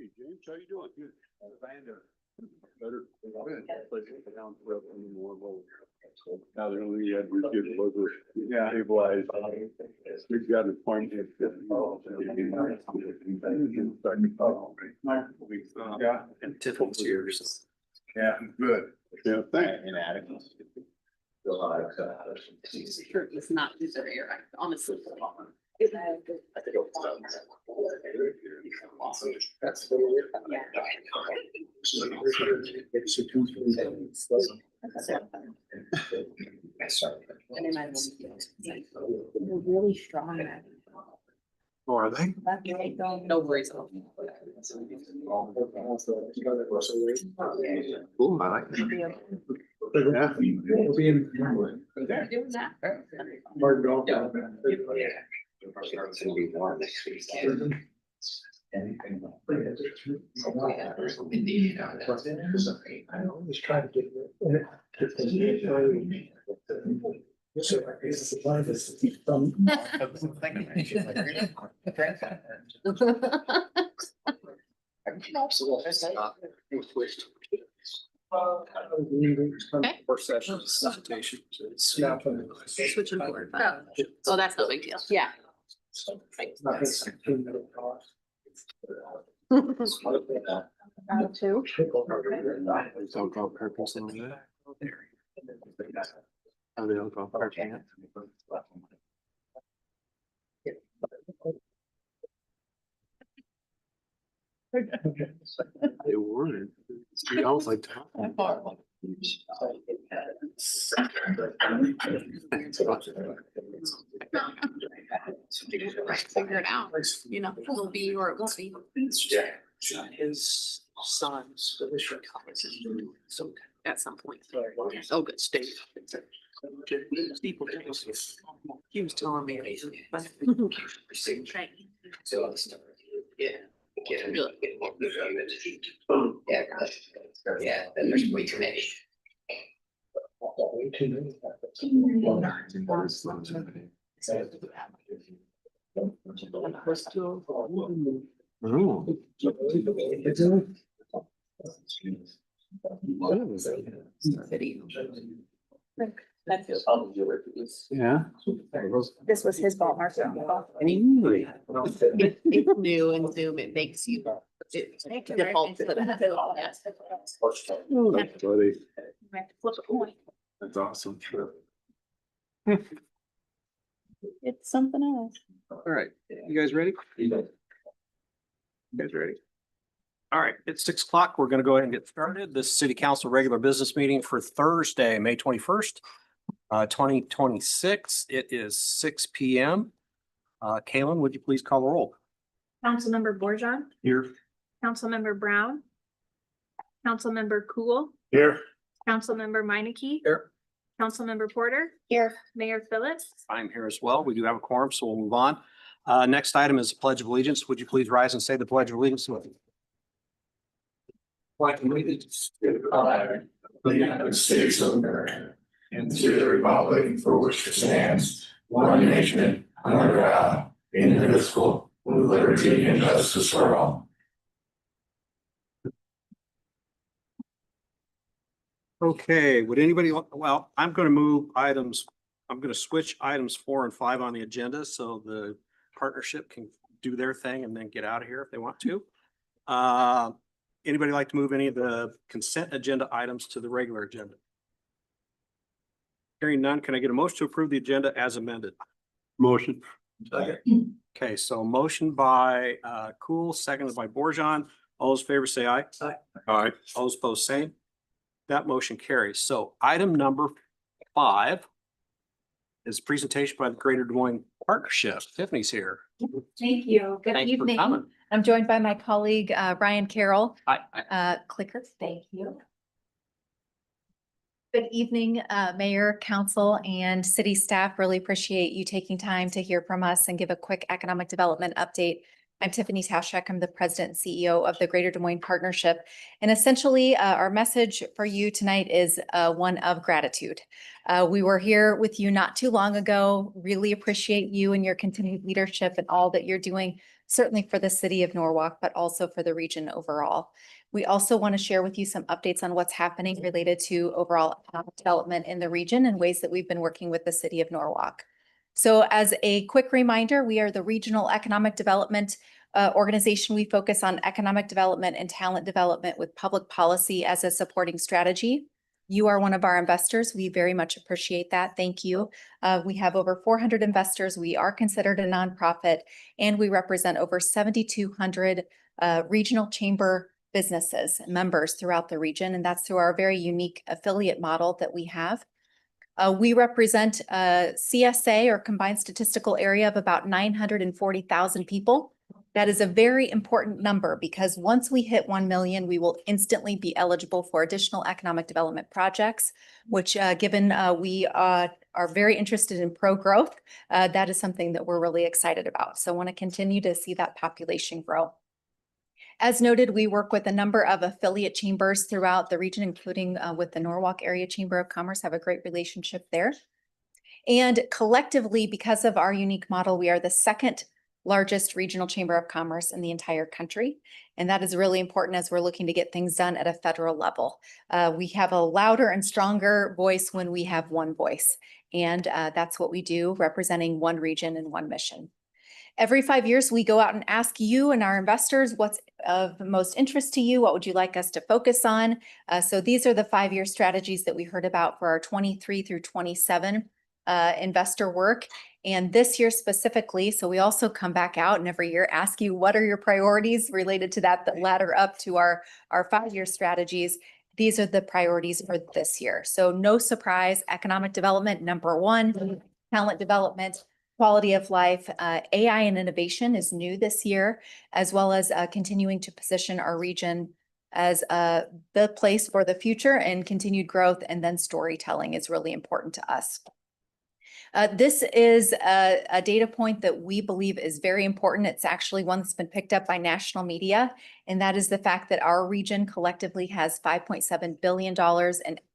Hey, James, how you doing? Good. Better. Now the only had we did was stabilized. We've got an appointment. Yeah. And Tiffany's here. So. Yeah, good. Yeah, thanks. Sure, it's not user error, honestly. They're really strong. Oh, are they? No worries. Cool, I like that. Yeah. Doing that. It's gonna be warm next week. I always try to get Four sessions, citation. Switching forward. Oh, that's no big deal. Yeah. Two. Don't go purpose in there. Oh, they don't go purpose. They weren't. I was like, Figure it out. You know, it'll be or it won't be. his son's college. So At some point. oh, good state. People, he was telling me. Right. Yeah. Good. Yeah, then there's way too many. Oh. Video. Yeah. This was his ball marker. It's new and Zoom, it makes you, it defaults to that. Yes. Oh, that's funny. We have to flip a coin. That's awesome. It's something else. All right, you guys ready? You guys ready? All right, it's 6 o'clock. We're going to go ahead and get started. This city council regular business meeting for Thursday, May 21st, 2026. It is 6 p.m. Kaylin, would you please call the roll? Councilmember Borjan, Here. Councilmember Brown, Councilmember Cool, Here. Councilmember Meineke. Here. Councilmember Porter. Here. Mayor Phillips. I'm here as well. We do have a quorum, so we'll move on. Next item is the Pledge of Allegiance. Would you please rise and say the Pledge of Allegiance with me? Pledge allegiance to the flag of the United States of America and to the republic for which it stands, one nation, under God, indivisible, with liberty and justice for all. Okay, would anybody, well, I'm going to move items, I'm going to switch items 4 and 5 on the agenda so the partnership can do their thing and then get out of here if they want to. Anybody like to move any of the consent agenda items to the regular agenda? Hearing none, can I get a motion to approve the agenda as amended? Motion. Okay, so motion by Cool, seconded by Borjan. All those in favor say aye. Aye. Aye. All those opposed, same. That motion carries. So item number 5 is presentation by the Greater Des Moines Partnership. Tiffany's here. Thank you. Good Thanks for evening. coming. I'm joined by my colleague, Ryan Carroll. Hi. Clicker, thank you. Good evening, Mayor, Council, and city staff. Really appreciate you taking time to hear from us and give a quick economic development update. I'm Tiffany Tashek. I'm the president and CEO of the Greater Des Moines Partnership. And essentially, our message for you tonight is one of gratitude. We were here with you not too long ago. Really appreciate you and your continued leadership and all that you're doing, certainly for the city of Norwalk, but also for the region overall. We also want to share with you some updates on what's happening related to overall economic development in the region and ways that we've been working with the city of Norwalk. So as a quick reminder, we are the regional economic development organization. We focus on economic development and talent development with public policy as a supporting strategy. You are one of our investors. We very much appreciate that. Thank you. We have over 400 investors. We are considered a nonprofit, and we represent over 7,200 regional chamber businesses, members throughout the region, and that's through our very unique affiliate model that we have. We represent a CSA, or combined statistical area, of about 940,000 people. That is a very important number because once we hit 1 million, we will instantly be eligible for additional economic development projects, which given we are very interested in pro-growth, that is something that we're really excited about. So I want to continue to see that population grow. As noted, we work with a number of affiliate chambers throughout the region, including with the Norwalk Area Chamber of Commerce, have a great relationship there. And collectively, because of our unique model, we are the second largest regional chamber of commerce in the entire country. And that is really important as we're looking to get things done at a federal level. We have a louder and stronger voice when we have one voice. And that's what we do, representing one region and one mission. Every 5 years, we go out and ask you and our investors what's of most interest to you. What would you like us to focus on? So these are the 5-year strategies that we heard about for our 23 through 27 investor work. And this year specifically, so we also come back out and every year ask you, what are your priorities related to that ladder up to our 5-year strategies? These are the priorities for this year. So no surprise, economic development, number one, talent development, quality of life, AI and innovation is new this year, as well as continuing to position our region as the place for the future and continued growth. And then storytelling is really important to us. This is a data point that we believe is very important. It's actually one that's been picked up by national media, and that is the fact that our region collectively has $5.7 billion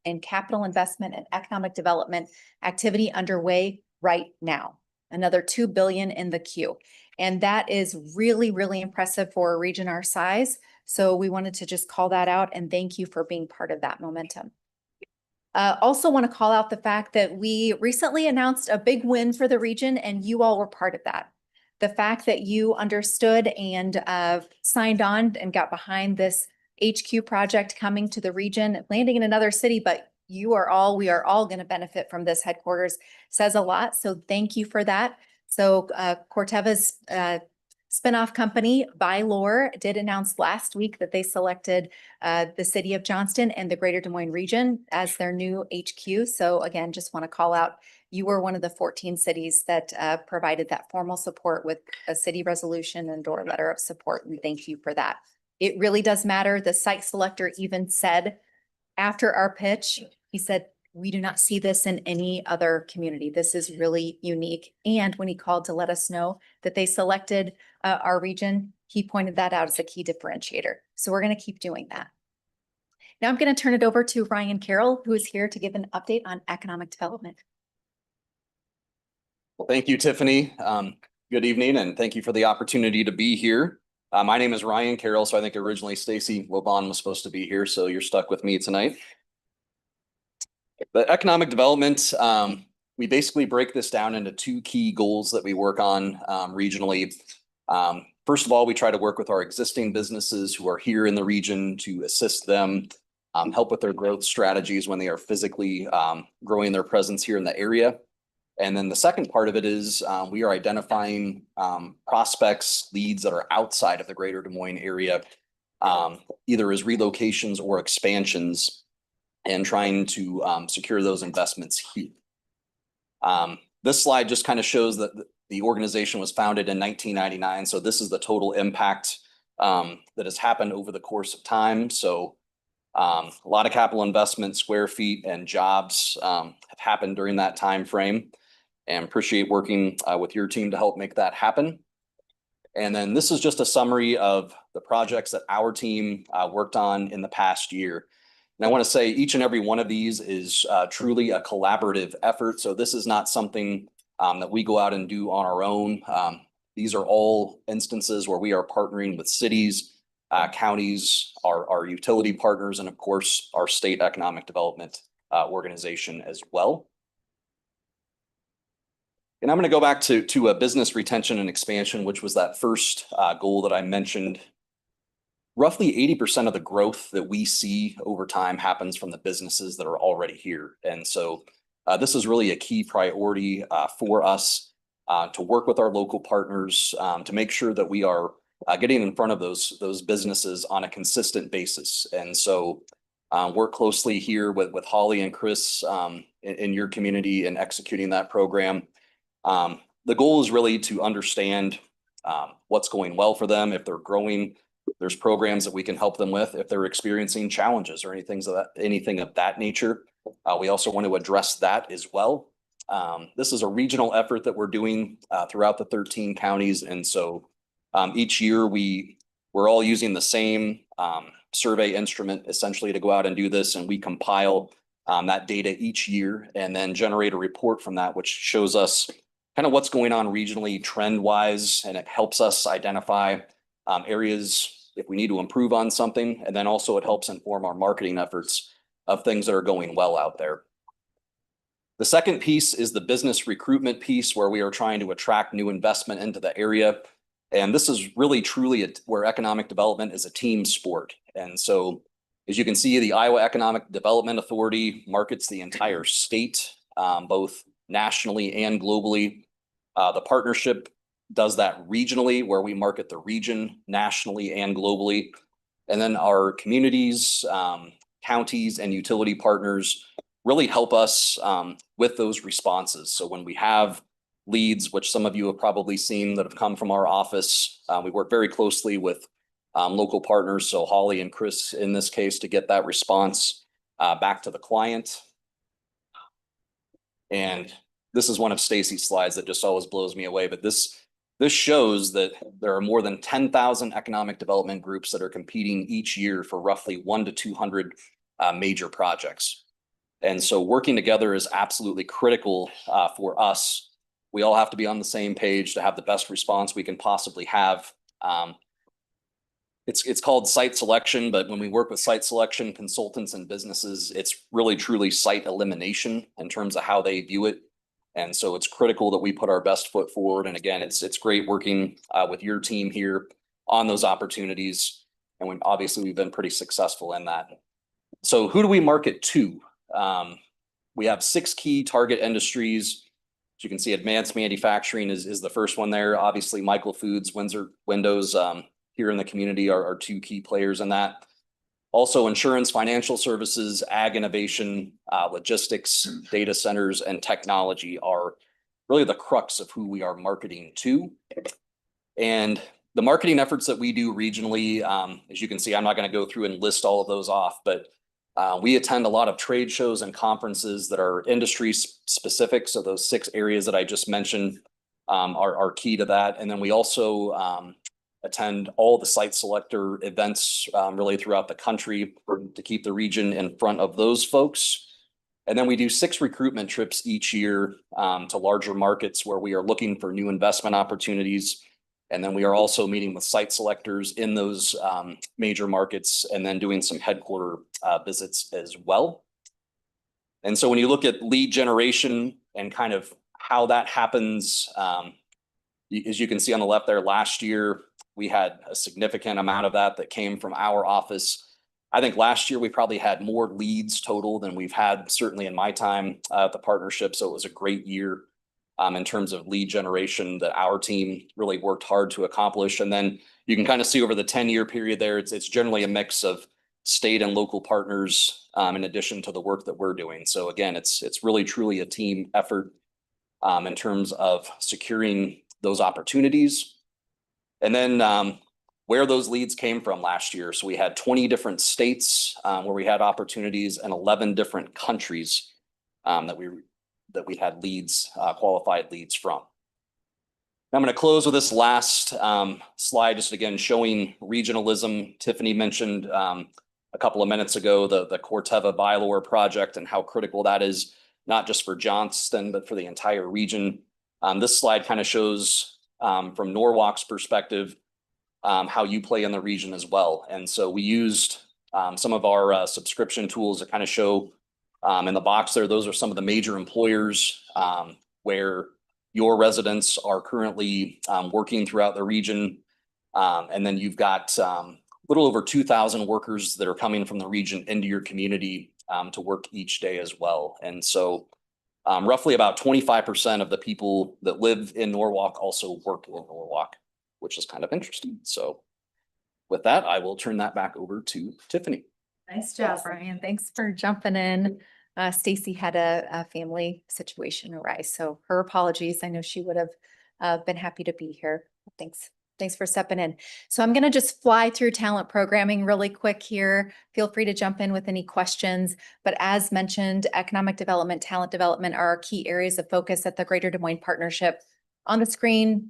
in capital investment and economic development activity underway right now. Another $2 billion in the queue. And that is really, really impressive for a region our size. So we wanted to just call that out and thank you for being part of that momentum. Also want to call out the fact that we recently announced a big win for the region and you all were part of that. The fact that you understood and signed on and got behind this HQ project coming to the region, landing in another city, but we are all going to benefit from this headquarters says a lot. So thank you for that. So Corteva's spinoff company, Bylor, did announce last week that they selected the city of Johnston and the Greater Des Moines region as their new HQ. So again, just want to call out, you were one of the 14 cities that provided that formal support with a city resolution and or letter of support. And thank you for that. It really does matter. The site selector even said after our pitch, he said, we do not see this in any other community. This is really unique. And when he called to let us know that they selected our region, he pointed that out as a key differentiator. So we're going to keep doing that. Now I'm going to turn it over to Ryan Carroll, who is here to give an update on economic development. Well, thank you, Tiffany. Good evening, and thank you for the opportunity to be here. My name is Ryan Carroll, so I think originally Stacy Lobon was supposed to be here, so you're stuck with me tonight. The economic development, we basically break this down into 2 key goals that we work on regionally. First of all, we try to work with our existing businesses who are here in the region to assist them, help with their growth strategies when they are physically growing their presence here in the area. And then the second part of it is we are identifying prospects, leads that are outside of the Greater Des Moines area, either as relocations or expansions, and trying to secure those investments here. This slide just kind of shows that the organization was founded in 1999. So this is the total impact that has happened over the course of time. So a lot of capital investment, square feet, and jobs have happened during that time frame, and appreciate working with your team to help make that happen. And then this is just a summary of the projects that our team worked on in the past year. And I want to say each and every one of these is truly a collaborative effort. So this is not something that we go out and do on our own. These are all instances where we are partnering with cities, counties, our utility partners, and of course, our state economic development organization as well. And I'm going to go back to a business retention and expansion, which was that first goal that I mentioned. Roughly 80% of the growth that we see over time happens from the businesses that are already here. And so this is really a key priority for us to work with our local partners to make sure that we are getting in front of those businesses on a consistent basis. And so work closely here with Holly and Chris in your community in executing that program. The goal is really to understand what's going well for them. If they're growing, there's programs that we can help them with. If they're experiencing challenges or anything of that nature, we also want to address that as well. This is a regional effort that we're doing throughout the 13 counties. And so each year we're all using the same survey instrument essentially to go out and do this. And we compile that data each year and then generate a report from that, which shows us kind of what's going on regionally trend wise. And it helps us identify areas if we need to improve on something. And then also it helps inform our marketing efforts of things that are going well out there. The second piece is the business recruitment piece, where we are trying to attract new investment into the area. And this is really truly where economic development is a team sport. And so as you can see, the Iowa Economic Development Authority markets the entire state, both nationally and globally. The partnership does that regionally, where we market the region nationally and globally. And then our communities, counties, and utility partners really help us with those responses. So when we have leads, which some of you have probably seen that have come from our office, we work very closely with local partners. So Holly and Chris, in this case, to get that response back to the client. And this is one of Stacy's slides that just always blows me away. But this shows that there are more than 10,000 economic development groups that are competing each year for roughly 1 to 200 major projects. And so working together is absolutely critical for us. We all have to be on the same page to have the best response we can possibly have. It's called site selection, but when we work with site selection consultants and businesses, it's really truly site elimination in terms of how they view it. And so it's critical that we put our best foot forward. And again, it's great working with your team here on those opportunities. And obviously we've been pretty successful in that. So who do we market to? We have 6 key target industries. As you can see, advanced manufacturing is the first one there. Obviously, Michael Foods, Windsor Windows here in the community are 2 key players in that. Also, insurance, financial services, ag innovation, logistics, data centers, and technology are really the crux of who we are marketing to. And the marketing efforts that we do regionally, as you can see, I'm not going to go through and list all of those off, but we attend a lot of trade shows and conferences that are industry specific. So those 6 areas that I just mentioned are key to that. And then we also attend all the site selector events really throughout the country to keep the region in front of those folks. And then we do 6 recruitment trips each year to larger markets where we are looking for new investment opportunities. And then we are also meeting with site selectors in those major markets and then doing some headquarter visits as well. And so when you look at lead generation and kind of how that happens, as you can see on the left there, last year, we had a significant amount of that came from our office. I think last year we probably had more leads total than we've had certainly in my time at the partnership. So it was a great year in terms of lead generation that our team really worked hard to accomplish. And then you can kind of see over the 10-year period there, it's generally a mix of state and local partners in addition to the work that we're doing. So again, it's really truly a team effort in terms of securing those opportunities. And then where those leads came from last year. So we had 20 different states where we had opportunities and 11 different countries that we had leads, qualified leads from. I'm going to close with this last slide, just again showing regionalism. Tiffany mentioned a couple of minutes ago the Corteva Bylor project and how critical that is, not just for Johnston, but for the entire region. This slide kind of shows from Norwalk's perspective how you play in the region as well. And so we used some of our subscription tools to kind of show in the box there, those are some of the major employers where your residents are currently working throughout the region. And then you've got a little over 2,000 workers that are coming from the region into your community to work each day as well. And so roughly about 25% of the people that live in Norwalk also work in Norwalk, which is kind of interesting. So with that, I will turn that back over to Tiffany. Nice job, Brian. Thanks for jumping in. Stacy had a family situation arise, so her apologies. I know she would have been happy to be here. Thanks for stepping in. So I'm going to just fly through talent programming really quick here. Feel free to jump in with any questions. But as mentioned, economic development, talent development are our key areas of focus at the Greater Des Moines Partnership. On the screen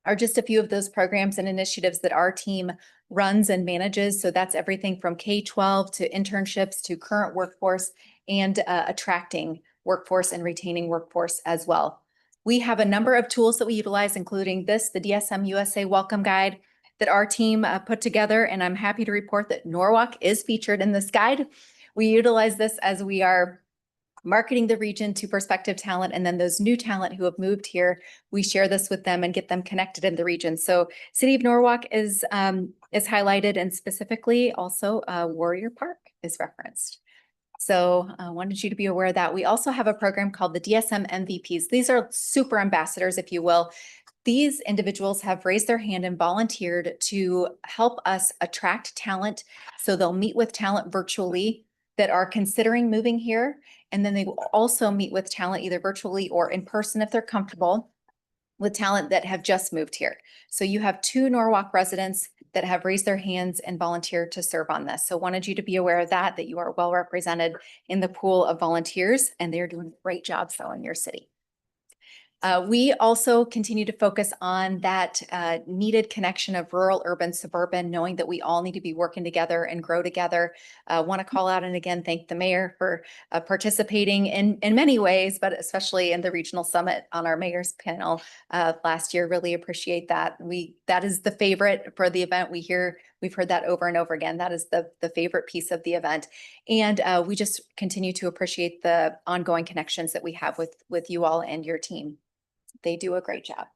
are just a few of those programs and initiatives that our team runs and manages. So that's everything from K-12 to internships to current workforce and attracting workforce and retaining workforce as well. We have a number of tools that we utilize, including this, the DSM USA Welcome Guide that our team put together. And I'm happy to report that Norwalk is featured in this guide. We utilize this as we are marketing the region to prospective talent, and then those new talent who have moved here, we share this with them and get them connected in the region. So City of Norwalk is highlighted, and specifically also Warrior Park is referenced. So I wanted you to be aware of that. We also have a program called the DSM MVPs. These are super ambassadors, if you will. These individuals have raised their hand and volunteered to help us attract talent. So they'll meet with talent virtually that are considering moving here. And then they will also meet with talent either virtually or in person if they're comfortable with talent that have just moved here. So you have 2 Norwalk residents that have raised their hands and volunteered to serve on this. So wanted you to be aware of that you are well represented in the pool of volunteers, and they're doing a great job so in your city. We also continue to focus on that needed connection of rural, urban, suburban, knowing that we all need to be working together and grow together. Want to call out and again, thank the mayor for participating in many ways, but especially in the regional summit on our mayor's panel last year. Really appreciate that. That is the favorite for the event. We've heard that over and over again. That is the favorite piece of the event. And we just continue to appreciate the ongoing connections that we have with you all and your team. They do a great job.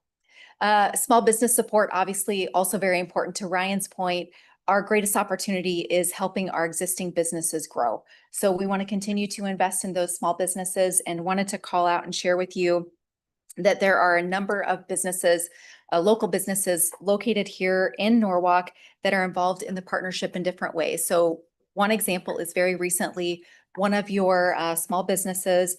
Small business support, obviously also very important. To Ryan's point, our greatest opportunity is helping our existing businesses grow. So we want to continue to invest in those small businesses, and wanted to call out and share with you that there are a number of businesses, local businesses located here in Norwalk that are involved in the partnership in different ways. So one example is very recently, one of your small businesses,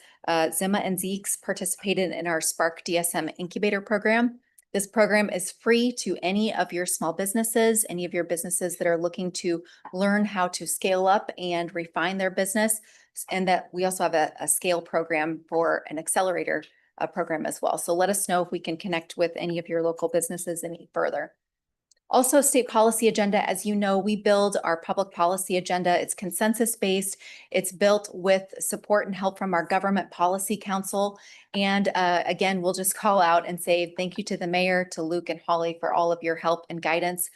Zima and Zeeks, participated in our Spark DSM incubator program. This program is free to any of your small businesses, any of your businesses that are looking to learn how to scale up and refine their business. And that we also have a scale program for an accelerator program as well. So let us know if we can connect with any of your local businesses any further. Also, state policy agenda. As you know, we build our public policy agenda. It's consensus-based. It's built with support and help from our Government Policy Council. And again, we'll just call out and say thank you to the mayor, to Luke and Holly for all of your help and guidance.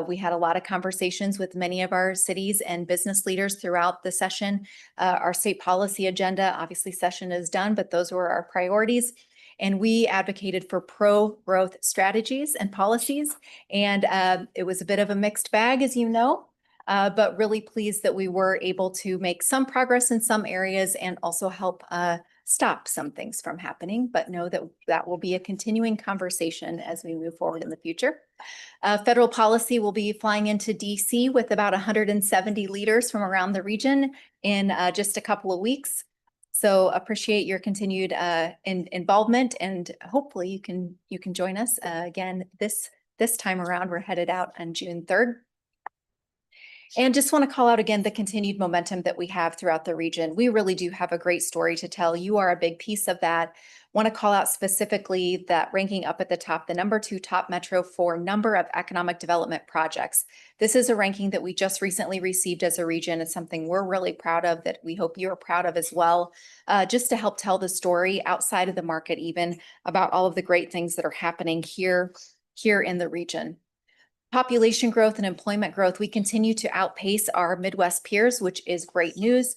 We had a lot of conversations with many of our cities and business leaders throughout the session. Our state policy agenda, obviously session is done, but those were our priorities. And we advocated for pro-growth strategies and policies. And it was a bit of a mixed bag, as you know, but really pleased that we were able to make some progress in some areas and also help stop some things from happening, but know that that will be a continuing conversation as we move forward in the future. Federal policy will be flying into DC with about 170 leaders from around the region in just a couple of weeks. So appreciate your continued involvement, and hopefully you can join us again this time around. We're headed out on June 3rd. And just want to call out again the continued momentum that we have throughout the region. We really do have a great story to tell. You are a big piece of that. Want to call out specifically that ranking up at the top, the number 2 top metro for number of economic development projects. This is a ranking that we just recently received as a region. It's something we're really proud of, that we hope you're proud of as well, just to help tell the story outside of the market, even about all of the great things that are happening here in the region. Population growth and employment growth, we continue to outpace our Midwest peers, which is great news.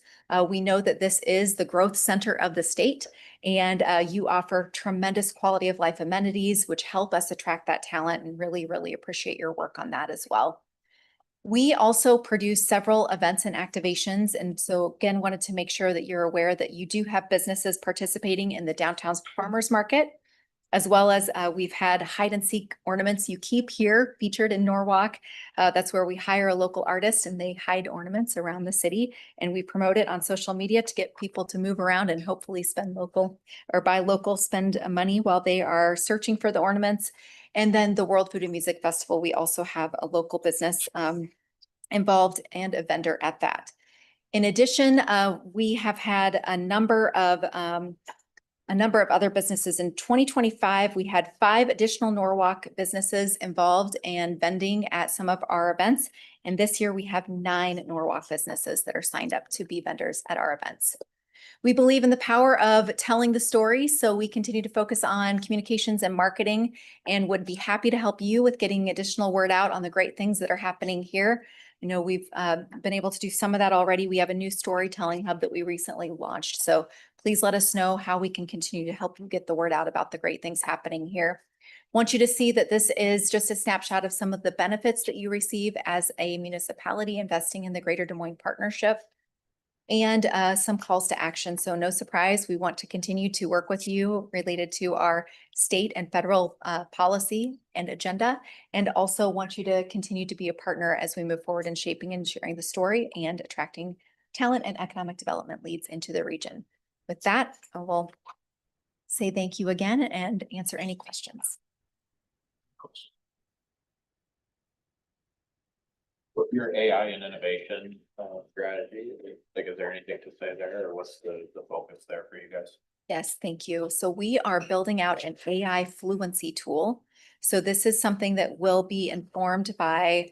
We know that this is the growth center of the state, and you offer tremendous quality of life amenities, which help us attract that talent, and really, really appreciate your work on that as well. We also produce several events and activations. And so again, wanted to make sure that you're aware that you do have businesses participating in the downtown farmers market, as well as we've had hide and seek ornaments you keep here featured in Norwalk. That's where we hire a local artist and they hide ornaments around the city, and we promote it on social media to get people to move around and hopefully spend local or buy local, spend money while they are searching for the ornaments. And then the World Food and Music Festival, we also have a local business involved and a vendor at that. In addition, we have had a number of other businesses. In 2025, we had 5 additional Norwalk businesses involved and vending at some of our events. And this year we have 9 Norwalk businesses that are signed up to be vendors at our events. We believe in the power of telling the story, so we continue to focus on communications and marketing, and would be happy to help you with getting additional word out on the great things that are happening here. You know, we've been able to do some of that already. We have a new storytelling hub that we recently launched. So please let us know how we can continue to help you get the word out about the great things happening here. Want you to see that this is just a snapshot of some of the benefits that you receive as a municipality investing in the Greater Des Moines Partnership, and some calls to action. So no surprise, we want to continue to work with you related to our state and federal policy and agenda, and also want you to continue to be a partner as we move forward in shaping and sharing the story and attracting talent and economic development leads into the region. With that, I will say thank you again and answer any questions. What your AI and innovation strategy, like, is there anything to say there, or what's the focus there for you guys? Yes, thank you. So we are building out an AI fluency tool. So this is something that will be informed by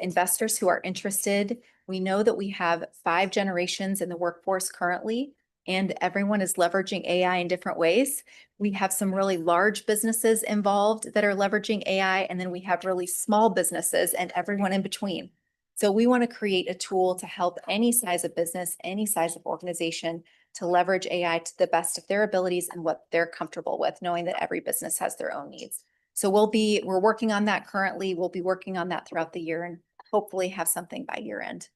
investors who are interested. We know that we have 5 generations in the workforce currently, and everyone is leveraging AI in different ways. We have some really large businesses involved that are leveraging AI, and then we have really small businesses and everyone in between. So we want to create a tool to help any size of business, any size of organization, to leverage AI to the best of their abilities and what they're comfortable with, knowing that every business has their own needs. So we're working on that currently. We'll be working on that throughout the year and hopefully have something by year end.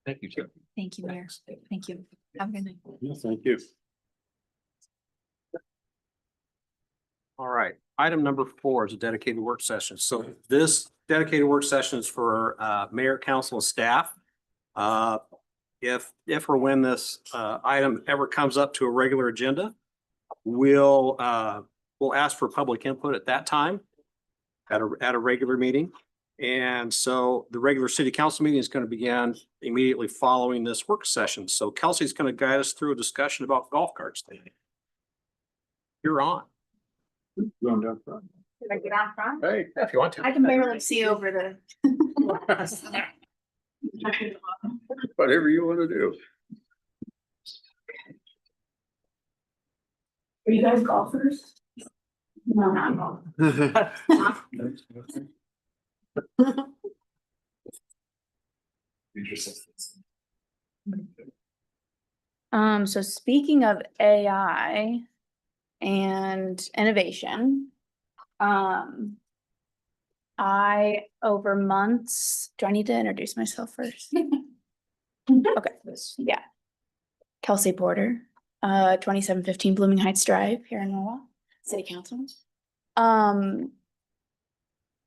Thank you, Tim. Thank you, Mayor. Thank you. Have a good night. Yeah, thank you. All right, item number 4 is a dedicated work session. So this dedicated work session is for mayor, council, and staff. If or when this item ever comes up to a regular agenda, we'll ask for public input at that time at a regular meeting. And so the regular city council meeting is going to begin immediately following this work session. So Kelsey's going to guide us through a discussion about golf carts today. You're on. Going down front. Should I get out front? Hey. If you want to. I can barely see over the. Whatever you want to do. Are you guys golfers? No, not golfers. So speaking of AI and innovation, I, over months, do I need to introduce myself first? Okay, yeah. Kelsey Porter, 2715 Blooming Heights Drive here in Norwalk, City Council.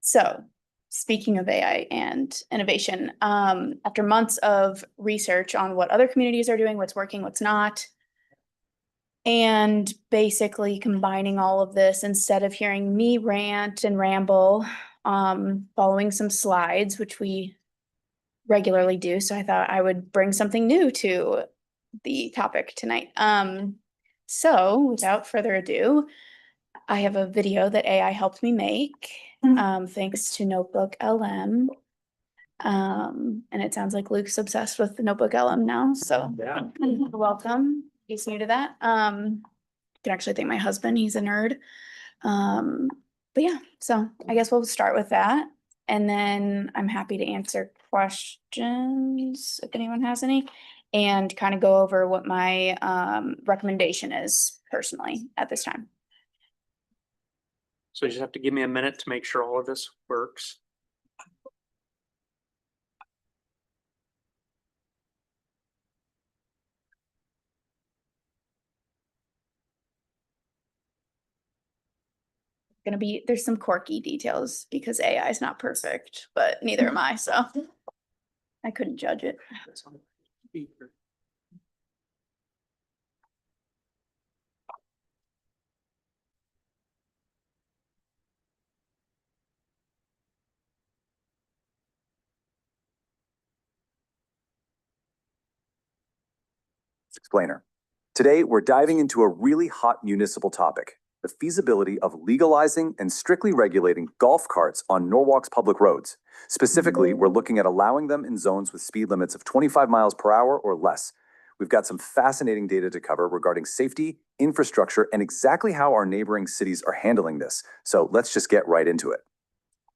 So speaking of AI and innovation, after months of research on what other communities are doing, what's working, what's not, and basically combining all of this, instead of hearing me rant and ramble, following some slides, which we regularly do, so I thought I would bring something new to the topic tonight. So without further ado, I have a video that AI helped me make, thanks to Notebook LM. And it sounds like Luke's obsessed with the Notebook LM now, so Yeah. welcome. He's new to that. You can actually thank my husband, he's a nerd. But yeah, so I guess we'll start with that. And then I'm happy to answer questions if anyone has any, and kind of go over what my recommendation is personally at this time. So you just have to give me a minute to make sure all of this works. There's some quirky details because AI is not perfect, but neither am I, so I couldn't judge it. That's on speaker. Explainer. Today, we're diving into a really hot municipal topic, the feasibility of legalizing and strictly regulating golf carts on Norwalk's public roads. Specifically, we're looking at allowing them in zones with speed limits of 25 miles per hour or less. We've got some fascinating data to cover regarding safety, infrastructure, and exactly how our neighboring cities are handling this. So let's just get right into it.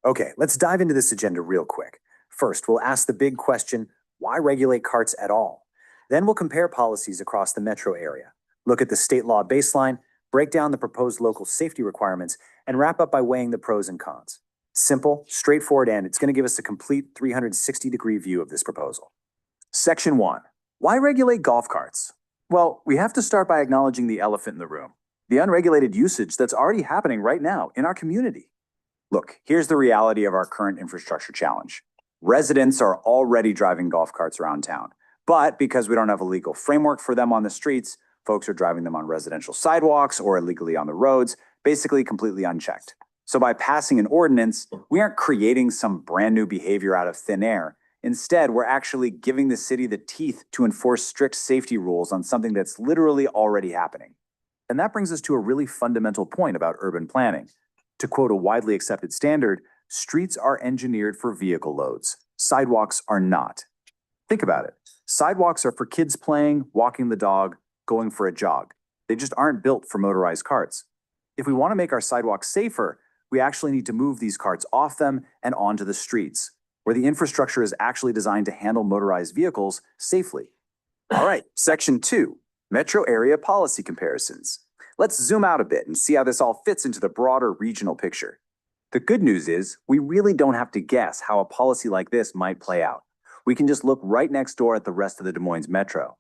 Okay, let's dive into this agenda real quick. First, we'll ask the big question, why regulate carts at all? Then we'll compare policies across the metro area, look at the state law baseline, break down the proposed local safety requirements, and wrap up by weighing the pros and cons. Simple, straightforward, and it's going to give us a complete 360-degree view of this proposal. Section 1. Why regulate golf carts? Well, we have to start by acknowledging the elephant in the room, the unregulated usage that's already happening right now in our community. Look, here's the reality of our current infrastructure challenge. Residents are already driving golf carts around town. But because we don't have a legal framework for them on the streets, folks are driving them on residential sidewalks or illegally on the roads, basically completely unchecked. So by passing an ordinance, we aren't creating some brand new behavior out of thin air. Instead, we're actually giving the city the teeth to enforce strict safety rules on something that's literally already happening. And that brings us to a really fundamental point about urban planning. To quote a widely accepted standard, streets are engineered for vehicle loads. Sidewalks are not. Think about it. Sidewalks are for kids playing, walking the dog, going for a jog. They just aren't built for motorized carts. If we want to make our sidewalks safer, we actually need to move these carts off them and onto the streets, where the infrastructure is actually designed to handle motorized vehicles safely. All right, section 2, metro area policy comparisons. Let's zoom out a bit and see how this all fits into the broader regional picture. The good news is we really don't have to guess how a policy like this might play out. We can just look right next door at the rest of the Des Moines metro.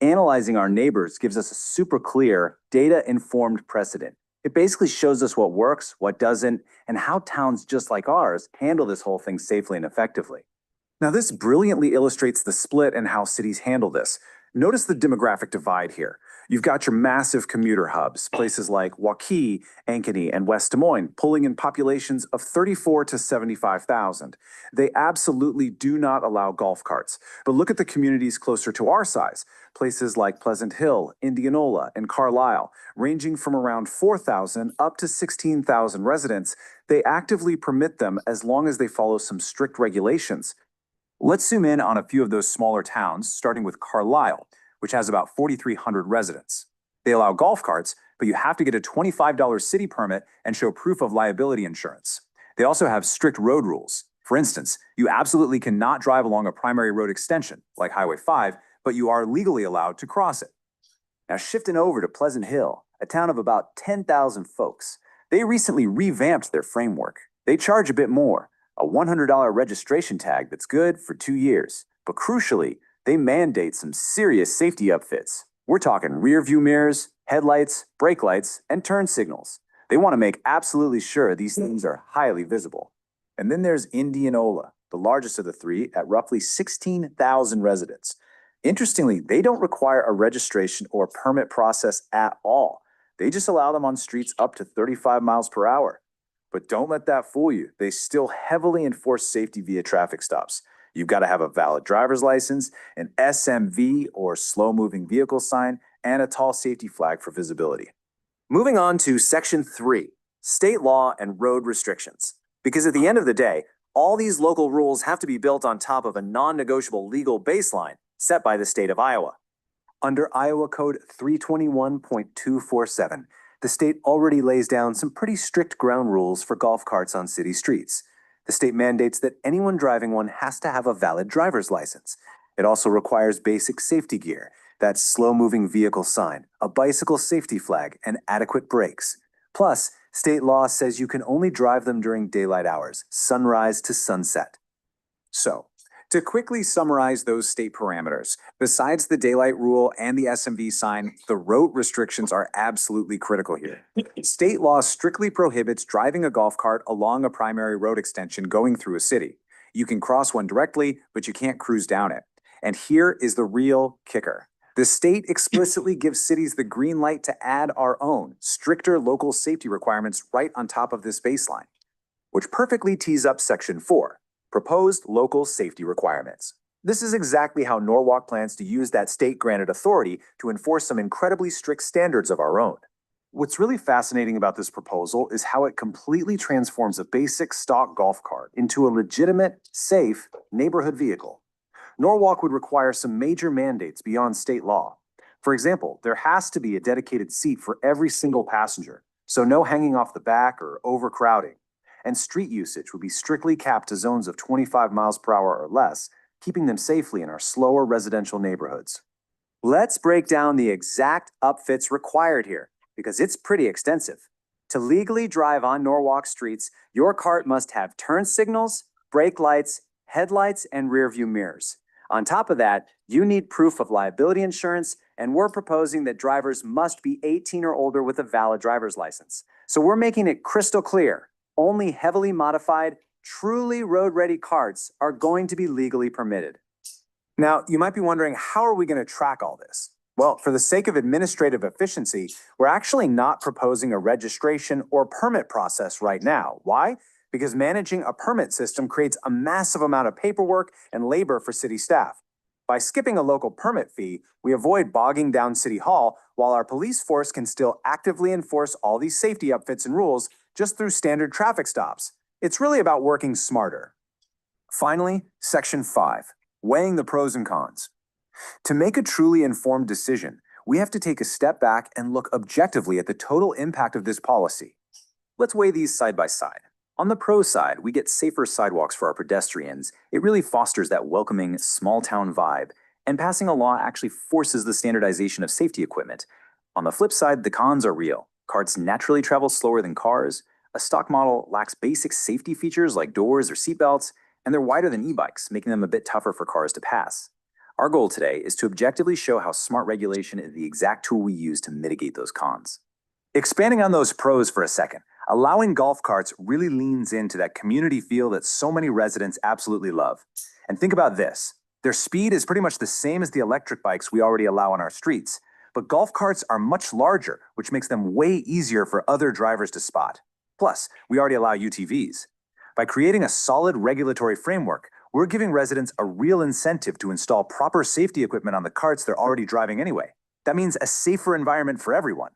Analyzing our neighbors gives us a super clear, data-informed precedent. It basically shows us what works, what doesn't, and how towns just like ours handle this whole thing safely and effectively. Now, this brilliantly illustrates the split and how cities handle this. Notice the demographic divide here. You've got your massive commuter hubs, places like Waukee, Ankeny, and West Des Moines, pulling in populations of 34 to 75,000. They absolutely do not allow golf carts. But look at the communities closer to our size, places like Pleasant Hill, Indianola, and Carlisle, ranging from around 4,000 up to 16,000 residents. They actively permit them as long as they follow some strict regulations. Let's zoom in on a few of those smaller towns, starting with Carlisle, which has about 4,300 residents. They allow golf carts, but you have to get a $25 city permit and show proof of liability insurance. They also have strict road rules. For instance, you absolutely cannot drive along a primary road extension, like Highway 5, but you are legally allowed to cross it. Now shifting over to Pleasant Hill, a town of about 10,000 folks. They recently revamped their framework. They charge a bit more, a $100 registration tag that's good for 2 years. But crucially, they mandate some serious safety upfits. We're talking rear view mirrors, headlights, brake lights, and turn signals. They want to make absolutely sure these things are highly visible. And then there's Indianola, the largest of the three at roughly 16,000 residents. Interestingly, they don't require a registration or permit process at all. They just allow them on streets up to 35 miles per hour. But don't let that fool you. They still heavily enforce safety via traffic stops. You've got to have a valid driver's license, an SMV or slow moving vehicle sign, and a tall safety flag for visibility. Moving on to Section 3, state law and road restrictions. Because at the end of the day, all these local rules have to be built on top of a non-negotiable legal baseline set by the state of Iowa. Under Iowa Code 321.247, the state already lays down some pretty strict ground rules for golf carts on city streets. The state mandates that anyone driving one has to have a valid driver's license. It also requires basic safety gear, that's slow-moving vehicle sign, a bicycle safety flag, and adequate brakes. Plus, state law says you can only drive them during daylight hours, sunrise to sunset. So, to quickly summarize those state parameters, besides the daylight rule and the SMV sign, the road restrictions are absolutely critical here. State law strictly prohibits driving a golf cart along a primary road extension going through a city. You can cross one directly, but you can't cruise down it. And here is the real kicker. The state explicitly gives cities the green light to add our own, stricter local safety requirements right on top of this baseline, which perfectly tees up Section 4, proposed local safety requirements. This is exactly how Norwalk plans to use that state-granted authority to enforce some incredibly strict standards of our own. What's really fascinating about this proposal is how it completely transforms a basic stock golf cart into a legitimate, safe neighborhood vehicle. Norwalk would require some major mandates beyond state law. For example, there has to be a dedicated seat for every single passenger, so no hanging off the back or overcrowding. And street usage would be strictly capped to zones of 25 miles per hour or less, keeping them safely in our slower residential neighborhoods. Let's break down the exact upfits required here, because it's pretty extensive. To legally drive on Norwalk streets, your cart must have turn signals, brake lights, headlights, and rear view mirrors. On top of that, you need proof of liability insurance, and we're proposing that drivers must be 18 or older with a valid driver's license. So we're making it crystal clear. Only heavily modified, truly road-ready carts are going to be legally permitted. Now, you might be wondering, how are we going to track all this? Well, for the sake of administrative efficiency, we're actually not proposing a registration or permit process right now. Why? Because managing a permit system creates a massive amount of paperwork and labor for city staff. By skipping a local permit fee, we avoid bogging down City Hall, while our police force can still actively enforce all these safety upfits and rules just through standard traffic stops. It's really about working smarter. Finally, Section 5, weighing the pros and cons. To make a truly informed decision, we have to take a step back and look objectively at the total impact of this policy. Let's weigh these side by side. On the pro side, we get safer sidewalks for our pedestrians. It really fosters that welcoming, small-town vibe, and passing a law actually forces the standardization of safety equipment. On the flip side, the cons are real. Carts naturally travel slower than cars, a stock model lacks basic safety features like doors or seatbelts, and they're wider than e-bikes, making them a bit tougher for cars to pass. Our goal today is to objectively show how smart regulation is the exact tool we use to mitigate those cons. Expanding on those pros for a second, allowing golf carts really leans into that community feel that so many residents absolutely love. And think about this. Their speed is pretty much the same as the electric bikes we already allow on our streets, but golf carts are much larger, which makes them way easier for other drivers to spot. Plus, we already allow UTVs. By creating a solid regulatory framework, we're giving residents a real incentive to install proper safety equipment on the carts they're already driving anyway. That means a safer environment for everyone.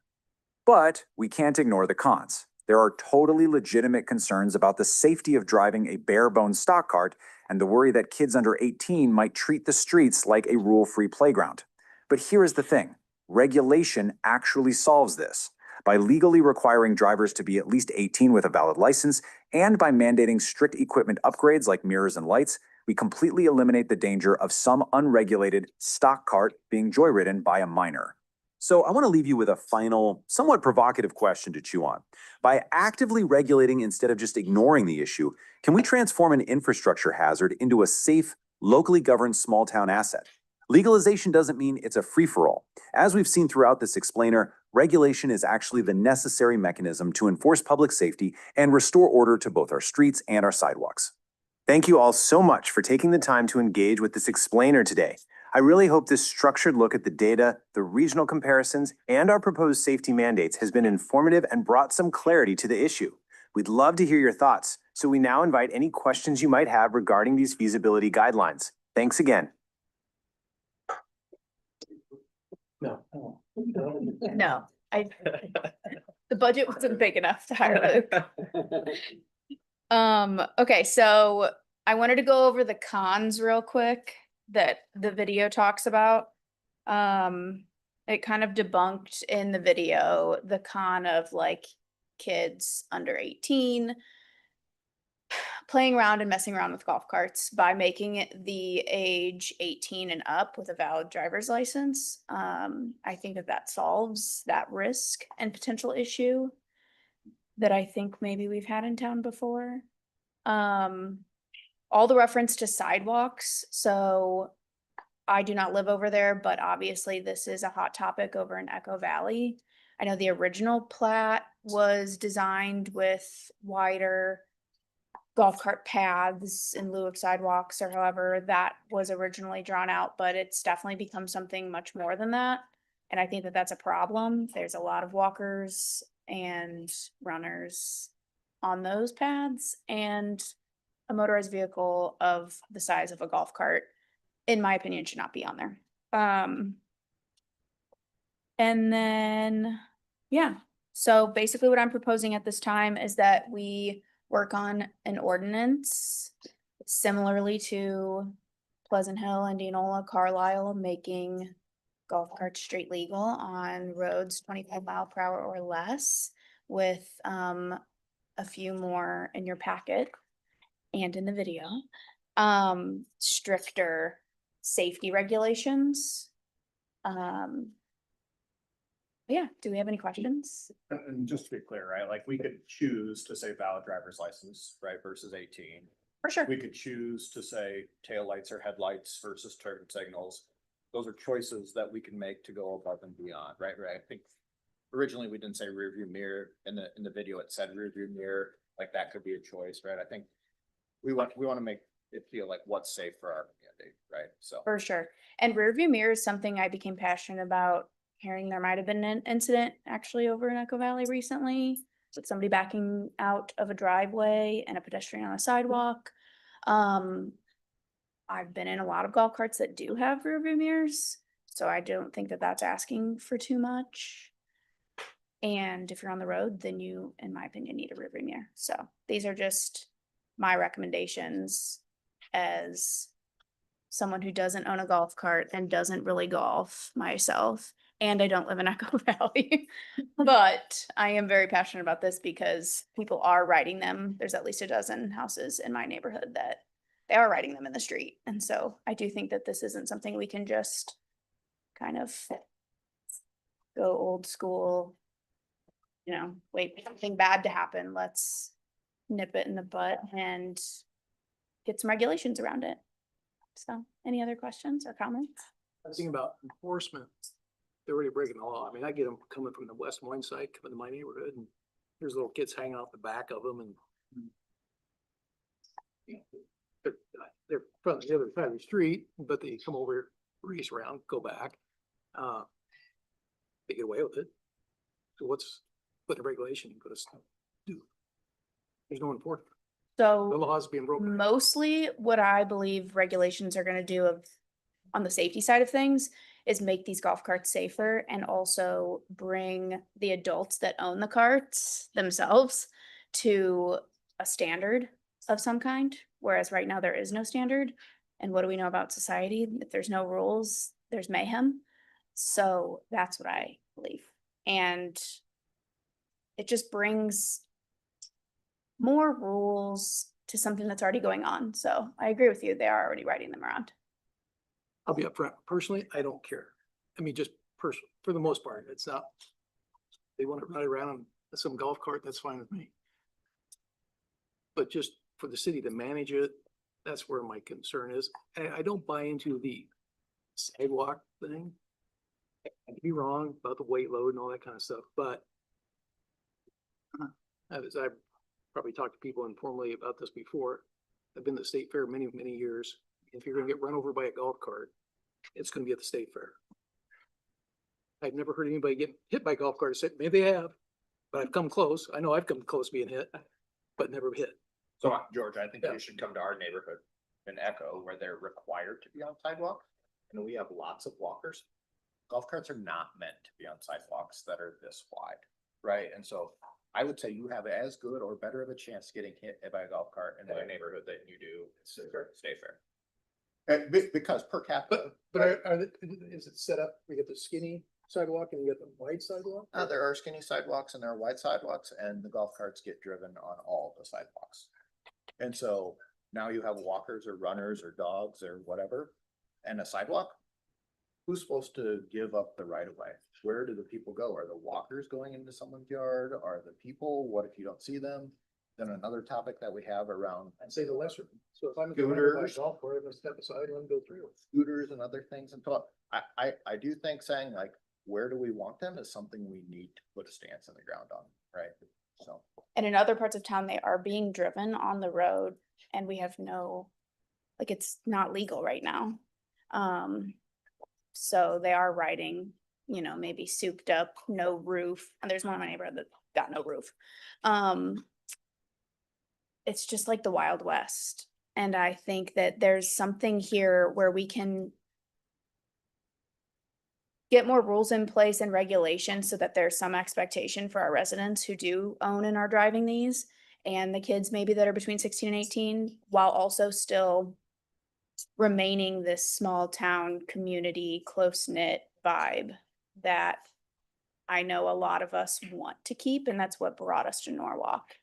But we can't ignore the cons. There are totally legitimate concerns about the safety of driving a bare-bones stock cart and the worry that kids under 18 might treat the streets like a rule-free playground. But here is the thing. Regulation actually solves this. By legally requiring drivers to be at least 18 with a valid license, and by mandating strict equipment upgrades like mirrors and lights, we completely eliminate the danger of some unregulated stock cart being joyridden by a minor. So I want to leave you with a final, somewhat provocative question to chew on. By actively regulating instead of just ignoring the issue, can we transform an infrastructure hazard into a safe, locally governed small-town asset? Legalization doesn't mean it's a free-for-all. As we've seen throughout this explainer, regulation is actually the necessary mechanism to enforce public safety and restore order to both our streets and our sidewalks. Thank you all so much for taking the time to engage with this explainer today. I really hope this structured look at the data, the regional comparisons, and our proposed safety mandates has been informative and brought some clarity to the issue. We'd love to hear your thoughts, So we now invite any questions you might have regarding these feasibility guidelines. Thanks again. No, the budget wasn't big enough to hire Luke. Okay, so I wanted to go over the cons real quick that the video talks about. It kind of debunked in the video the con of like kids under 18 playing around and messing around with golf carts by making it the age 18 and up with a valid driver's license. I think that solves that risk and potential issue that I think maybe we've had in town before. All the reference to sidewalks. So I do not live over there, but obviously this is a hot topic over in Echo Valley. I know the original plat was designed with wider golf cart paths in lieu of sidewalks, or however that was originally drawn out, but it's definitely become something much more than that. And I think that that's a problem. There's a lot of walkers and runners on those paths, and a motorized vehicle of the size of a golf cart, in my opinion, should not be on there. And then, yeah. So basically what I'm proposing at this time is that we work on an ordinance similarly to Pleasant Hill, Indianola, Carlisle, making golf carts street legal on roads 25 mile per hour or less, with a few more in your packet and in the video. Stricter safety regulations. Yeah, do we have any questions? And just to be clear, right, like we could choose to say valid driver's license, right, versus 18. For sure. We could choose to say taillights or headlights versus turn signals. Those are choices that we can make to go above and beyond, right? Right. I think originally we didn't say rear view mirror in the video. It said rear view mirror, like that could be a choice, right? I think we want to make it feel like what's safe for our community, right? So For sure. And rear view mirror is something I became passionate about, hearing there might have been an incident actually over in Echo Valley recently with somebody backing out of a driveway and a pedestrian on a sidewalk. I've been in a lot of golf carts that do have rear view mirrors, so I don't think that that's asking for too much. And if you're on the road, then you, in my opinion, need a rear view mirror. So these are just my recommendations as someone who doesn't own a golf cart and doesn't really golf myself. And I don't live in Echo Valley, but I am very passionate about this because people are riding them. There's at least a dozen houses in my neighborhood that they are riding them in the street. And so I do think that this isn't something we can just kind of go old school, wait for something bad to happen. Let's nip it in the butt and get some regulations around it. So any other questions or comments? I was thinking about enforcement. They're already breaking the law. I mean, I get them coming from the West Moines side, coming to my neighborhood, and there's little kids hanging off the back of them, and they're from the other side of the street, but they come over, race around, go back. They get away with it. So what's the regulation going to do? There's no enforcement. The So law's being broken. mostly what I believe regulations are gonna do on the safety side of things is make these golf carts safer and also bring the adults that own the carts themselves to a standard of some kind. Whereas right now there is no standard. And what do we know about society? If there's no rules, there's mayhem. So that's what I believe. And it just brings more rules to something that's already going on. So I agree with you. They are already riding them around. I'll be upfront. Personally, I don't care. I mean, just for the most part, it's not. They want to ride around on some golf cart, that's fine with me. But just for the city to manage it, that's where my concern is. I don't buy into the sidewalk thing. I could be wrong about the weight load and all that kind of stuff, but as I've probably talked to people informally about this before, I've been to the state fair many, many years. If you're gonna get run over by a golf cart, it's gonna be at the state fair. I've never heard anybody get hit by a golf cart. Maybe they have, but I've come close. I know I've come close being hit, but never hit. So George, I think Yeah. you should come to our neighborhood in Echo where they're required to be on sidewalks. And we have lots of walkers. Golf carts are not meant to be on sidewalks that are this wide, right? And so I would say you have as good or better of a chance getting hit by a golf cart in my neighborhood than you do Stay Fair. Because per capita. But is it set up, we get the skinny sidewalk and you get the wide sidewalk? There are skinny sidewalks and there are wide sidewalks and the golf carts get driven on all the sidewalks. And so now you have walkers or runners or dogs or whatever and a sidewalk. Who's supposed to give up the right of way? Where do the people go? Are the walkers going into someone's yard? Are the people? What if you don't see them? Then another topic that we have around. I'd say the lesser. So if I'm. Scooters. Golf cart, I'm gonna step aside and go through. Scooters and other things and talk. I do think saying like, where do we want them is something we need to put a stance in the ground on, right? So. And in other parts of town, they are being driven on the road and we have no, like, it's not legal right now. So they are riding, you know, maybe souped up, no roof, and there's one in my neighborhood that got no roof. It's just like the Wild West. And I think that there's something here where we can get more rules in place and regulations so that there's some expectation for our residents who do own and are driving these, and the kids maybe that are between 16 and 18, while also still remaining this small town community, close-knit vibe that I know a lot of us want to keep, and that's what brought us to Norwalk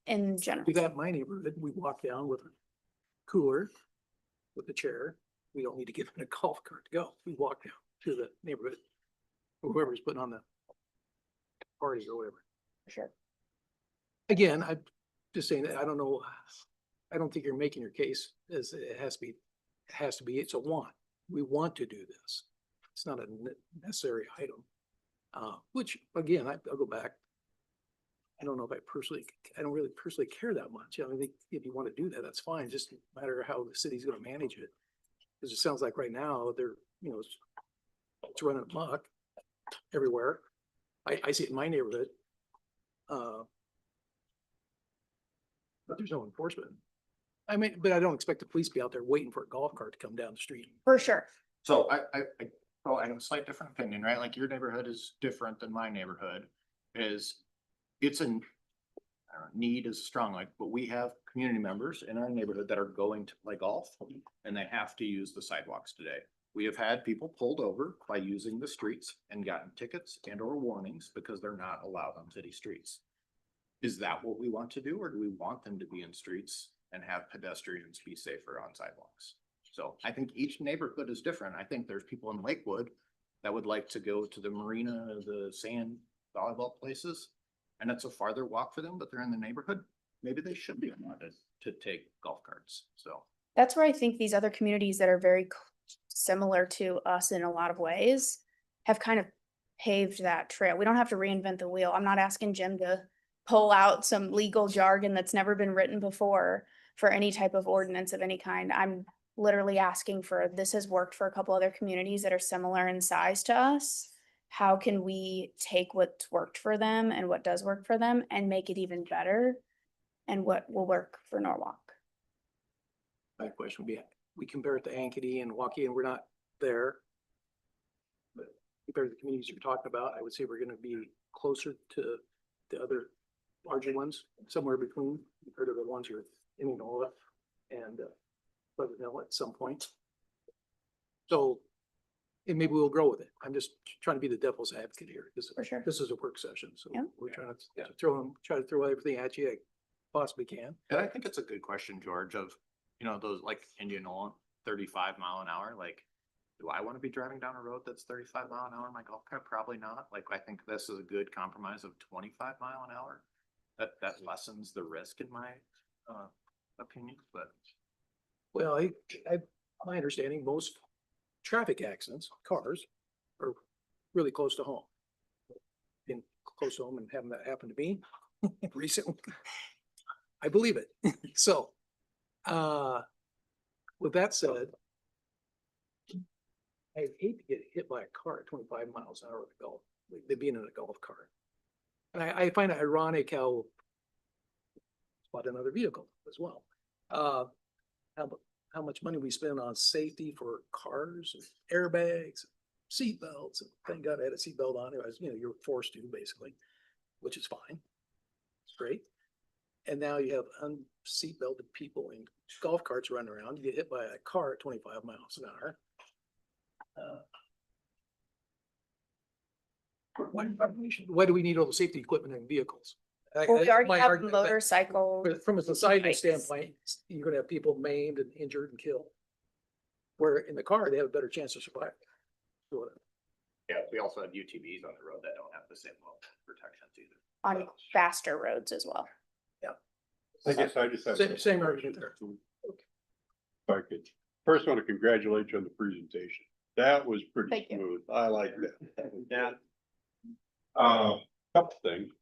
in general. We got my neighborhood, we walk down with a cooler, with a chair. We don't need to get in a golf cart to go. We walk down to the neighborhood. Whoever's putting on the party or whatever. Sure. Again, I'm just saying that I don't know. I don't think you're making your case as it has to be, it's a want. We want to do this. It's not a necessary item. Which again, I'll go back. I don't know if I don't really personally care that much. I mean, if you want to do that, that's fine. Just no matter how the city's gonna manage it. Because it sounds like right now they're, you know, it's running amok everywhere. I see it in my neighborhood. But there's no enforcement. I mean, but I don't expect the police to be out there waiting for a golf cart to come down the street. For sure. So I have a slight different opinion, right? Like your neighborhood is different than my neighborhood. It's a need is strong, like, but we have community members in our neighborhood that are going to play golf and they have to use the sidewalks today. We have had people pulled over by using the streets and gotten tickets and or warnings because they're not allowed on city streets. Is that what we want to do, or do we want them to be in streets and have pedestrians be safer on sidewalks? So I think each neighborhood is different. I think there's people in Lakewood that would like to go to the marina, the sand volleyball places, and it's a farther walk for them, but they're in the neighborhood. Maybe they should be allowed to take golf carts. So That's where I think these other communities that are very similar to us in a lot of ways have kind of paved that trail. We don't have to reinvent the wheel. I'm not asking Jim to pull out some legal jargon that's never been written before for any type of ordinance of any kind. I'm literally asking for, this has worked for a couple other communities that are similar in size to us. How can we take what's worked for them and what does work for them and make it even better? And what will work for Norwalk? My question would be, we compare it to Ankeny and Waukee, and we're not there. But compared to the communities you're talking about, I would say we're gonna be closer to the other larger ones, somewhere between, compared to the ones you're in Enola and Pleasant Hill at some point. So, and maybe we'll grow with it. I'm just trying to be the devil's advocate here. For sure. This is a work session, so Yeah. we're trying to try to throw everything at you I possibly can. and I think it's a good question, George, of, you know, those like Indianola, 35 mile an hour, like, do I want to be driving down a road that's 35 mile an hour in my golf cart? Probably not. Like, I think this is a good compromise of 25 mile an hour. That lessens the risk in my opinion, but. Well, my understanding, most traffic accidents, cars, are really close to home. Been close to home and having that happen to me recently. I believe it. So, with that said, I hate to get hit by a car at 25 miles an hour with a golf, like being in a golf cart. And I find it ironic how spot another vehicle. as well. How much money we spend on safety for cars, and airbags, seat belts, and thank God I had a seatbelt on, it was, you know, you're forced to basically, which is fine. It's great. And now you have unseatbelted people in golf carts running around, you get hit by a car at 25 miles an hour. Why do we need all the safety equipment in vehicles? Well, we already My have argument- motorcycle. But from a societal bikes. standpoint, you're gonna have people maimed and injured and killed. Where in the car, they have a better chance of surviving. Sort of. Yeah, we also have UTVs on the road that don't have the same level of protections either. On faster roads as well. I guess I just have. Same argument there. If I could, first I want to congratulate you on the presentation. That was pretty Thank you. smooth. I like that. Yeah. Couple things.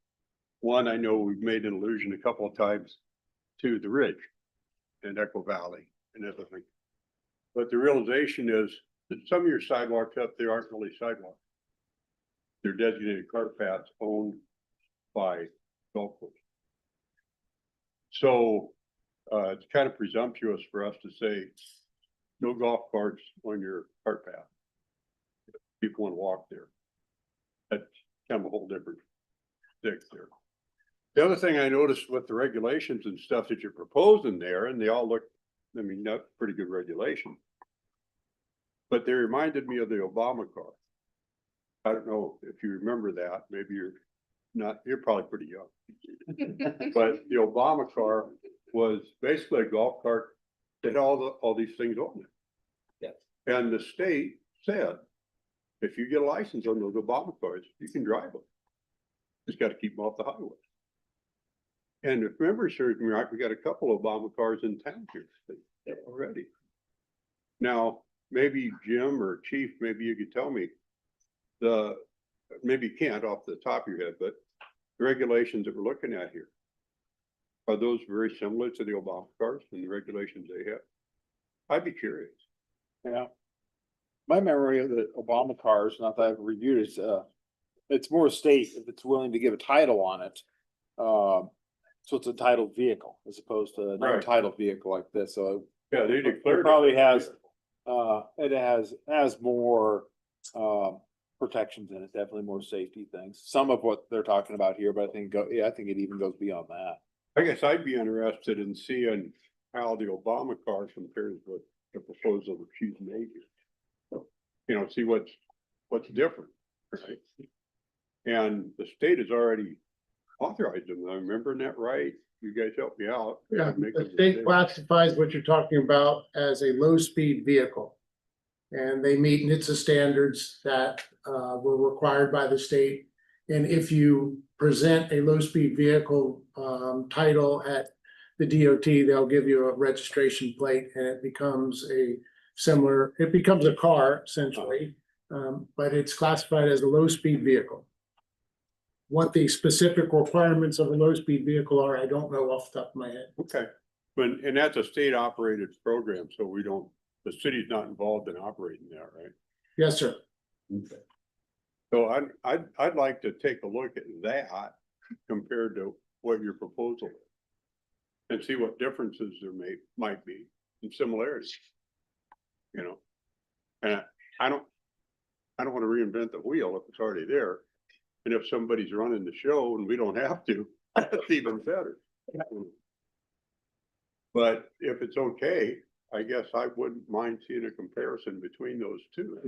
One, I know we've made an allusion a couple of times to the ridge and Echo Valley and everything. But the realization is that some of your sidewalks up there aren't really sidewalks. They're designated cart paths owned by golf courses. So it's kind of presumptuous for us to say no golf carts on your cart path. People want to walk there. That's kind of a whole different thing there. The other thing I noticed with the regulations and stuff that you're proposing there, and they all look, I mean, not pretty good regulation. But they reminded me of the Obama car. I don't know if you remember that, maybe you're not, you're probably pretty young. But the Obama car was basically a golf cart that had all these things on it. Yeah. And the state said, if you get a license on those Obama cars, you can drive them. Just got to keep them off the highway. And if memory serves me right, we got a couple of Obama cars in town here already. Now, maybe Jim or Chief, maybe you could tell me maybe you can't off the top of your head, but the regulations that we're looking at here, are those very similar to the Obama cars and the regulations they have? I'd be curious. Yeah. My memory of the Obama cars, not that I've reviewed it, it's more state if it's willing to give a title on it. So it's a titled vehicle as opposed to a non-titled vehicle like this, so. Yeah, they declared. It probably has, it has more, protections in it, definitely more safety things. Some of what they're talking about here, but I think it even goes beyond that. I guess I'd be interested in seeing how the Obama car compares with the proposal that she's made here. You know, see what's different, right? And the state has already authorized them. I'm remembering that right? You guys help me out. Yeah, the state classifies what you're talking about as a low-speed vehicle. And they meet NHTSA standards that were required by the state. And if you present a low-speed vehicle title at the DOT, they'll give you a registration plate and it becomes a car essentially, but it's classified as a low-speed vehicle. What the specific requirements of a low-speed vehicle are, I don't know off the top of my head. Okay, and that's a state operated program, so the city's not involved in operating that, right? Yes, sir. Okay. So I'd like to take a look at that compared to what your proposal is. And see what differences there might be and similarities. You know, and I don't want to reinvent the wheel if it's already there. And if somebody's running the show and we don't have to, that's even better. But if it's okay, I guess I wouldn't mind seeing a comparison between those two.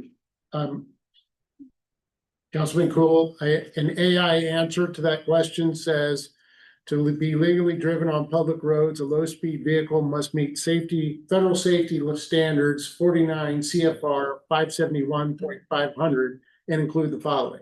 Councilman Cool, an AI answer to that question says, to be legally driven on public roads, a low-speed vehicle must meet federal safety standards 49 CFR 571.500 and include the following: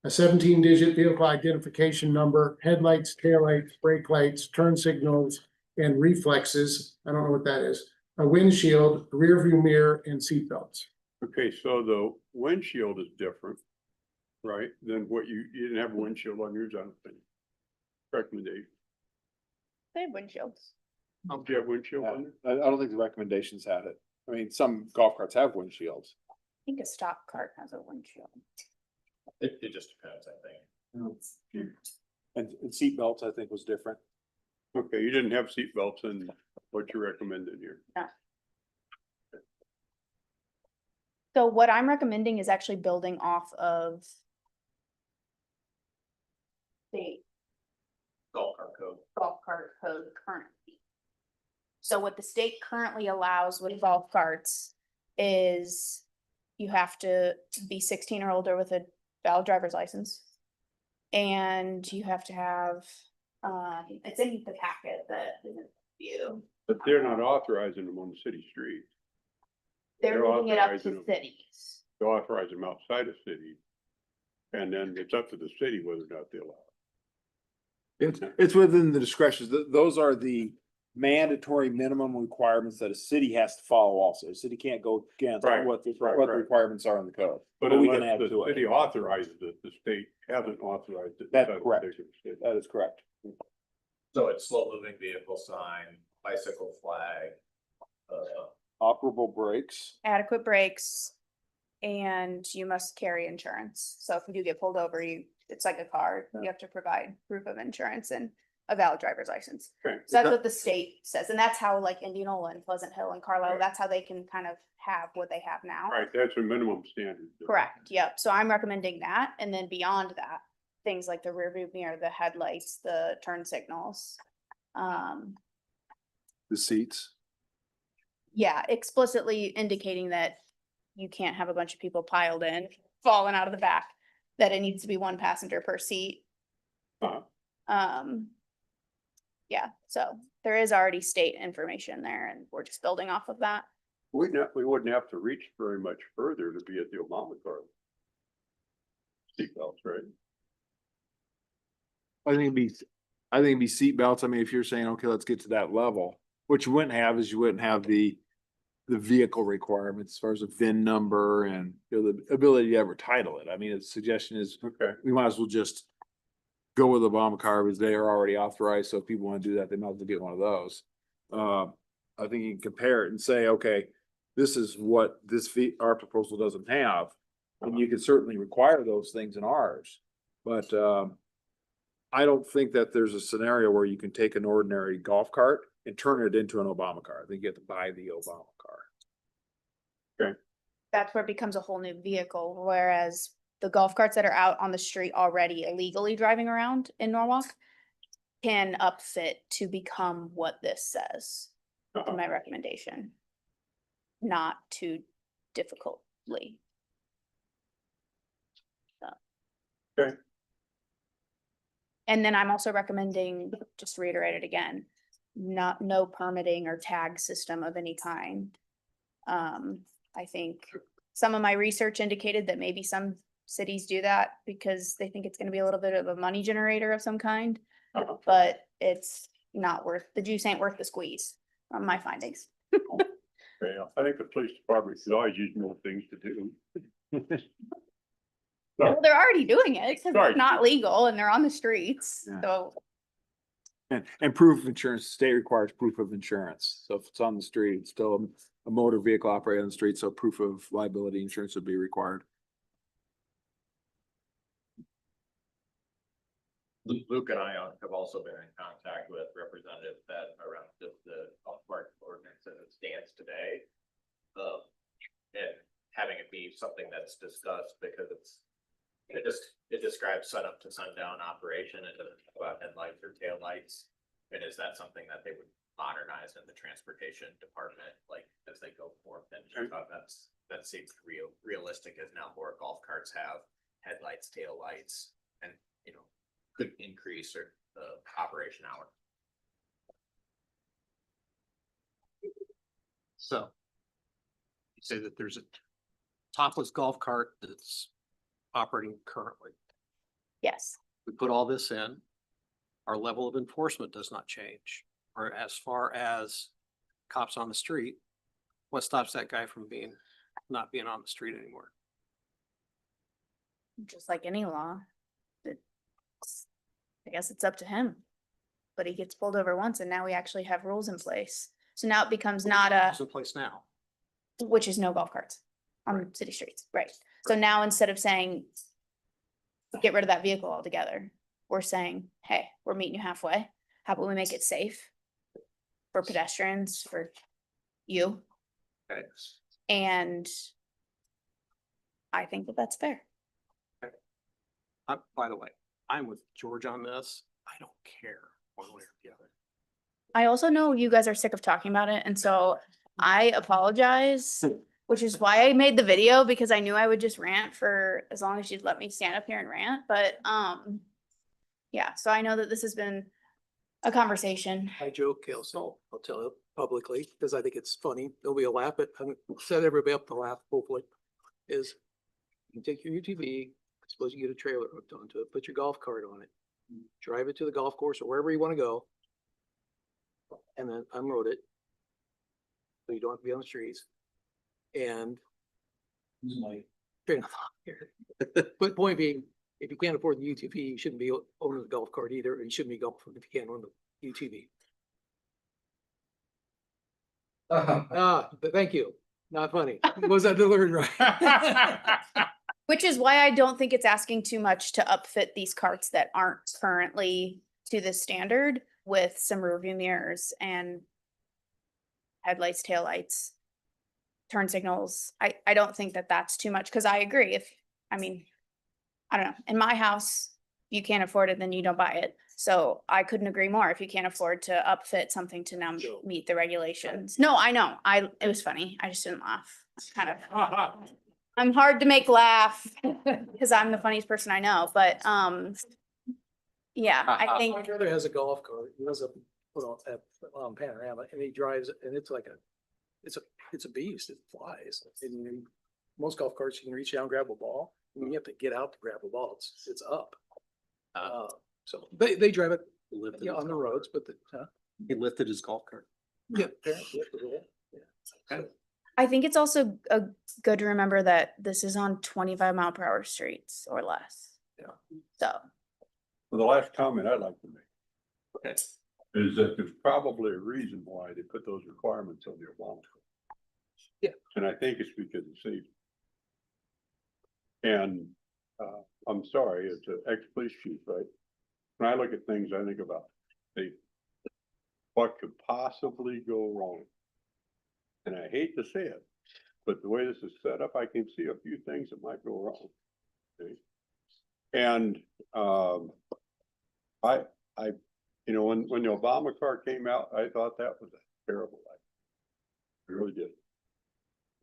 a 17-digit vehicle identification number, headlights, taillights, brake lights, turn signals, and reflexes. I don't know what that is. A windshield, rear view mirror, and seat belts. Okay, so the windshield is different, right? Than what you didn't have a windshield on yours, I don't think. Recommendation. They have windshields. Do you have windshield on there? I don't think the recommendations had it. I mean, some golf carts have windshields. I think a stock cart has a windshield. It just depends, I think. And seat belts, I think, was different. Okay, you didn't have seatbelts in what you recommended here. So what I'm recommending is actually building off of the golf cart code currently. So what the state currently allows with golf carts is you have to be 16 or older with a valid driver's license. And you have to have, it's in the packet that is in view. But they're not authorizing them on the city street. They're They're moving it up to authorizing them. cities. They authorize them outside of city. And then it's up to the city whether or not they allow it. It's within the discretion. Those are the mandatory minimum requirements that a city has to follow also. A city can't go against Right, what the right. requirements are in the code. But we can unless add the to it. city authorizes it, the state hasn't authorized it. That's inside of correct. the state. That is correct. So it's slow moving vehicle sign, bicycle flag. Operable brakes. Adequate brakes. And you must carry insurance. So if you do get pulled over, it's like a car. You have to provide proof of insurance and a valid driver's license. Okay. So that's what the state says. And that's how like Indianola and Pleasant Hill and Carlisle, Right. that's how they can kind of have what they have now. Right, that's a minimum standard. Correct, yep. So I'm recommending that. And then beyond that, things like the rear view mirror, the headlights, the turn signals. The seats. Yeah, explicitly indicating that you can't have a bunch of people piled in, falling out of the back, that it needs to be one passenger per seat. Uh-huh. Yeah, so there is already state information there and we're just building off of that. We wouldn't have to reach very much further to be at the Obamacare. Seatbelts, right? I think it'd be seat belts. I mean, if you're saying, okay, let's get to that level, what you wouldn't have is you wouldn't have the vehicle requirements as far as a VIN number and the ability to ever title it. I mean, the suggestion is Okay. we might as well just go with Obamacare because they are already authorized. So if people want to do that, they might as well get one of those. I think you can compare it and say, okay, this is what our proposal doesn't have. And you can certainly require those things in ours. But I don't think that there's a scenario where you can take an ordinary golf cart and turn it into an Obamacare. I think you have to buy the Obamacare. That's where it becomes a whole new vehicle, whereas the golf carts that are out on the street already illegally driving around in Norwalk can upfit to become what this says, Uh-huh. in my recommendation. Not too difficultly. So. Okay. And then I'm also recommending, just to reiterate it again, no permitting or tag system of any kind. I think some of my research indicated that maybe some cities do that because they think it's gonna be a little bit of a money generator of some kind. Uh-huh. But it's not the juice ain't worth the squeeze, from my findings. Yeah, I think the police department should always use more things to do. Well, they're already doing it because Right. it's not legal and they're on the streets, Yeah. so. And proof of insurance, the state requires proof of insurance. So if it's on the street, it's still a motor vehicle operated on the street, so proof of liability insurance would be required. Luke and I have also been in contact with representatives that around the golf cart ordinance as it stands today. And having it be something that's discussed because it describes sun up to sundown operation. It doesn't talk about headlights or taillights. And is that something that they would modernize in the transportation department, like as they go forth? And I thought that seems realistic as now more golf carts have headlights, taillights, and could increase or the operation hour. So you say that there's a topless golf cart that's operating currently. Yes, We put all this in, our level of enforcement does not change. Or as far as cops on the street, what stops that guy from not being on the street anymore? just like any law. I guess it's up to him. But he gets pulled over once and now we actually have rules in place. So now it becomes not It's in place now. which is no golf carts on city streets, right? So now instead of saying, get rid of that vehicle altogether, we're saying, hey, we're meeting you halfway. How about we make it safe for pedestrians, for you? Okay. And I think that that's fair. By the way, I'm with George on this. I don't care one way or the other. I also know you guys are sick of talking about it, and so I apologize, which is why I made the video, because I knew I would just rant for as long as you'd let me stand up here and rant, but, yeah, so I know that this has been a conversation. I joke, Kelsey, I'll tell you publicly, because I think it's funny. There'll be a laugh, but I'm set everybody up to laugh, hopefully, is you take your UTV, suppose you get a trailer hooked onto it, put your golf cart on it, drive it to the golf course or wherever you want to go, and then unload it. So you don't have to be on the streets. And my train of thought here. But point being, if you can't afford the UTV, you shouldn't be owning the golf cart either, and you shouldn't be golfing if you can't own the UTV. But thank you. Not funny. Was that delivered right? Which is why I don't think it's asking too much to upfit these carts that aren't currently to this standard with some rear view mirrors and headlights, taillights, turn signals. I don't think that that's too much, because I agree. I don't know, in my house, if you can't afford it, then you don't buy it. So I couldn't agree more. If you can't afford to upfit something to now meet the regulations. No, I know. It was funny. I just didn't laugh. Kind of. I'm hard to make laugh because I'm the funniest person I know, but, yeah, I think. My brother has a golf cart. He has a, panorama, and he drives it, and it's like it's a beast. It flies. And most golf carts, you can reach down, grab a ball. I mean, you have to get out to grab a ball. It's up. So they drive it on the roads, but He lifted his golf cart. yeah. Apparently, yeah. Okay. I think it's also good to remember that this is on 25-mile-per-hour streets or less. Yeah. So. Well, the last comment I'd like to make Okay. is that there's probably a reason why they put those requirements on the Obama code. Yeah. And I think it's because of safety. And I'm sorry, it's an ex-police chief, right? When I look at things, I think about safety. What could possibly go wrong? And I hate to say it, but the way this is set up, I can see a few things that might go wrong. Okay? And you know, when the Obama car came out, I thought that was a terrible idea. I really did.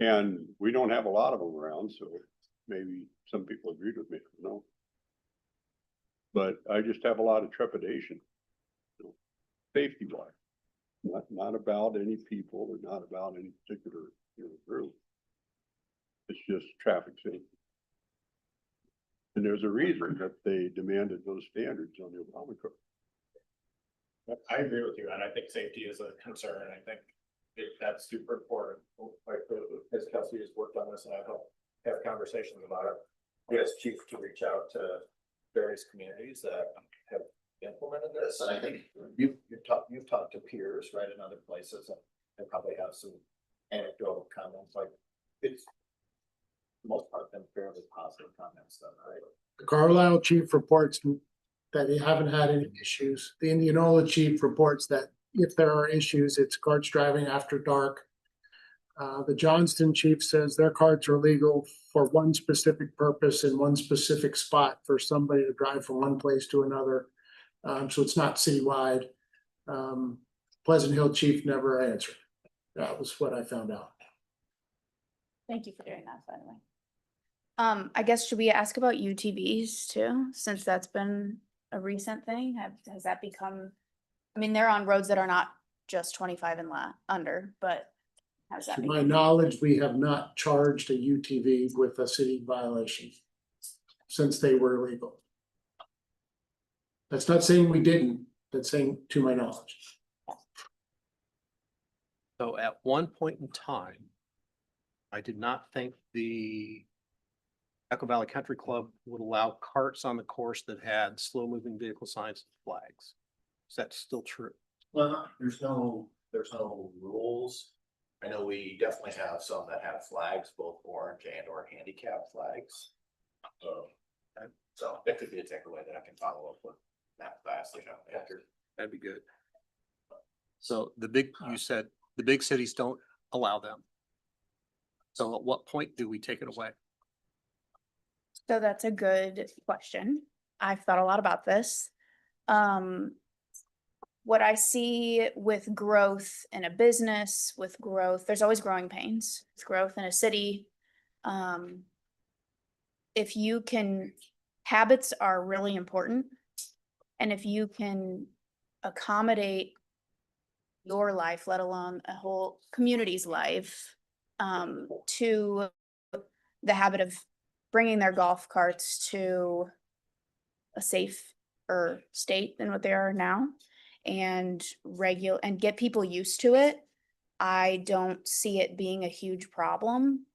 And we don't have a lot of them around, so maybe some people agreed with me, I don't know. But I just have a lot of trepidation, you know, safety wise. Not about any people or not about any particular, you know, group. It's just traffic safety. And there's a reason that they demanded those standards on the Obama code. I agree with you, and I think safety is a concern. I think that's super important. Like, as Kelsey has worked on this, and I've helped have conversations about it. We asked Chief to reach out to various communities that have implemented this, and I think you've talked to peers, right, in other places, and probably have some anecdotal comments. Like, it's for the most part been fairly positive comments, then, right? The Carlisle chief reports that they haven't had any issues. The Indianola chief reports that if there are issues, it's carts driving after dark. The Johnston chief says their carts are legal for one specific purpose in one specific spot for somebody to drive from one place to another. So it's not citywide. Pleasant Hill chief never answered. That was what I found out. Thank you for doing that, by the way. I guess, should we ask about UTVs too, since that's been a recent thing? Has that become, I mean, they're on roads that are not just 25 and under, but has that To become? my knowledge, we have not charged a UTV with a city violation since they were illegal. That's not saying we didn't, that's saying to my knowledge. So at one point in time, I did not think the Echo Valley Country Club would allow carts on the course that had slow moving vehicle signs and flags. Is that still true? Well, there's no rules. I know we definitely have some that have flags, both orange and or handicap flags. So that could be a takeaway that I can follow up with Matt fast, you know, after That'd be good. So you said the big cities don't allow them. So at what point do we take it away? So that's a good question. I've thought a lot about this. What I see with growth in a business, with growth, there's always growing pains, with growth in a city. If you can, habits are really important. And if you can accommodate your life, let alone a whole community's life, to the habit of bringing their golf carts to a safer state than what they are now, and get people used to it, I don't see it being a huge problem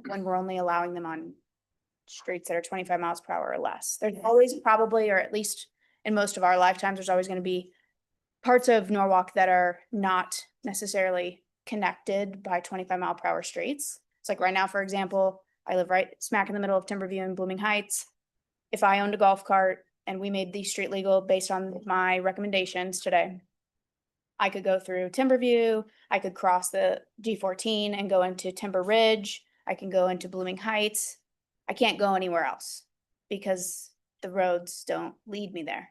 when we're only allowing them on streets that are 25 miles per hour or less. There's always probably, or at least in most of our lifetimes, there's always going to be parts of Norwalk that are not necessarily connected by 25-mile-per-hour streets. It's like right now, for example, I live right smack in the middle of Timberview and Blooming Heights. If I owned a golf cart and we made these street legal based on my recommendations today, I could go through Timberview, I could cross the G14 and go into Timber Ridge, I can go into Blooming Heights. I can't go anywhere else because the roads don't lead me there.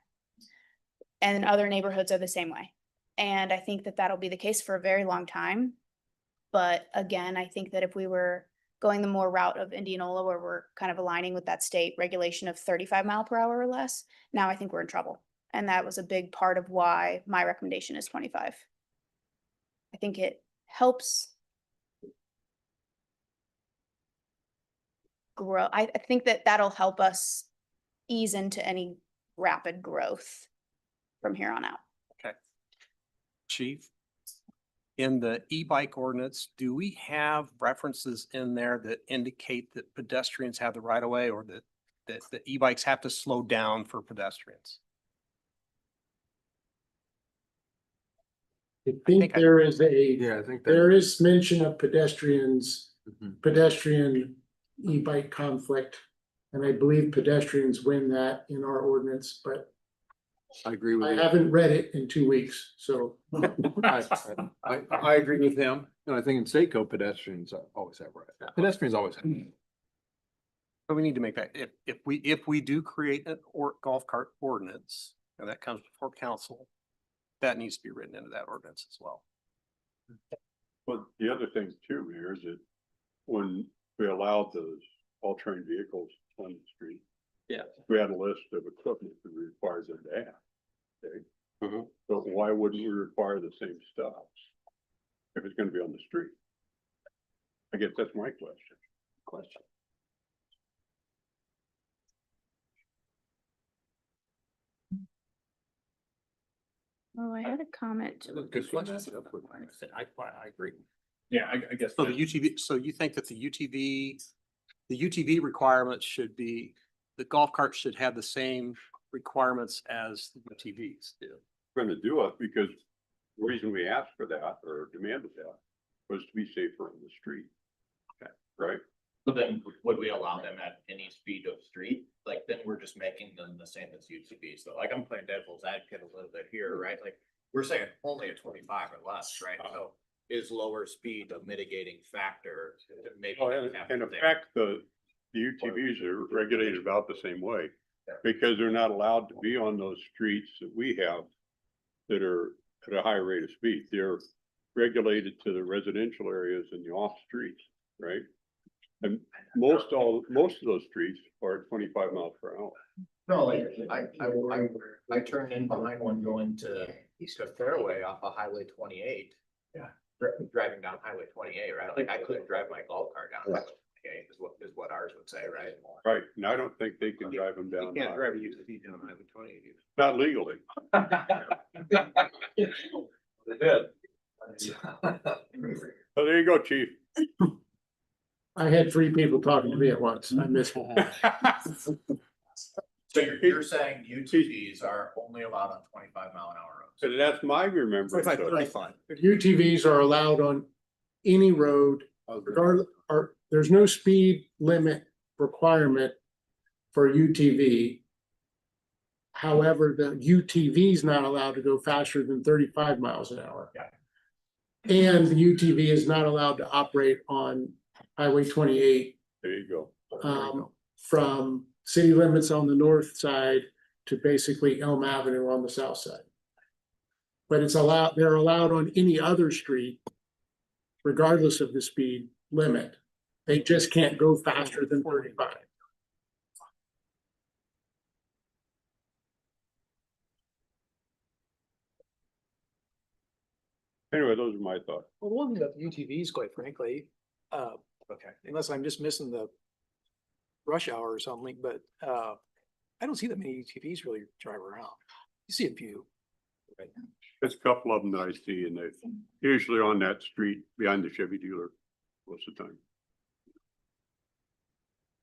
And other neighborhoods are the same way. And I think that that'll be the case for a very long time. But again, I think that if we were going the more route of Indianola, where we're kind of aligning with that state regulation of 35 mile per hour or less, now I think we're in trouble. And that was a big part of why my recommendation is 25. I think it helps grow. I think that that'll help us ease into any rapid growth from here on out. Okay. Chief, in the e-bike ordinance, do we have references in there that indicate that pedestrians have the right of way, or that the e-bikes have to slow down for pedestrians? I think there is I think there is mention of pedestrians, pedestrian e-bike conflict. And I believe pedestrians win that in our ordinance, but I agree with I you. haven't read it in 2 weeks, so. I agree with him, and I think in state code pedestrians always have right. Pedestrians always have. But we need to make that, if we do create an golf cart ordinance, and that comes before council, that needs to be written into that ordinance as well. But the other thing too, Mayor, is that when we allowed those all-terrain vehicles on the street, yeah, we had a list of equipment that requires them to have. Okay, but why wouldn't we require the same stuff if it's going to be on the street? I guess that's my question. Oh, I had a comment. Good question. I agree. Yeah, I guess. So the UTV, so you think that the UTV requirements should be, the golf cart should have the same requirements as the UTVs do? We're going to do it because the reason we asked for that or demanded that was to be safer on the street. Okay, right? But then would we allow them at any speed of street? Like, then we're just making them the same as UTVs. So like, I'm playing devil's advocate a little bit here, right? Like, we're saying only a 25 or less, right? So is lower speed a mitigating factor to maybe? In effect, the UTVs are regulated about the same way because they're not allowed to be on those streets that we have that are at a higher rate of speed. They're regulated to the residential areas and the off streets, right? And most of those streets are at 25 miles per hour. No, like I turned in behind one going to Fairway off of Highway 28. Yeah. Driving down Highway 28, right? Like I couldn't drive my golf cart down Highway 28 is what ours would say, right? Right. And I don't think they can drive them down. You can't drive a UTV down Highway 28. Not legally. They did. So there you go, Chief. I had 3 people talking to me at once. I missed one. So you're saying UTVs are only allowed on 25 mile an hour roads? So that's my remembrance. 35. UTVs are allowed on any road, regardless, or there's no speed limit requirement for UTV. However, the UTV is not allowed to go faster than 35 miles an hour. And the UTV is not allowed to operate on Highway 28 There you go. from city limits on the north side to basically Elm Avenue on the south side. But it's allowed, they're allowed on any other street, regardless of the speed limit. They just can't go faster than 35. Anyway, those are my thoughts. Well, the one thing about the UTVs, quite frankly, Okay. unless I'm just missing the rush hour or something, but I don't see that many UTVs really drive around. You see a few. There's a couple of them that I see, and they're usually on that street behind the Chevy dealer most of the time.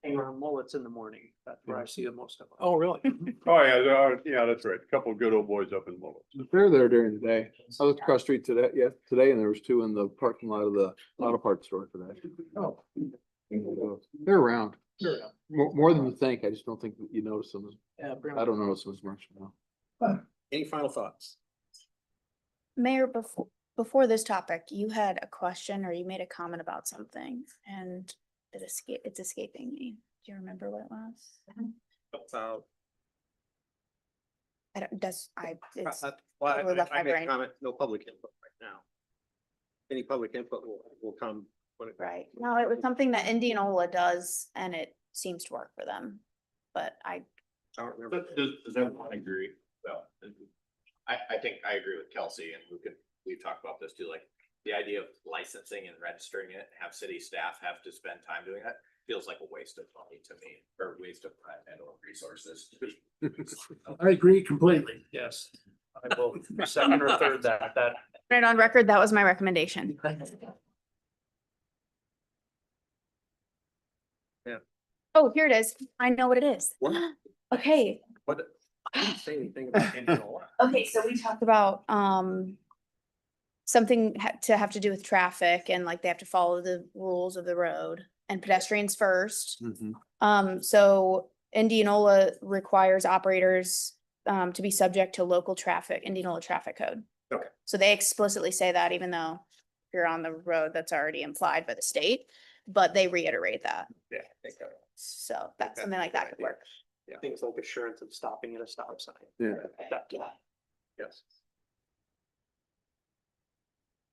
Hang around Mullets in the morning. That's where I see the most of them. Oh, really? Oh, yeah, yeah, that's right. A couple of good old boys up in Mullets. They're there during the day. I looked across the street today, today, and there was two in the parking lot of the auto parts store today. Oh. They're around. Sure. More than you think. I just don't think that you notice them. Yeah, I don't notice them as much now. Any final thoughts? Mayor, before this topic, you had a question or you made a comment about something and it's escaping me. Do you remember what it was? About. I don't, it's Well, totally left I my made a brain. comment, no public input right now. Any public input will come when it. Right. No, it was something that Indianola does and it seems to work for them. But I don't remember. Does everyone agree? Well, I think I agree with Kelsey, and we've talked about this too, like the idea of licensing and registering it, have city staff have to spend time doing that, feels like a waste of money to me, or waste of time and or resources. I agree completely. Yes. I will second or third that. put it on record, that was my recommendation. Yeah. Oh, here it is. I know what it is. What? Okay. What? I didn't say anything about Indianola. Okay, so we talked about something to have to do with traffic and like they have to follow the rules of the road and pedestrians first. So Indianola requires operators to be subject to local traffic, Indianola traffic code. Okay. So they explicitly say that even though you're on the road, that's already implied by the state, but they reiterate that. Yeah, I think So that's something like that could work. yeah. Things like assurance of stopping at a stop sign. Yeah. Yes.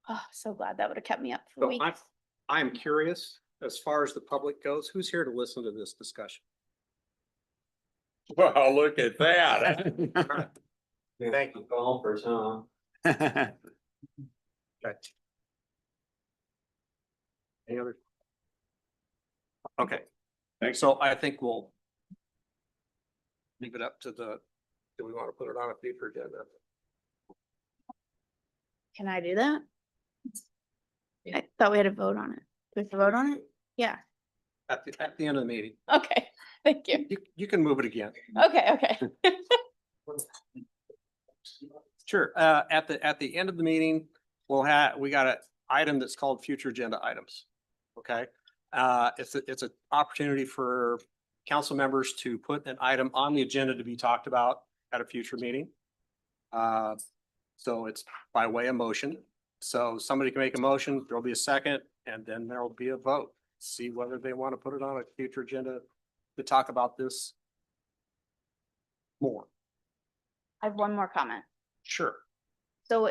Oh, so glad that would have kept me up for So weeks. I'm curious, as far as the public goes, who's here to listen to this discussion? Well, look at that. Thank you. Golfers, huh? Okay. Any other? Okay. Thanks. So I think we'll leave it up to do we want to put it on a future agenda? Can I do that? I thought we had a vote on it. Do we have to vote on it? Yeah. At the end of the meeting. Okay, thank you. You can move it again. Okay. Sure. At the end of the meeting, we got an item that's called future agenda items. Okay. It's an opportunity for council members to put an item on the agenda to be talked about at a future meeting. So it's by way of motion. So somebody can make a motion, there'll be a second, and then there'll be a vote. See whether they want to put it on a future agenda to talk about this more. I have one more comment. Sure. So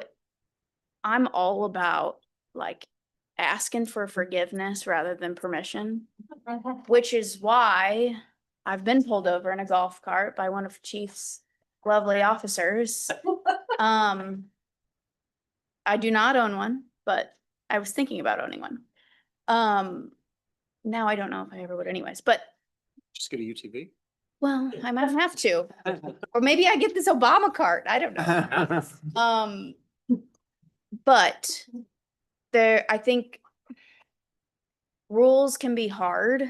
I'm all about like asking for forgiveness rather than permission, which is why I've been pulled over in a golf cart by one of Chief's lovely officers. I do not own one, but I was thinking about owning one. Now I don't know if I ever would anyways, but Just get a UTV. well, I might have to, or maybe I get this Obama cart. I don't know. But I think rules can be hard.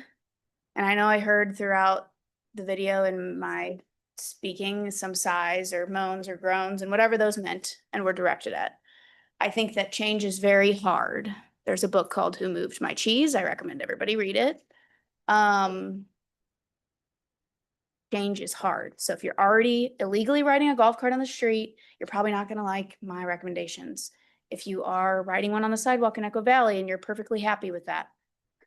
And I know I heard throughout the video in my speaking some sighs or moans or groans and whatever those meant and were directed at. I think that change is very hard. There's a book called Who Moved My Cheese? I recommend everybody read it. change is hard. So if you're already illegally riding a golf cart on the street, you're probably not gonna like my recommendations. If you are riding one on the sidewalk in Echo Valley and you're perfectly happy with that,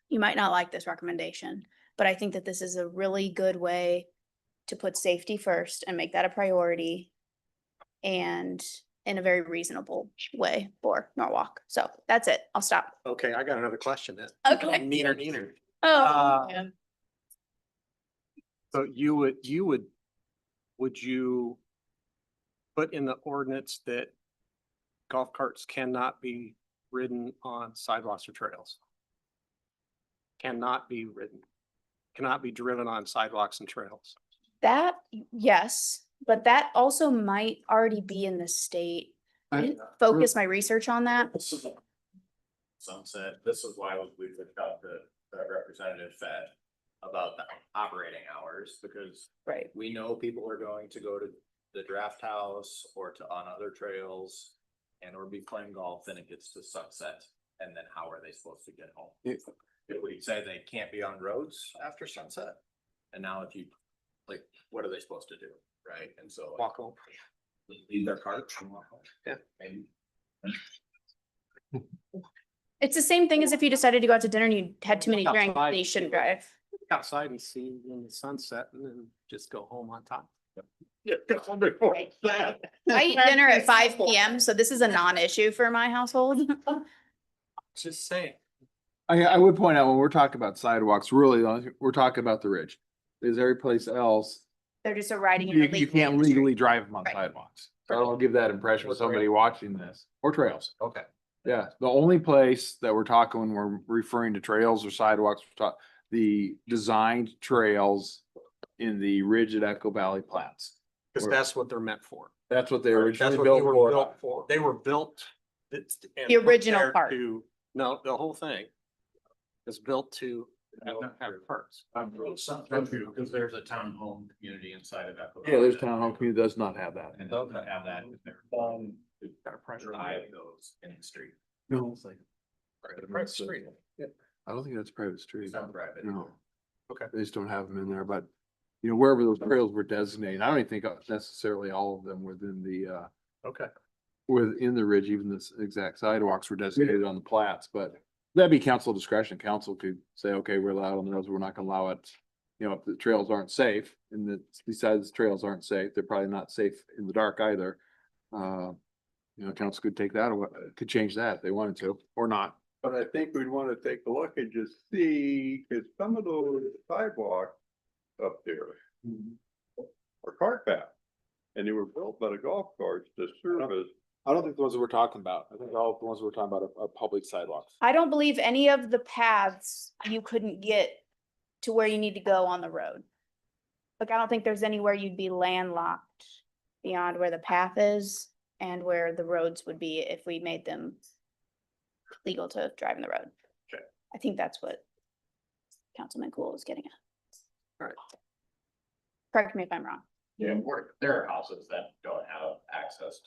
you might not like this recommendation. But I think that this is a really good way to put safety first and make that a priority, and in a very reasonable way for Norwalk. So that's it. I'll stop. Okay, I got another question then. Okay. Neener. Oh, man. So would you put in the ordinance that golf carts cannot be ridden on sidewalks or trails? Cannot be driven on sidewalks and trails. that, yes, but that also might already be in the state. I didn't focus my research on that. Sunset, this is why we looked up the representative Fed about the operating hours, because Right. we know people are going to go to the draft house or to on other trails and or be playing golf, then it gets to sunset. And then how are they supposed to get home? If we say they can't be on roads after sunset, and now if you, like, what are they supposed to do, right? And so Walk home. leave their cart and walk home. Yeah. Maybe. It's the same thing as if you decided to go out to dinner and you had too many drinks, Outside. then you shouldn't drive. Outside and see when the sunset and then just go home on time. I eat dinner at 5 PM, so this is a non-issue for my household. Just saying. I would point out when we're talking about sidewalks, really, we're talking about the ridge. There's every place else, They're just a riding. you can't legally drive them on Right. sidewalks. So I don't give that impression to somebody watching this, or trails. Okay. Yeah, the only place that we're talking when we're referring to trails or sidewalks, we're talking the designed trails in the ridge at Echo Valley Plats. Because that's what they're meant for. That's what they That's originally what they built were for. built for. They were built. and The original put there part. No, the whole thing is built to have parts. Because there's a townhome community inside of Echo. Yeah, there's townhome community does not have that. And doesn't have that. Got a private Drive those in the street. No, it's like, private street. I don't think that's private street. It's not private. No. Okay. They just don't have them in there, but you know, wherever those trails were designated, I don't even think necessarily all of them within the, Okay. within the ridge, even the exact sidewalks were designated on the plats, but that'd be council discretion. Council could say, okay, we're allowed on those, we're not gonna allow it. You know, if the trails aren't safe and the, besides the trails aren't safe, they're probably not safe in the dark either. You know, council could take that, could change that if they wanted to, or not. But I think we'd want to take a look and just see, cause some of those sidewalks up there are cart paths. And they were built by the golf carts to service. I don't think the ones that we're talking about, I think all the ones we're talking about are public sidewalks. I don't believe any of the paths you couldn't get to where you need to go on the road. Like, I don't think there's anywhere you'd be landlocked beyond where the path is and where the roads would be if we made them legal to drive in the road. Okay. I think that's what Councilman Cool is getting at. All right. Correct me if I'm wrong. Yeah, there are houses that don't have access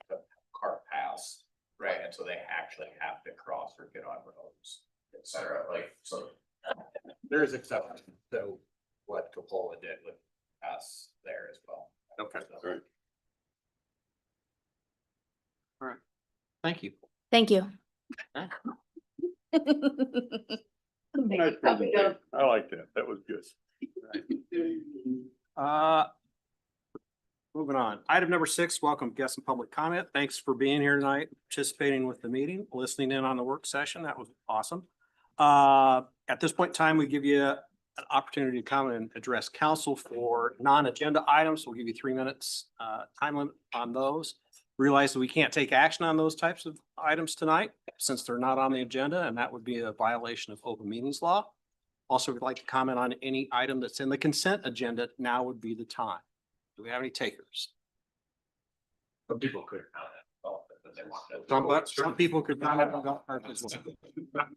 to cart paths, right? And so they actually have to cross or get on roads, et cetera, like, so. There's exceptions to what Capola did with us there as well. Okay. So- Right. Thank you. Thank you. Nice presentation. I like that. That was good. Moving on. Item number 6, welcome guests and public comment. Thanks for being here tonight, participating with the meeting, listening in on the work session. That was awesome. At this point in time, we give you an opportunity to come and address council for non-agenda items. We'll give you 3 minutes time limit on those. Realize that we can't take action on those types of items tonight since they're not on the agenda, and that would be a violation of open meetings law. Also, if you'd like to comment on any item that's in the consent agenda, now would be the time. Do we have any takers? Some people could comment, but they want to. Some people could comment on golf carts as well.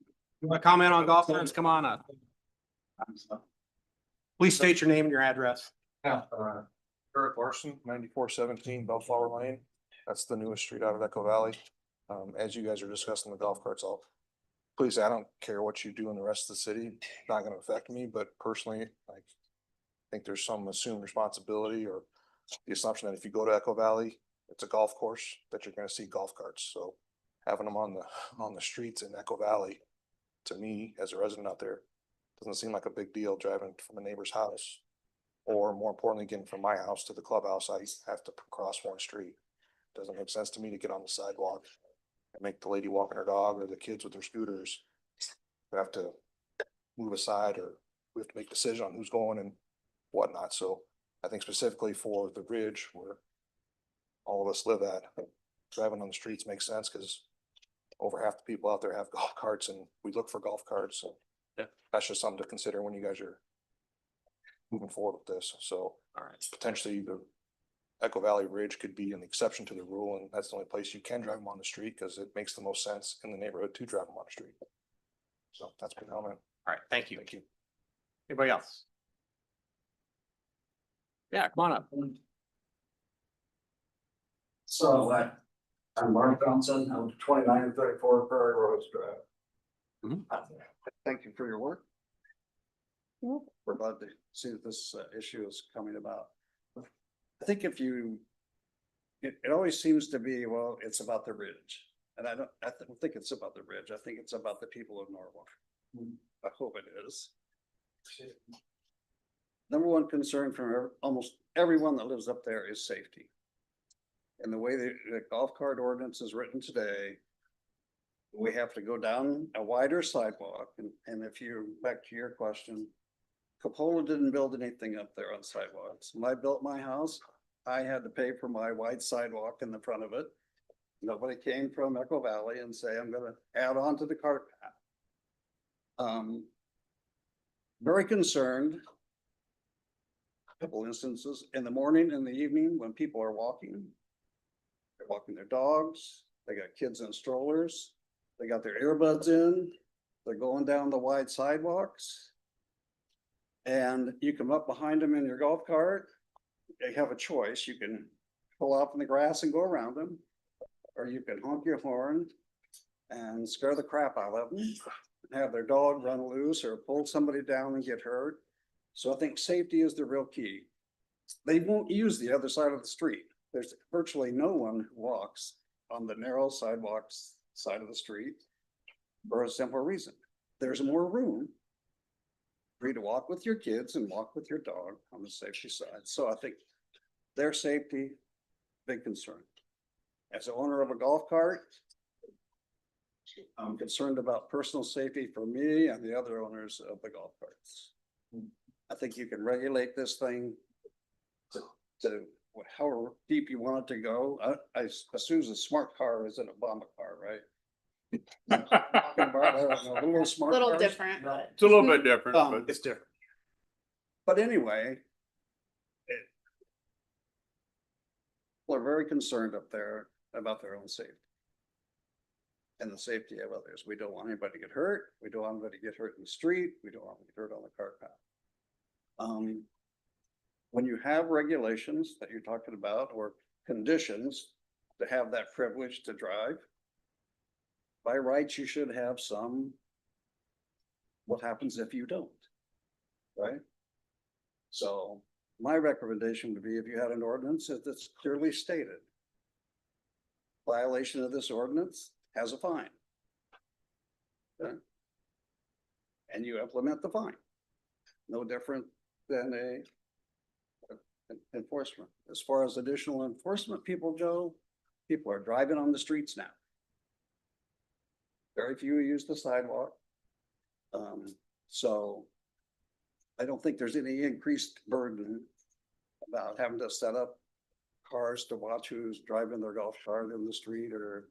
You want to comment on golf carts? Come on up. Please state your name and your address. Yeah, Eric Larson, 9417 Bellflower Lane. That's the newest street out of Echo Valley. As you guys are discussing the golf carts, please, I don't care what you do in the rest of the city, it's not gonna affect me, but personally, like, think there's some assumed responsibility or the assumption that if you go to Echo Valley, it's a golf course, that you're gonna see golf carts. So having them on the streets in Echo Valley, to me, as a resident out there, doesn't seem like a big deal driving from a neighbor's house. Or more importantly, getting from my house to the clubhouse, I have to cross one street. Doesn't make sense to me to get on the sidewalk and make the lady walking her dog or the kids with their scooters have to move aside, or we have to make decisions on who's going and whatnot. So I think specifically for the ridge where all of us live at, driving on the streets makes sense because over half the people out there have golf carts and we look for golf carts. So Yeah. that's just something to consider when you guys are moving forward with this. So All right. potentially the Echo Valley Ridge could be an exception to the rule, and that's the only place you can drive them on the street because it makes the most sense in the neighborhood to drive them on the street. So that's my comment. All right, thank you. Thank you. Anybody else? Yeah, come on up. So, I'm Mark Johnson, I'm 2934 Prairie Rose Drive. Mhm. Thank you for your work. We're glad to see that this issue is coming about. I think it always seems to be, well, it's about the ridge. And I don't think it's about the ridge. I think it's about the people of Norwalk. I hope it is. Number one concern from almost everyone that lives up there is safety. And the way the golf cart ordinance is written today, we have to go down a wider sidewalk. And if you, back to your question, Capola didn't build anything up there on sidewalks. When I built my house, I had to pay for my wide sidewalk in the front of it. Nobody came from Echo Valley and say, I'm gonna add on to the cart path. Very concerned. Couple instances in the morning and the evening when people are walking. They're walking their dogs, they got kids in strollers, they got their earbuds in, they're going down the wide sidewalks. And you come up behind them in your golf cart, they have a choice. You can pull off in the grass and go around them, or you can honk your horn and scare the crap out of them, and have their dog run loose or pull somebody down and get hurt. So I think safety is the real key. They won't use the other side of the street. There's virtually no one who walks on the narrow sidewalks side of the street for a simple reason. There's more room for you to walk with your kids and walk with your dog on the safety side. So I think their safety, big concern. As an owner of a golf cart, I'm concerned about personal safety for me and the other owners of the golf carts. I think you can regulate this thing to however deep you want it to go. I assume a smart car is an Obama car, right? Talking about, I don't know, little smart Little cars. different, but. It's a little bit different, Um, but it's different. But anyway, people are very concerned up there about their own safety. And the safety of others. We don't want anybody to get hurt. We don't want anybody to get hurt in the street. We don't want them to get hurt on the cart path. When you have regulations that you're talking about or conditions to have that privilege to drive, by rights, you should have some, what happens if you don't, right? So my recommendation would be if you had an ordinance that's clearly stated, violation of this ordinance has a fine. Okay? And you implement the fine. No different than a enforcement. As far as additional enforcement people go, people are driving on the streets now. Very few use the sidewalk. So I don't think there's any increased burden about having to set up cars to watch who's driving their golf cart in the street or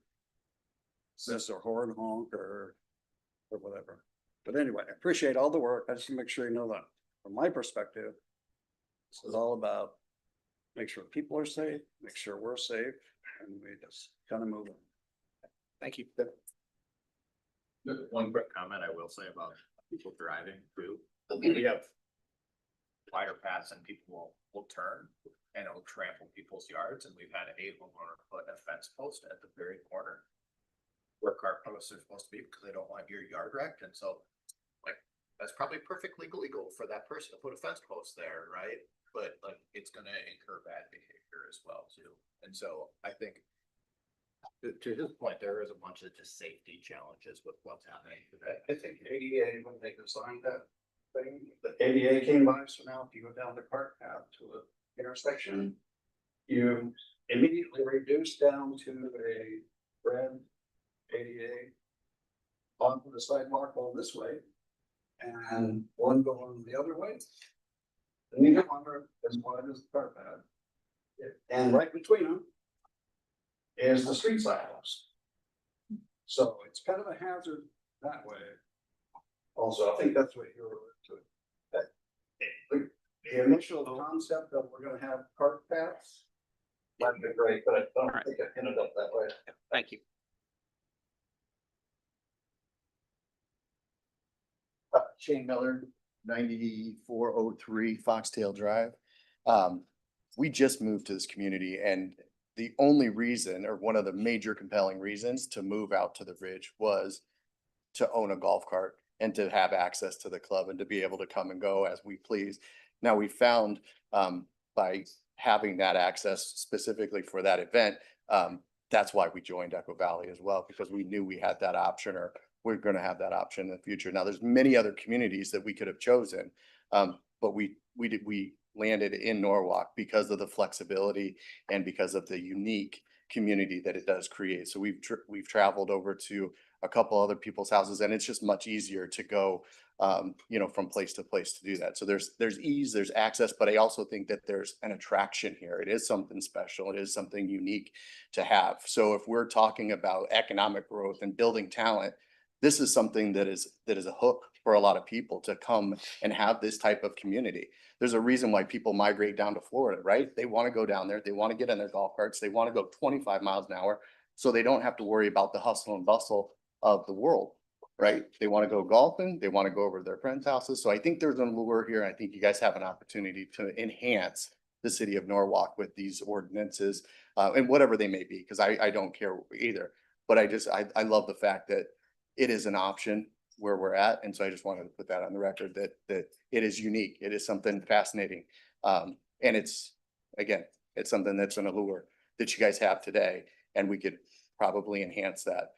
this or horn honk or whatever. But anyway, I appreciate all the work. I just want to make sure you know that from my perspective, this is all about make sure people are safe, make sure we're safe, and we just kind of move on. Thank you. One quick comment I will say about people driving too. We have wider paths and people will turn and it'll trample people's yards, and we've had a homeowner put a fence post at the very corner where car posts are supposed to be because they don't want your yard wrecked. And so like that's probably perfectly legal for that person to put a fence post there, right? But like, it's gonna incur bad behavior as well too. And so I think to his point, there is a bunch of just safety challenges with what's happening today. I think ADA, when they designed that thing, the ADA came by, so now if you go down the cart path to an intersection, you immediately reduce down to a red ADA onto the sidewalk going this way, and one going the other way. And neither one are as wide as the cart path. And right between them is the street sidewalks. So it's kind of a hazard that way. Also, I think that's what you're referring to. The initial concept that we're gonna have cart paths might be great, but I don't think it ended up that way. Thank you. Shane Miller, 9403 Foxtail Drive. We just moved to this community, and the only reason, or one of the major compelling reasons to move out to the Ridge was to own a golf cart and to have access to the club and to be able to come and go as we please. Now, we found by having that access specifically for that event, that's why we joined Echo Valley as well, because we knew we had that option, or we're going to have that option in the future. Now, there's many other communities that we could have chosen, but we landed in Norwalk because of the flexibility and because of the unique community that it does create. So we've traveled over to a couple other people's houses, and it's just much easier to go, from place to place to do that. So there's ease, there's access, but I also think that there's an attraction here. It is something special. It is something unique to have. So if we're talking about economic growth and building talent, this is something that is a hook for a lot of people to come and have this type of community. There's a reason why people migrate down to Florida, right? They want to go down there. They want to get in their golf carts. They want to go 25 miles an hour so they don't have to worry about the hustle and bustle of the world, right? They want to go golfing. They want to go over to their friends' houses. So I think there's an allure here. I think you guys have an opportunity to enhance the city of Norwalk with these ordinances and whatever they may be, because I don't care either. But I love the fact that it is an option where we're at. And so I just wanted to put that on the record that it is unique. It is something fascinating. And it's something that's an allure that you guys have today. And we could probably enhance that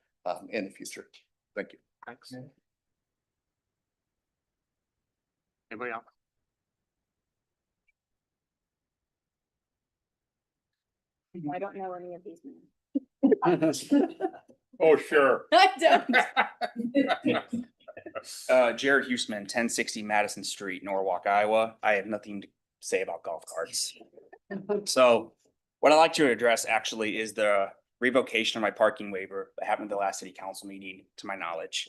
in the future. Thank you. Thanks. Anybody else? I don't know any of these men. Oh, sure. I don't. Jared Huseman, 1060 Madison Street, Norwalk, Iowa. I have nothing to say about golf carts. So what I'd like to address actually is the revocation of my parking waiver that happened at the last city council meeting, to my knowledge.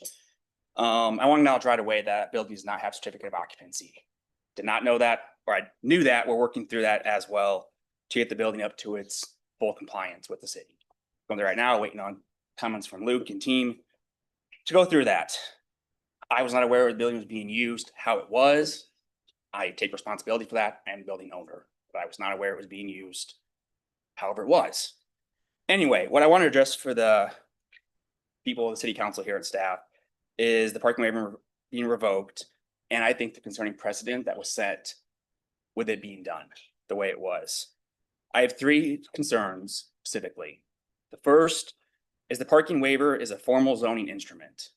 I want to acknowledge right away that building does not have certificate of occupancy. Did not know that, or I knew that. We're working through that as well to get the building up to its full compliance with the city. Going there right now, waiting on comments from Luke and team to go through that. I was not aware the building was being used how it was. I take responsibility for that. I am the building owner, but I was not aware it was being used however it was. Anyway, what I want to address for the people of the city council here and staff is the parking waiver being revoked. And I think the concerning precedent that was set with it being done the way it was. I have three concerns specifically. The first is the parking waiver is a formal zoning instrument.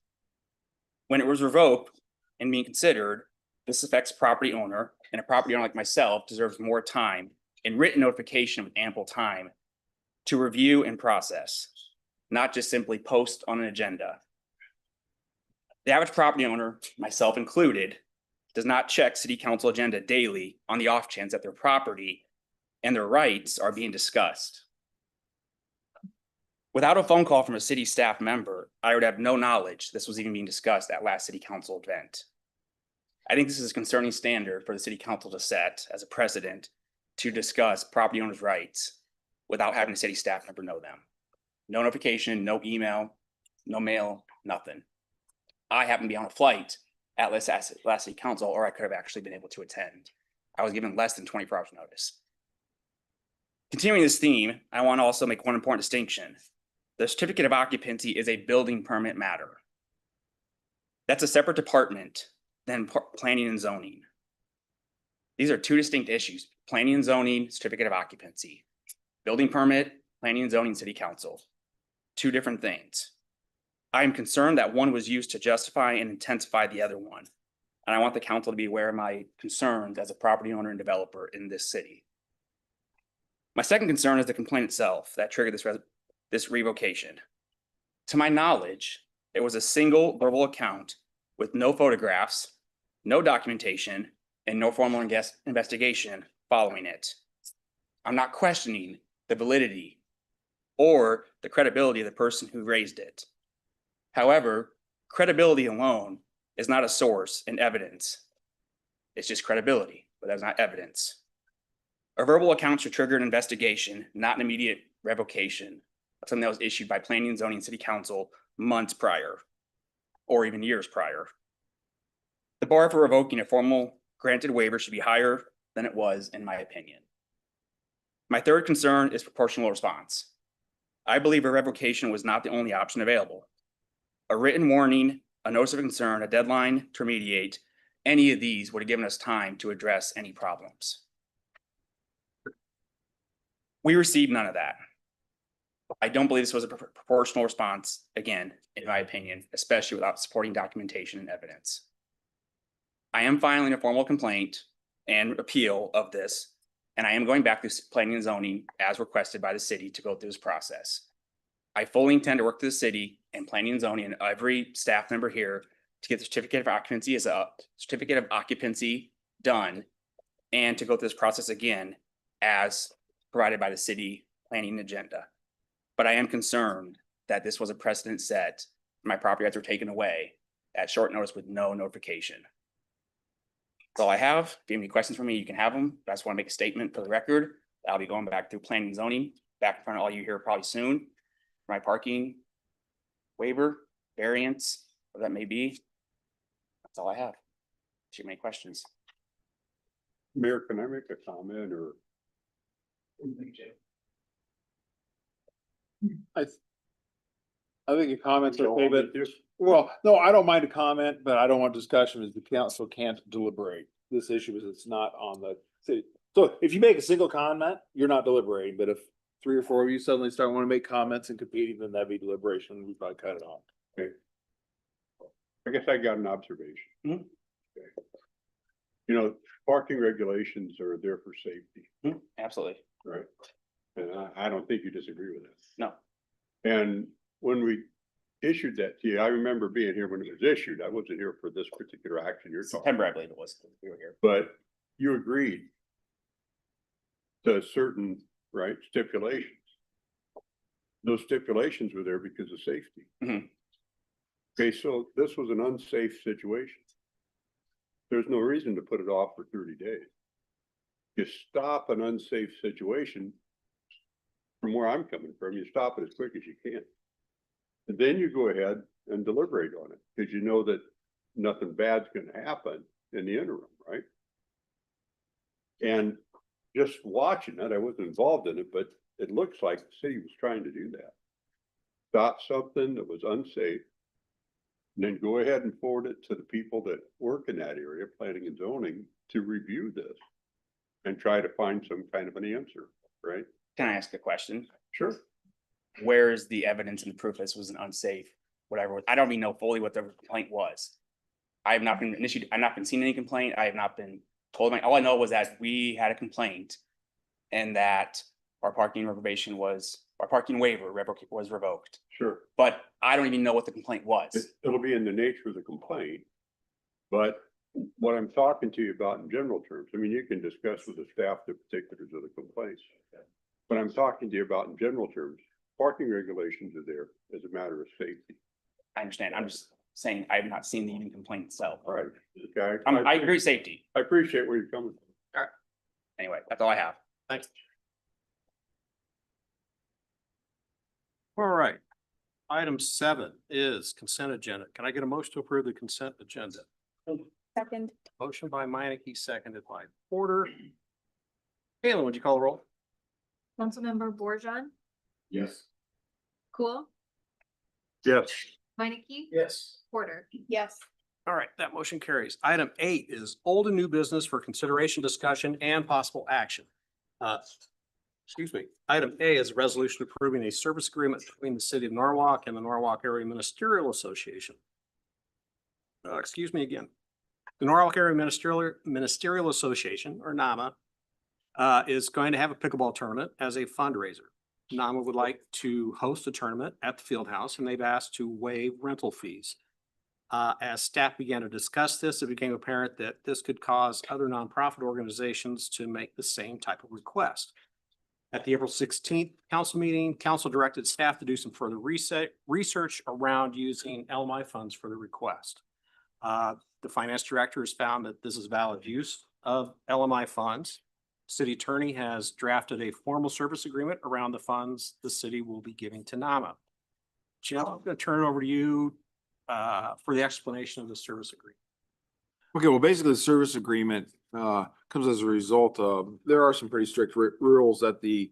When it was revoked and being considered, this affects property owner, and a property owner like myself deserves more time and written notification with ample time to review and process, not just simply post on an agenda. The average property owner, myself included, does not check city council agenda daily on the off chance that their property and their rights are being discussed. Without a phone call from a city staff member, I would have no knowledge this was even being discussed at last city council event. I think this is a concerning standard for the city council to set as a precedent to discuss property owners' rights without having a city staff member know them. No notification, no email, no mail, nothing. I happened to be on a flight at last city council, or I could have actually been able to attend. I was given less than 24 hours notice. Continuing this theme, I want to also make one important distinction. The certificate of occupancy is a building permit matter. That's a separate department than planning and zoning. These are two distinct issues, planning and zoning, certificate of occupancy. Building permit, planning and zoning, city council. Two different things. I am concerned that one was used to justify and intensify the other one. And I want the council to be aware of my concerns as a property owner and developer in this city. My second concern is the complaint itself that triggered this revocation. To my knowledge, it was a single verbal account with no photographs, no documentation, and no formal investigation following it. I'm not questioning the validity or the credibility of the person who raised it. However, credibility alone is not a source in evidence. It's just credibility, but that's not evidence. A verbal account should trigger an investigation, not an immediate revocation of something that was issued by Planning and Zoning City Council months prior, or even years prior. The bar for revoking a formal granted waiver should be higher than it was, in my opinion. My third concern is proportional response. I believe a revocation was not the only option available. A written warning, a notice of concern, a deadline to remediate, any of these would have given us time to address any problems. We received none of that. I don't believe this was a proportional response, again, in my opinion, especially without supporting documentation and evidence. I am filing a formal complaint and appeal of this, and I am going back to planning and zoning as requested by the city to go through this process. I fully intend to work with the city and planning and zoning and every staff member here to get the certificate of occupancy done and to go through this process again as provided by the city planning agenda. But I am concerned that this was a precedent set. My property rights were taken away at short notice with no notification. That's all I have. If you have any questions for me, you can have them. I just want to make a statement for the record. I'll be going back through planning and zoning, back in front of all you here probably soon. My parking waiver, variance, whatever that may be. That's all I have. Do you have any questions? Mayor, can I make a comment or? I think your comments are okay, but well, no, I don't mind a comment, but I don't want discussion as the council can't deliberate this issue because it's not on the city. So if you make a single comment, you're not deliberating, but if 3 or 4 of you suddenly start want to make comments and competing, then that'd be deliberation and we probably cut it off. Okay. I guess I got an observation. Okay. You know, parking regulations are there for safety. Absolutely. Right. And I don't think you disagree with that. No. And when we issued that to you, I remember being here when it was issued. I wasn't here for this particular action you're talking. September, I believe it was. We were here. But you agreed to certain, right, stipulations. Those stipulations were there because of safety. Mm-hmm. Okay, so this was an unsafe situation. There's no reason to put it off for 30 days. You stop an unsafe situation from where I'm coming from, you stop it as quick as you can. And then you go ahead and deliberate on it because you know that nothing bad's going to happen in the interim, right? And just watching it, I wasn't involved in it, but it looks like the city was trying to do that. Stop something that was unsafe, and then go ahead and forward it to the people that work in that area, planning and zoning, to review this and try to find some kind of an answer, right? Can I ask a question? Sure. Where is the evidence and the proof this was an unsafe, whatever? I don't even know fully what the complaint was. I have not been initiated. I've not been seen any complaint. I have not been told. All I know was that we had a complaint and that our parking waiver was revoked. Sure. But I don't even know what the complaint was. It'll be in the nature of the complaint. But what I'm talking to you about in general terms, I mean, you can discuss with the staff the particulars of the complaints. But I'm talking to you about in general terms, parking regulations are there as a matter of safety. I understand. I'm just saying I have not seen the even complaint itself. All right. Okay. I agree with safety. I appreciate where you're coming from. All right. Anyway, that's all I have. Thanks. All right. Item 7 is consent agenda. Can I get a motion to approve the consent agenda? Second. Motion by Meineke, seconded by Porter. Caitlin, would you call the roll? Councilmember Borjan, Yes. Cool, Yes. Minneke, Yes. Porter. Yes. All right, that motion carries. Item 8 is old and new business for consideration, discussion, and possible action. Excuse me. Item A is a resolution approving a service agreement between the city of Norwalk and the Norwalk Area Ministerial Association. Excuse me again. The Norwalk Area Ministerial Association, or NAMA, is going to have a pickleball tournament as a fundraiser. NAMA would like to host a tournament at the field house, and they've asked to waive rental fees. As staff began to discuss this, it became apparent that this could cause other nonprofit organizations to make the same type of request. At the April 16th council meeting, council directed staff to do some further research around using LMI funds for the request. The finance director has found that this is valid use of LMI funds. City attorney has drafted a formal service agreement around the funds the city will be giving to NAMA. Jim, I'm going to turn it over to you for the explanation of the service agreement. Okay, well, basically the service agreement comes as a result of, there are some pretty strict rules that the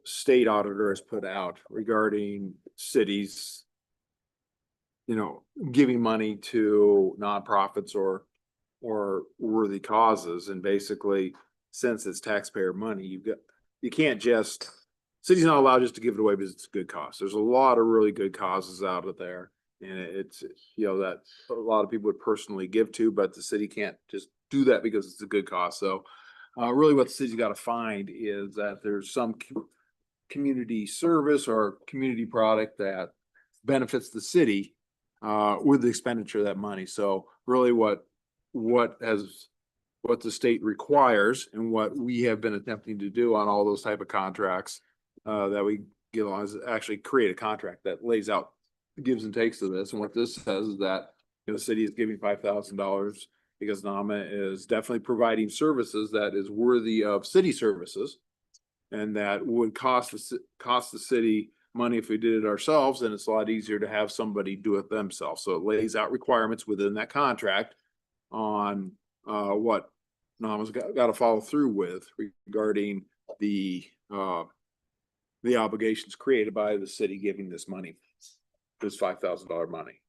state auditor has put out regarding cities, giving money to nonprofits or worthy causes. And basically, since it's taxpayer money, you can't just, city's not allowed just to give it away because it's a good cause. There's a lot of really good causes out of there. And it's, that a lot of people would personally give to, but the city can't just do that because it's a good cause. So really what the city's got to find is that there's some community service or community product that benefits the city with the expenditure of that money. So really what the state requires and what we have been attempting to do on all those type of contracts that we get on is actually create a contract that lays out gives and takes to this. And what this says is that the city is giving $5,000 because NAMA is definitely providing services that is worthy of city services, and that would cost the city money if we did it ourselves. And it's a lot easier to have somebody do it themselves. So it lays out requirements within that contract on what NAMA's got to follow through with regarding the obligations created by the city giving this money. This $5,000 money.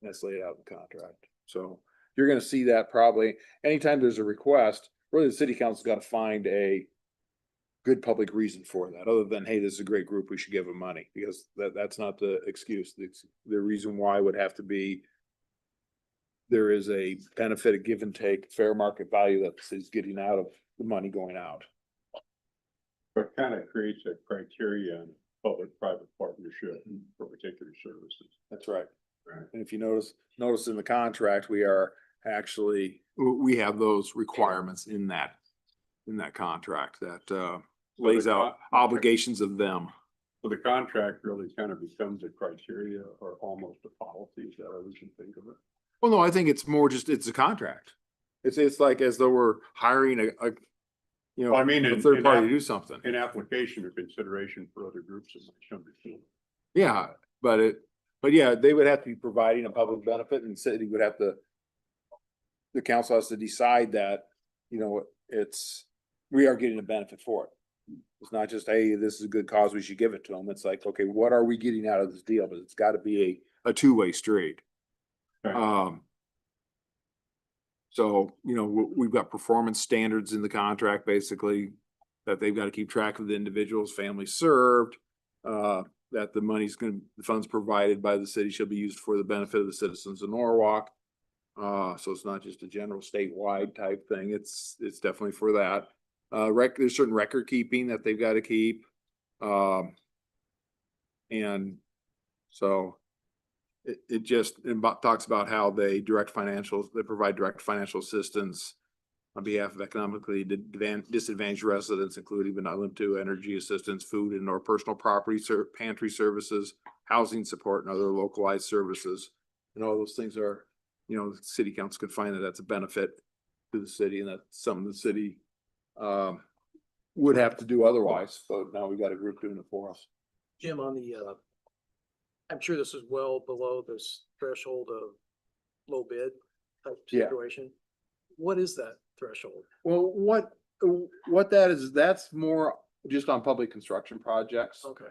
That's laid out in the contract. So you're going to see that probably anytime there's a request, really the city council's got to find a good public reason for that, other than, hey, this is a great group, we should give them money, because that's not the excuse. The reason why would have to be there is a benefit, a give and take, fair market value that the city's getting out of the money going out. But kind of creates a criteria on public-private partnership for particular services. That's right. Right. And if you notice in the contract, we have those requirements in that contract that lays out obligations of them. So the contract really kind of becomes a criteria or almost a policy. Is that how we should think of it? Well, no, I think it's more just, it's a contract. It's like as though we're hiring a third party to do something. In application or consideration for other groups that might come before. Yeah, but yeah, they would have to be providing a public benefit, and the city would have to, the council has to decide that, we are getting a benefit for it. It's not just, hey, this is a good cause, we should give it to them. It's like, okay, what are we getting out of this deal? But it's got to be a two-way street. Right. So, we've got performance standards in the contract, basically, that they've got to keep track of the individuals, families served, that the funds provided by the city shall be used for the benefit of the citizens of Norwalk. So it's not just a general statewide type thing. It's definitely for that. There's certain record keeping that they've got to keep. And so it talks about how they provide direct financial assistance on behalf of economically disadvantaged residents, including but not limited to energy assistance, food and or personal property, pantry services, housing support, and other localized services. And all those things are, the city council can find that that's a benefit to the city, and that's something the city would have to do otherwise. So now we got a group doing it for us. Jim, on the, I'm sure this is well below this threshold of low bid type situation. What is that threshold? Well, what that is, that's more just on public construction projects. Okay.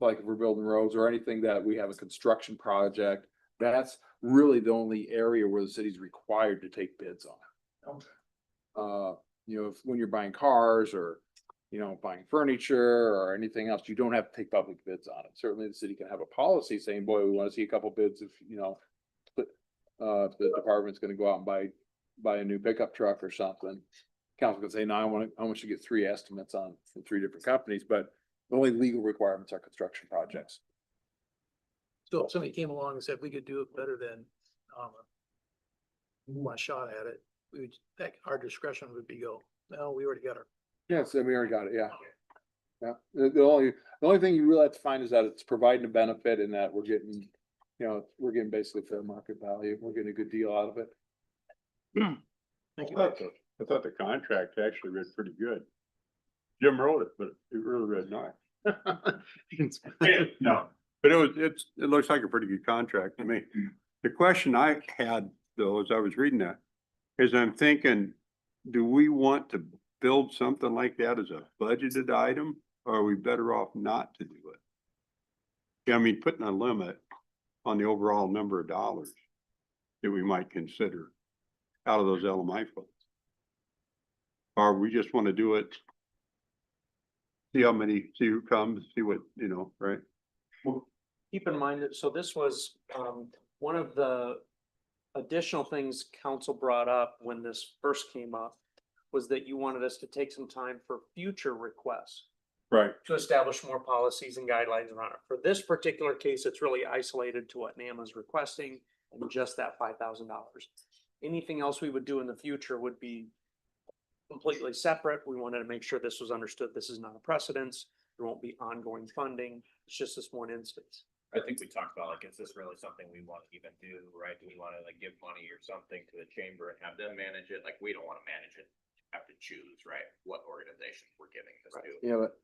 Like if we're building roads or anything that we have a construction project That's really the only area where the city's required to take bids on it. You know, if, when you're buying cars or, you know, buying furniture or anything else, you don't have to take public bids on it. Certainly the city can have a policy saying, boy, we want to see a couple bids if, you know, if the department's gonna go out and buy a new pickup truck or something. Council can say, no, I want you to get 3 estimates on from 3 different companies, but the only legal requirements are construction projects. So if somebody came along and said we could do it better than, one shot at it, we would, that our discretion would be go, no, we already got our. Yes, we already got it, yeah. Yeah, the only thing you really have to find is that it's providing a benefit and that we're getting, you know, we're getting basically fair market value. We're getting a good deal out of it. Thank you. I thought the contract actually read pretty good. Jim wrote it, but it really read nice. No, but it looks like a pretty good contract to me. The question I had though, as I was reading that, is I'm thinking, do we want to build something like that as a budgeted item? Or are we better off not to do it? Yeah, I mean, putting a limit on the overall number of dollars that we might consider out of those LMI funds. Or we just want to do it, see how many, see who comes, see what, you know, right? Keep in mind that, so this was, one of the additional things council brought up when this first came up was that you wanted us to take some time for future requests Right. to establish more policies and guidelines around it. For this particular case, it's really isolated to what NAMA's requesting and just that $5,000. Anything else we would do in the future would be completely separate. We wanted to make sure this was understood. This is not a precedence. There won't be ongoing funding. It's just this one instance. I think we talked about like, is this really something we want to even do, right? Do we want to like give money or something to the chamber and have them manage it? Like, we don't want to manage it. Have to choose, right? What organizations we're giving this to. Yeah, but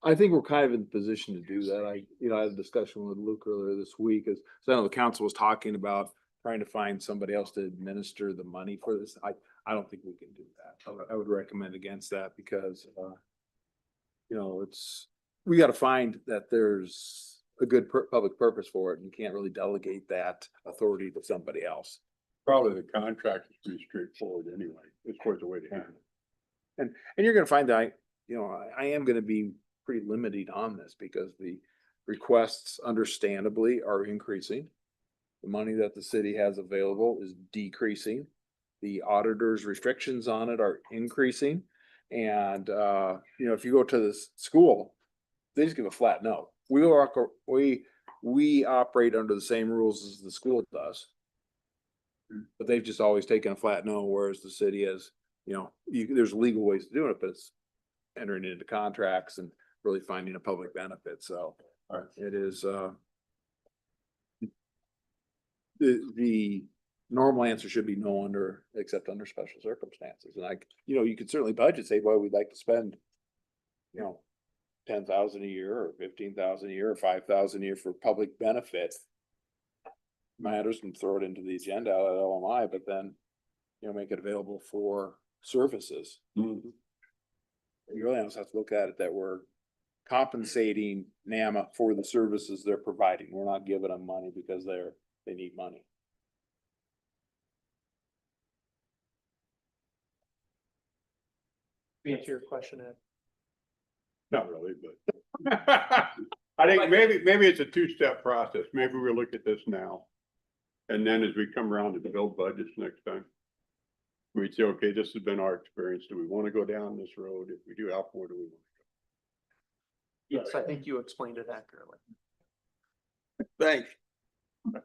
I think we're kind of in the position to do that. I had a discussion with Luke earlier this week as I know the council was talking about trying to find somebody else to administer the money for this. I don't think we can do that. I would recommend against that because, you know, we got to find that there's a good public purpose for it and you can't really delegate that authority to somebody else. Probably the contract is pretty straightforward anyway, as far as the way to handle it. And you're gonna find that I am gonna be pretty limited on this because the requests understandably are increasing. The money that the city has available is decreasing. The auditor's restrictions on it are increasing. And you know, if you go to the school, they just give a flat no. We operate under the same rules as the school does. But they've just always taken a flat no, whereas the city has, you know, there's legal ways to do it, but it's entering into contracts and really finding a public benefit. So it is, the normal answer should be no except under special circumstances. And you know, you could certainly budget, say, well, we'd like to spend, you know, 10,000 a year or 15,000 a year or 5,000 a year for public benefit. Matters and throw it into the agenda at LMI, but then, you know, make it available for services. You really almost have to look at it that we're compensating NAMA for the services they're providing. We're not giving them money because they need money. Answer your question, Ed. Not really, but I think maybe it's a 2-step process. Maybe we'll look at this now. And then as we come around to build budgets next time, we'd say, okay, this has been our experience. Do we want to go down this road? If we do, how far do we want to go? Yes, I think you explained it accurately. Thanks.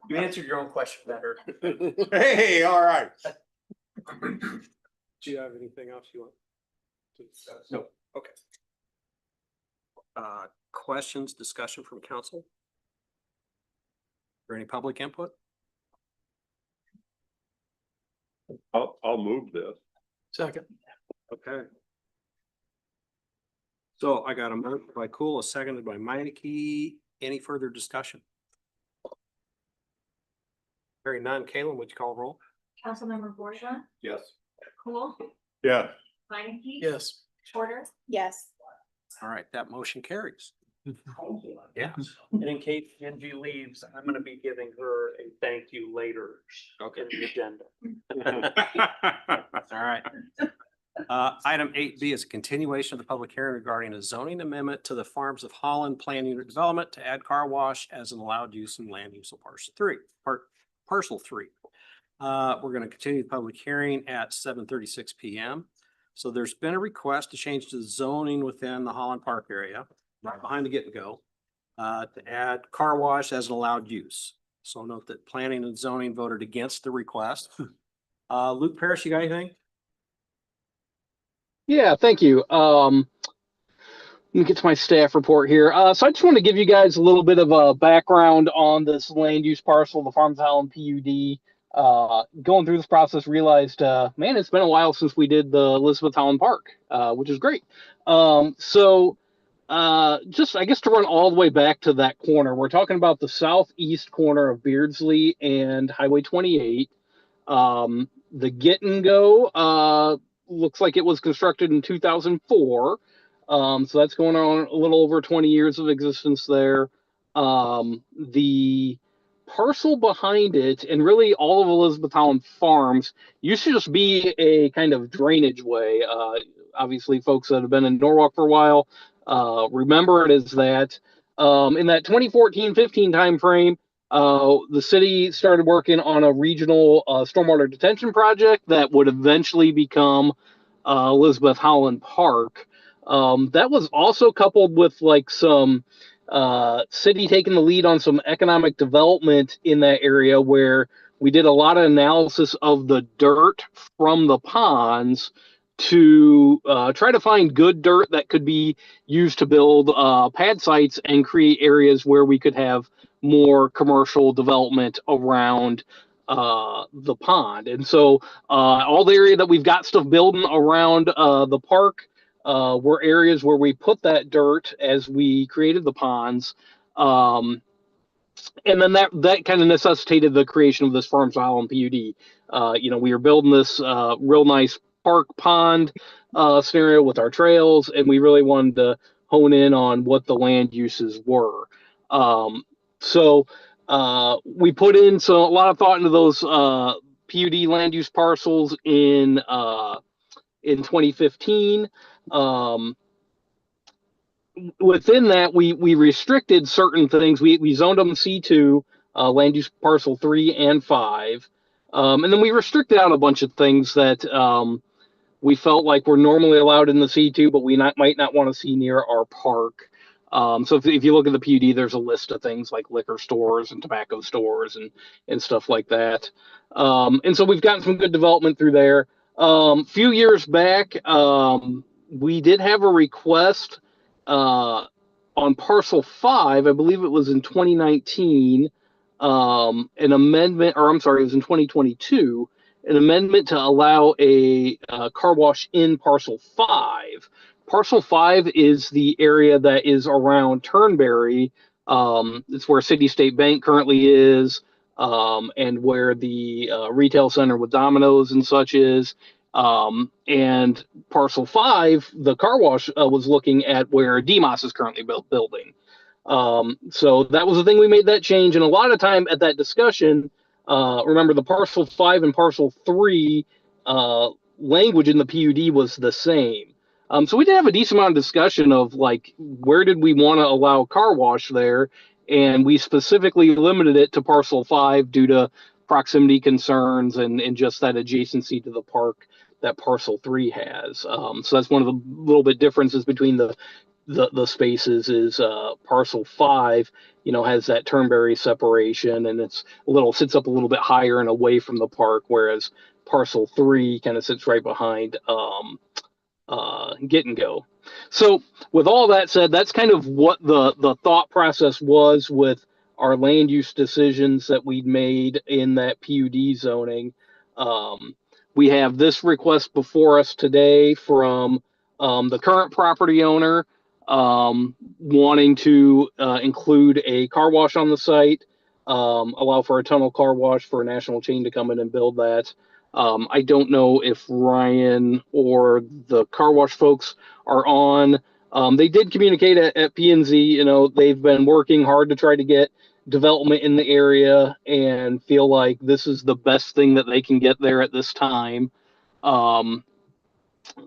You answered your own question better. Hey, all right. Do you have anything else you want to discuss? No. Okay. Questions, discussion from council? Or any public input? I'll move this. Second. Okay. So I got a motion by Cool, a seconded by Meineke. Any further discussion? Hearing none, Caitlin, would you call roll? Councilmember Borja, Yes. Cool, Yeah. Minneke. Yes. Porter, Yes. All right, that motion carries. Yeah, and in case Angie leaves, I'm gonna be giving her a thank you later. Okay. In the agenda. All right. Item 8B is a continuation of the public hearing regarding a zoning amendment to the Farms of Holland Plan Unit Development to add car wash as an allowed use in land use of parcel 3. We're gonna continue the public hearing at 7:36 PM. So there's been a request to change the zoning within the Holland Park area, right behind the Get and Go, to add car wash as an allowed use. So note that planning and zoning voted against the request. Luke Parrish, you got anything? Yeah, thank you. Let me get to my staff report here. So I just want to give you guys a little bit of a background on this land use parcel, the Farms of Holland PUD. Going through this process, realized, man, it's been a while since we did the Elizabeth Holland Park, which is great. Just, I guess, to run all the way back to that corner, we're talking about the southeast corner of Beardsley and Highway 28. The Get and Go looks like it was constructed in 2004. So that's going on a little over 20 years of existence there. The parcel behind it, and really all of Elizabeth Holland Farms, used to just be a kind of drainage way. Obviously, folks that have been in Norwalk for a while remember it as that. In that 2014-15 timeframe, the city started working on a regional stormwater detention project that would eventually become Elizabeth Holland Park. That was also coupled with like some city taking the lead on some economic development in that area, where we did a lot of analysis of the dirt from the ponds to try to find good dirt that could be used to build pad sites and create areas where we could have more commercial development around the pond. And so all the area that we've got stuff building around the park were areas where we put that dirt as we created the ponds. And then that kind of necessitated the creation of this Farms of Holland PUD. We were building this real nice park pond scenario with our trails, and we really wanted to hone in on what the land uses were. So we put in a lot of thought into those PUD land use parcels in 2015. Within that, we restricted certain things. We zoned them C2, land use parcel 3 and 5. And then we restricted out a bunch of things that we felt like were normally allowed in the C2, but we might not want to see near our park. So if you look at the PUD, there's a list of things like liquor stores and tobacco stores and stuff like that. And so we've gotten some good development through there. Few years back, we did have a request on parcel 5, I believe it was in 2019, an amendment, or I'm sorry, it was in 2022, an amendment to allow a car wash in parcel 5. Parcel 5 is the area that is around Turnberry. It's where City State Bank currently is, and where the retail center with Domino's and such is. And parcel 5, the car wash was looking at where DMOS is currently building. So that was the thing, we made that change. And a lot of time at that discussion, remember the parcel 5 and parcel 3 language in the PUD was the same. So we did have a decent amount of discussion of like, where did we want to allow car wash there? And we specifically limited it to parcel 5 due to proximity concerns and just that adjacency to the park that parcel 3 has. So that's one of the little bit differences between the spaces is parcel 5, has that Turnberry separation, and sits up a little bit higher and away from the park, whereas parcel 3 kind of sits right behind Get and Go. So with all that said, that's kind of what the thought process was with our land use decisions that we'd made in that PUD zoning. We have this request before us today from the current property owner, wanting to include a car wash on the site, allow for a tunnel car wash for a national chain to come in and build that. I don't know if Ryan or the car wash folks are on. They did communicate at P&Z, you know, they've been working hard to try to get development in the area and feel like this is the best thing that they can get there at this time.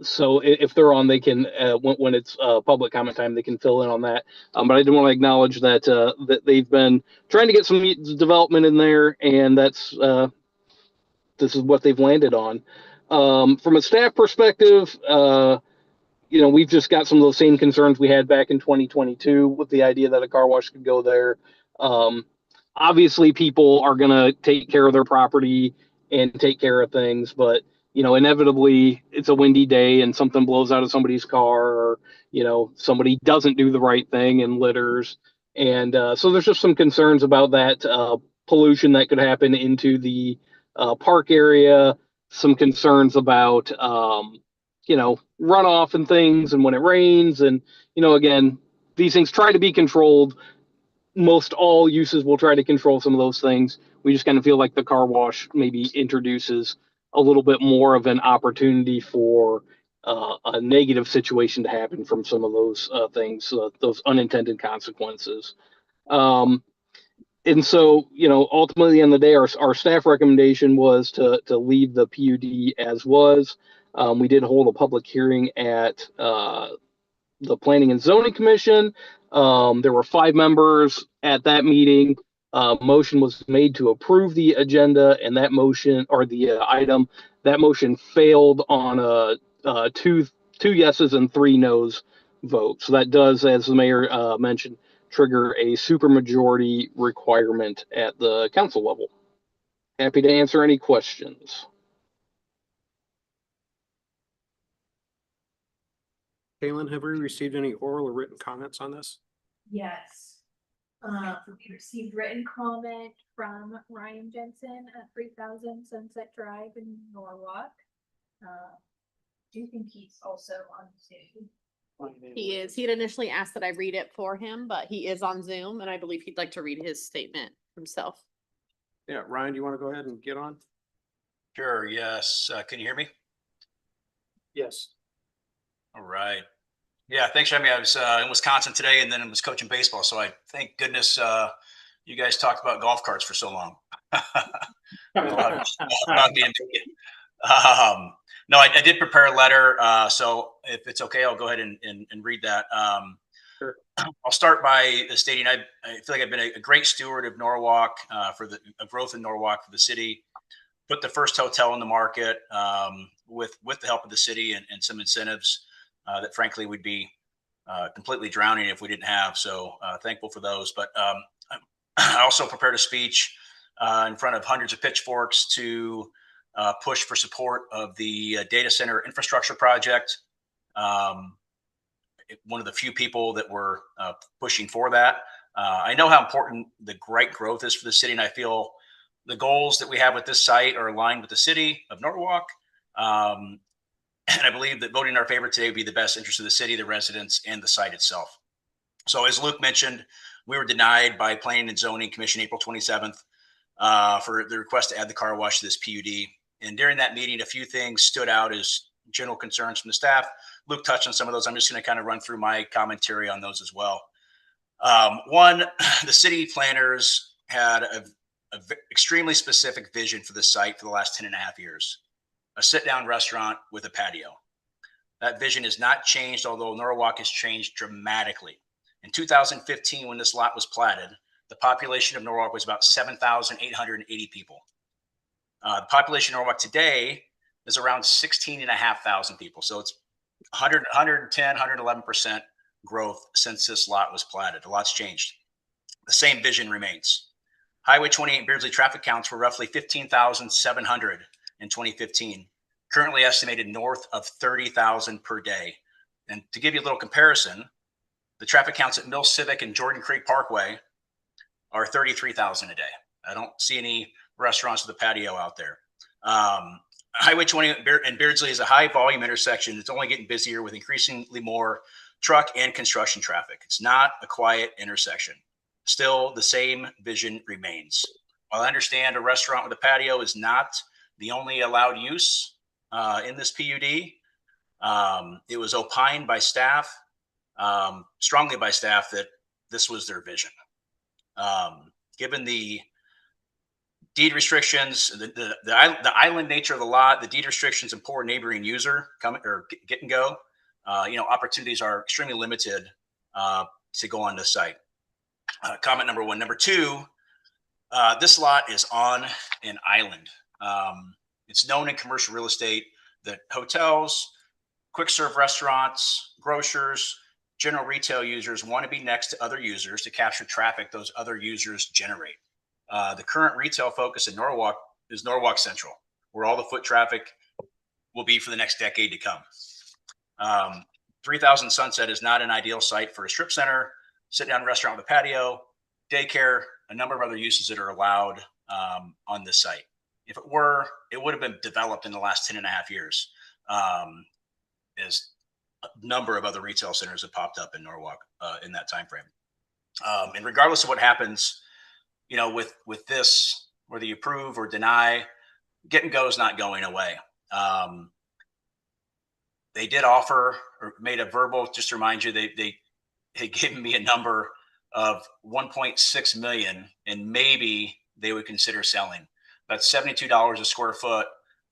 So if they're on, they can, when it's public comment time, they can fill in on that. But I do want to acknowledge that that they've been trying to get some development in there, and that's this is what they've landed on. From a staff perspective, you know, we've just got some of those same concerns we had back in 2022 with the idea that a car wash could go there. Um, Obviously, people are going to take care of their property and take care of things, but you know, inevitably, it's a windy day and something blows out of somebody's car, or you know, somebody doesn't do the right thing and litters, and so there's just some concerns about that pollution that could happen into the park area. Some concerns about you know, runoff and things, and when it rains, and you know, again, these things try to be controlled. Most all uses will try to control some of those things. We just kind of feel like the car wash maybe introduces a little bit more of an opportunity for a negative situation to happen from some of those things, those unintended consequences. Um, and so, you know, ultimately, in the day, our staff recommendation was to leave the PUD as was. We did hold a public hearing at the Planning and Zoning Commission. There were 5 members at that meeting. Motion was made to approve the agenda, and that motion, or the item, that motion failed on two yeses and 3 nos vote. So that does, as the mayor mentioned, trigger a supermajority requirement at the council level. Happy to answer any questions. Kaylin, have we received any oral or written comments on this? Yes. We received written comment from Ryan Jensen at 3000 Sunset Drive in Norwalk. Do you think he's also on Zoom? He is. He had initially asked that I read it for him, but he is on Zoom and I believe he'd like to read his statement himself. Yeah, Ryan, do you want to go ahead and get on? Sure, yes. Can you hear me? Yes. All right. Yeah, thanks for having me. I was in Wisconsin today and then I was coaching baseball. So I thank goodness you guys talked about golf carts for so long. About being no, I did prepare a letter. So if it's okay, I'll go ahead and read that. Sure. I'll start by stating I feel like I've been a great steward of Norwalk for the growth in Norwalk for the city. Put the first hotel in the market with the help of the city and some incentives that frankly would be completely drowning if we didn't have. So thankful for those. But I also prepared a speech in front of hundreds of pitchforks to push for support of the data center infrastructure project. One of the few people that were pushing for that. I know how important the great growth is for the city, and I feel the goals that we have with this site are aligned with the city of Norwalk. And I believe that voting in our favor today would be the best interest of the city, the residents, and the site itself. So as Luke mentioned, we were denied by Planning and Zoning Commission April 27th for the request to add the car wash to this PUD. And during that meeting, a few things stood out as general concerns from the staff. Luke touched on some of those. I'm just going to kind of run through my commentary on those as well. One, the city planners had a extremely specific vision for the site for the last 10 and a half years. A sit-down restaurant with a patio. That vision has not changed, although Norwalk has changed dramatically. In 2015, when this lot was platted, the population of Norwalk was about 7,880 people. The population of Norwalk today is around 16,500 people. So it's 110, 111% growth since this lot was platted. A lot's changed. The same vision remains. Highway 28 Beardsley traffic counts were roughly 15,700 in 2015, currently estimated north of 30,000 per day. And to give you a little comparison, the traffic counts at Mill Civic and Jordan Creek Parkway are 33,000 a day. I don't see any restaurants with a patio out there. Highway 20 and Beardsley is a high volume intersection. It's only getting busier with increasingly more truck and construction traffic. It's not a quiet intersection. Still, the same vision remains. While I understand a restaurant with a patio is not the only allowed use in this PUD, it was opined by staff strongly by staff that this was their vision. Given the deed restrictions, the island nature of the lot, the deed restrictions, and poor neighboring user get and go, opportunities are extremely limited to go on this site. Comment number one. Number two, this lot is on an island. It's known in commercial real estate that hotels, quick serve restaurants, grocers, general retail users want to be next to other users to capture traffic those other users generate. The current retail focus in Norwalk is Norwalk Central, where all the foot traffic will be for the next decade to come. 3000 Sunset is not an ideal site for a strip center, sit-down restaurant with a patio, daycare, a number of other uses that are allowed on this site. If it were, it would have been developed in the last 10 and a half years, as a number of other retail centers have popped up in Norwalk in that time frame. And regardless of what happens, with this, whether you approve or deny, get and go is not going away. They did offer or made a verbal, just to remind you, they gave me a number of 1.6 million, and maybe they would consider selling. That's $72 a square foot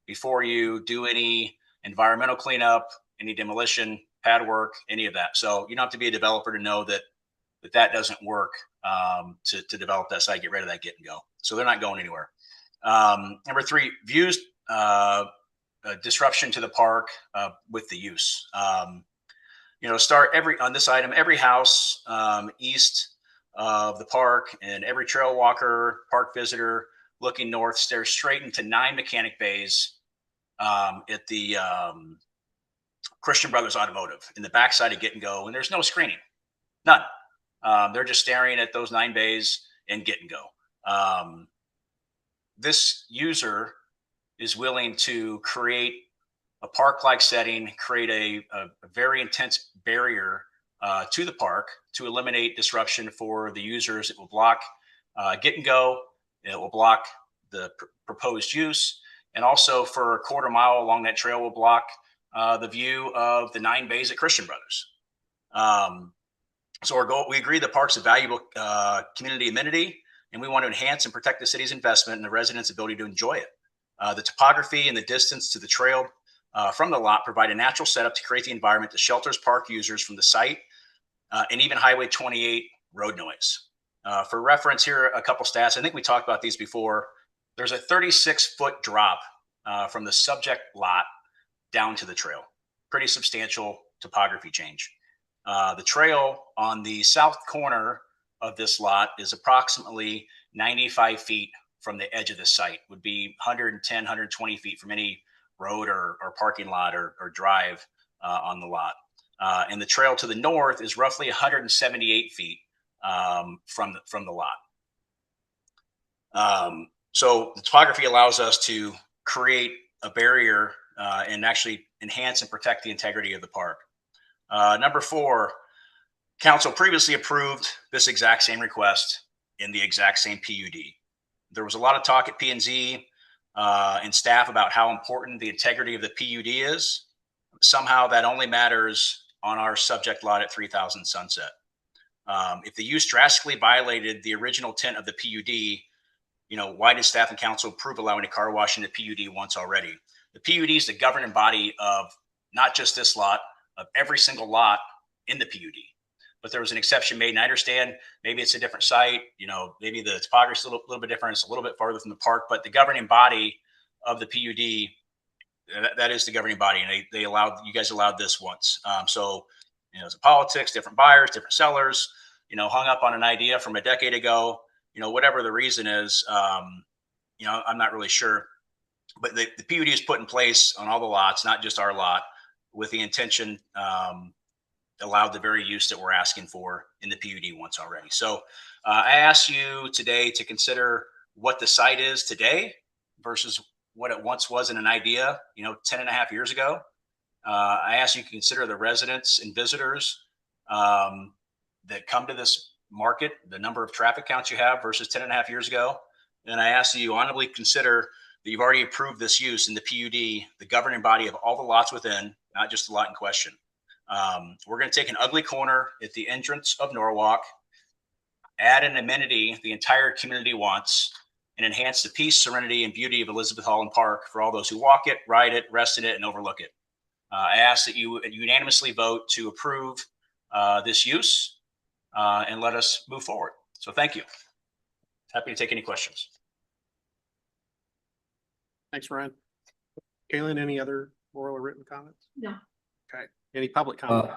before you do any environmental cleanup, any demolition, pad work, any of that. So you don't have to be a developer to know that doesn't work to develop that site, get rid of that get and go. So they're not going anywhere. Number three, views disruption to the park with the use. Start on this item, every house east of the park and every trail walker, park visitor looking north stares straight into 9 mechanic bays at the Christian Brothers Automotive in the backside of Get and Go, and there's no screening, none. They're just staring at those 9 bays and Get and Go. This user is willing to create a park-like setting, create a very intense barrier to the park to eliminate disruption for the users. It will block Get and Go. It will block the proposed use. And also for a quarter mile along that trail will block the view of the 9 bays at Christian Brothers. So we agree the park's a valuable community amenity, and we want to enhance and protect the city's investment and the residents' ability to enjoy it. The topography and the distance to the trail from the lot provide a natural setup to create the environment that shelters park users from the site and even Highway 28 road noise. For reference here, a couple stats. I think we talked about these before. There's a 36-foot drop from the subject lot down to the trail. Pretty substantial topography change. The trail on the south corner of this lot is approximately 95 feet from the edge of the site, would be 110, 120 feet from any road or parking lot or drive on the lot. And the trail to the north is roughly 178 feet from the lot. So the topography allows us to create a barrier and actually enhance and protect the integrity of the park. Number 4, council previously approved this exact same request in the exact same PUD. There was a lot of talk at P&Z and staff about how important the integrity of the PUD is. Somehow that only matters on our subject lot at 3000 Sunset. If the use drastically violated the original intent of the PUD, why did staff and council approve allowing a car wash in the PUD once already? The PUD is the governing body of not just this lot, of every single lot in the PUD. But there was an exception made, and I understand maybe it's a different site, maybe the topography is a little bit different, it's a little bit farther from the park, but the governing body of the PUD, that is the governing body, and you guys allowed this once. So, it's politics, different buyers, different sellers, hung up on an idea from a decade ago, whatever the reason is, I'm not really sure. But the PUD is put in place on all the lots, not just our lot, with the intention allowed the very use that we're asking for in the PUD once already. So I ask you today to consider what the site is today versus what it once was in an idea, 10 and a half years ago. I ask you to consider the residents and visitors that come to this market, the number of traffic counts you have versus 10 and a half years ago. And I ask that you honorably consider that you've already approved this use in the PUD, the governing body of all the lots within, not just the lot in question. We're going to take an ugly corner at the entrance of Norwalk, add an amenity the entire community wants, and enhance the peace, serenity, and beauty of Elizabeth Holland Park for all those who walk it, ride it, rest in it, and overlook it. I ask that you unanimously vote to approve this use and let us move forward. So thank you. Happy to take any questions. Thanks, Ryan. Kaylin, any other oral or written comments? No. Okay. Any public comment?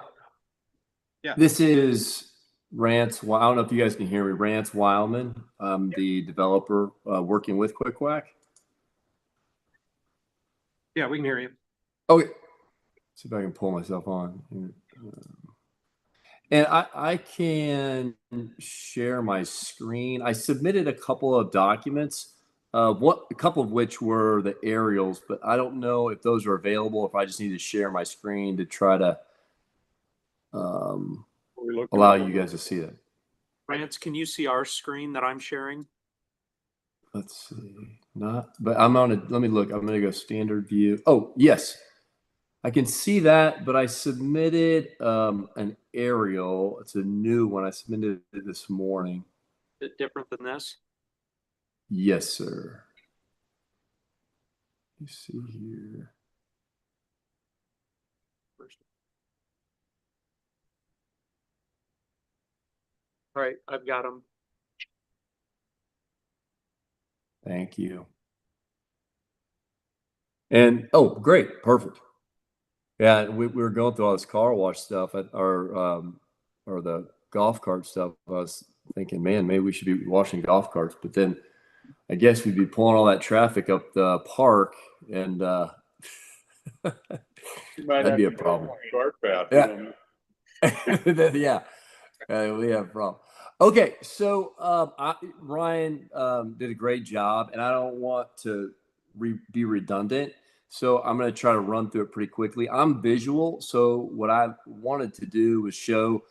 Yeah. This is Rance. I don't know if you guys can hear me. Rance Wildman, the developer working with Quick Whack. Yeah, we can hear you. Okay. See if I can pull myself on. And I can share my screen. I submitted a couple of documents. A couple of which were the aerials, but I don't know if those are available. If I just need to share my screen to try to allow you guys to see it. Rance, can you see our screen that I'm sharing? Let's see. But I'm on it. Let me look. I'm going to go standard view. Oh, yes. I can see that, but I submitted an aerial. It's a new one. I submitted it this morning. Is it different than this? Yes, sir. You see here. All right, I've got them. Thank you. And oh, great, perfect. Yeah, we were going through all this car wash stuff or the golf cart stuff. I was thinking, man, maybe we should be washing golf carts, but then I guess we'd be pulling all that traffic up the park, and that'd be a problem. Yeah, we have a problem. Okay, so Ryan did a great job, and I don't want to be redundant, so I'm going to try to run through it pretty quickly. I'm visual, so what I wanted to do was show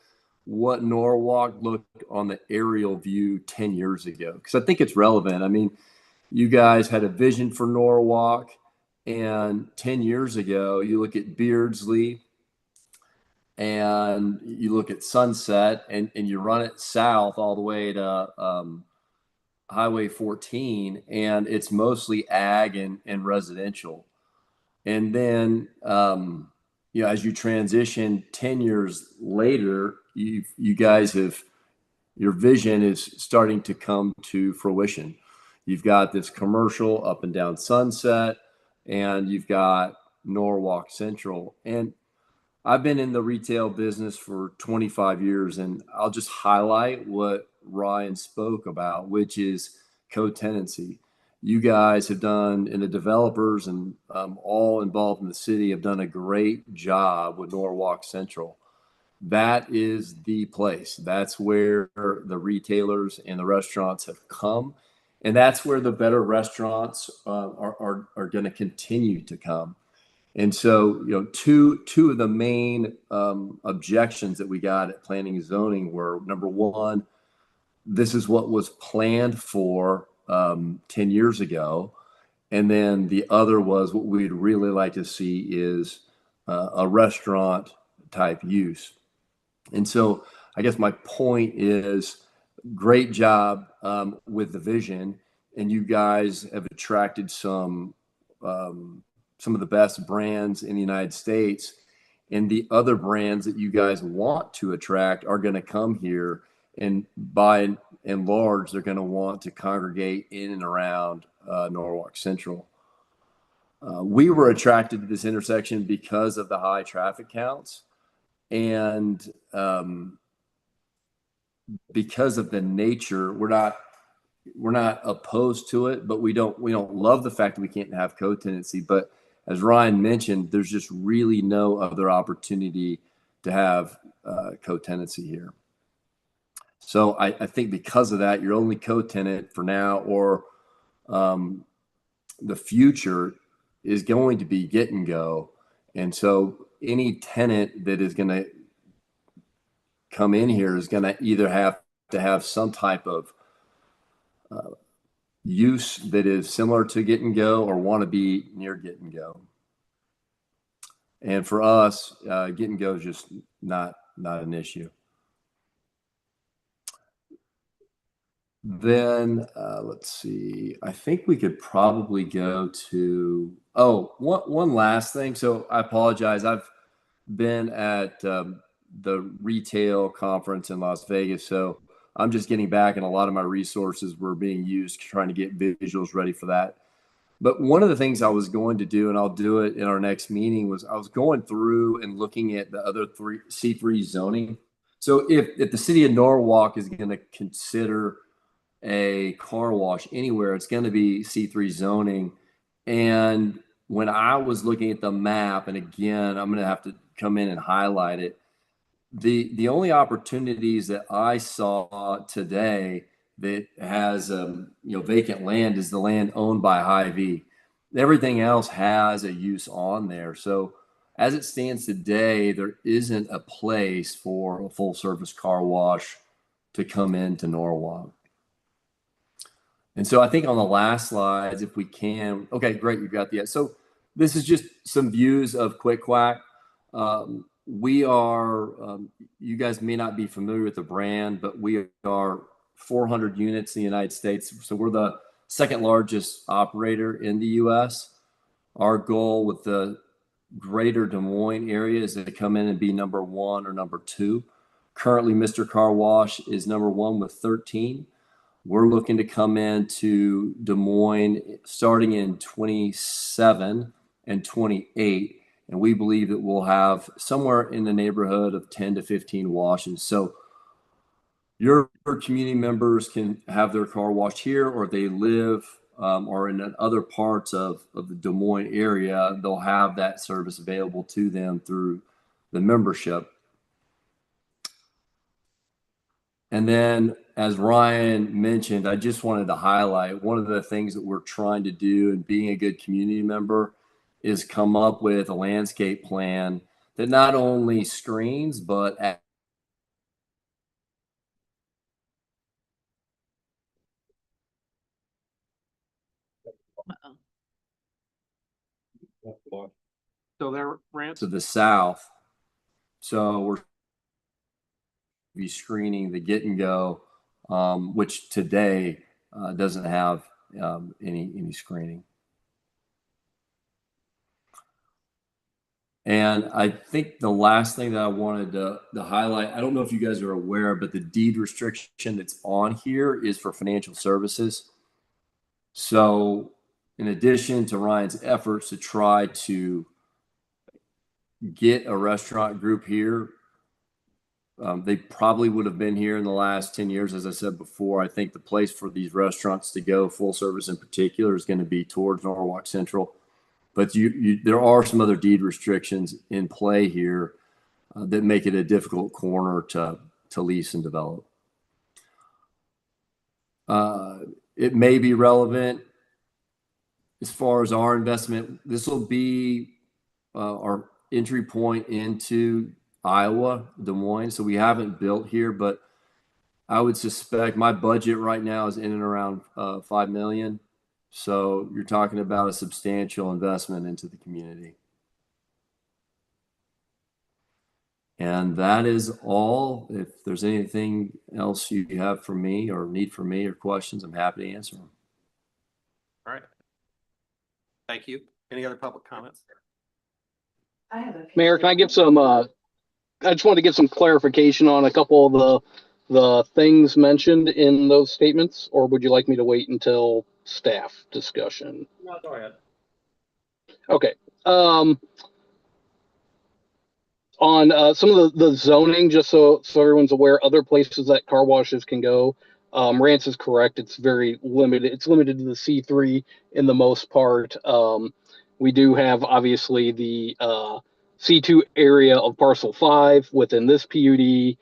what Norwalk looked on the aerial view 10 years ago, because I think it's relevant. I mean, you guys had a vision for Norwalk, and 10 years ago, you look at Beardsley and you look at Sunset, and you run it south all the way to Highway 14, and it's mostly ag and residential. And then, as you transition 10 years later, you guys your vision is starting to come to fruition. You've got this commercial up and down Sunset, and you've got Norwalk Central. And I've been in the retail business for 25 years, and I'll just highlight what Ryan spoke about, which is co-tenancy. You guys have done, and the developers and all involved in the city have done a great job with Norwalk Central. That is the place. That's where the retailers and the restaurants have come. And that's where the better restaurants are going to continue to come. And so, two of the main objections that we got at planning and zoning were, number one, this is what was planned for 10 years ago. And then the other was, what we'd really like to see is a restaurant type use. And so I guess my point is, great job with the vision, and you guys have attracted some of the best brands in the United States, and the other brands that you guys want to attract are going to come here, and by and large, they're going to want to congregate in and around Norwalk Central. We were attracted to this intersection because of the high traffic counts, and because of the nature, we're not opposed to it, but we don't love the fact that we can't have co-tenancy. But as Ryan mentioned, there's just really no other opportunity to have co-tenancy here. So I think because of that, your only co-tenant for now or the future is going to be Get and Go. And so any tenant that is going to come in here is going to either have to have some type of use that is similar to Get and Go or want to be near Get and Go. And for us, get and go is just not an issue. Then let's see. I think we could probably go to one last thing. So I apologize. I've been at the retail conference in Las Vegas, so I'm just getting back, and a lot of my resources were being used trying to get visuals ready for that. But one of the things I was going to do, and I'll do it in our next meeting, was I was going through and looking at the other three C3 zoning. So if the city of Norwalk is going to consider a car wash anywhere, it's going to be C3 zoning. And when I was looking at the map, and again, I'm going to have to come in and highlight it, the only opportunities that I saw today that has vacant land is the land owned by Hy-Vee. Everything else has a use on there. So as it stands today, there isn't a place for a full service car wash to come into Norwalk. And so I think on the last slides, if we can, okay, great, you got the, so this is just some views of Quick Quack. We are, you guys may not be familiar with the brand, but we are 400 units in the United States. So we're the second largest operator in the US. Our goal with the greater Des Moines area is to come in and be number 1 or number 2. Currently, Mr. Car Wash is number 1 with 13. We're looking to come into Des Moines starting in 27 and 28. And we believe that we'll have somewhere in the neighborhood of 10 to 15 washes. So your community members can have their car washed here, or they live or in other parts of the Des Moines area, they'll have that service available to them through the membership. And then, as Ryan mentioned, I just wanted to highlight one of the things that we're trying to do and being a good community member is come up with a landscape plan that not only screens, but So there, Rance? to the south. So we're be screening the get and go, which today doesn't have any screening. And I think the last thing that I wanted to highlight, I don't know if you guys are aware, but the deed restriction that's on here is for financial services. So in addition to Ryan's efforts to try to get a restaurant group here, they probably would have been here in the last 10 years. As I said before, I think the place for these restaurants to go, full service in particular, is going to be towards Norwalk Central. But there are some other deed restrictions in play here that make it a difficult corner to lease and develop. It may be relevant as far as our investment. This will be our entry point into Iowa, Des Moines. So we haven't built here, but I would suspect my budget right now is in and around $5 million. So you're talking about a substantial investment into the community. And that is all. If there's anything else you have for me or need for me or questions, I'm happy to answer them. All right. Thank you. Any other public comments? Mayor, can I give some, I just want to get some clarification on a couple of the things mentioned in those statements, or would you like me to wait until staff discussion? No, go ahead. Okay. On some of the zoning, just so everyone's aware, other places that car washes can go. Rance is correct. It's very limited. It's limited to the C3 in the most part. We do have obviously the C2 area of parcel 5 within this PUD.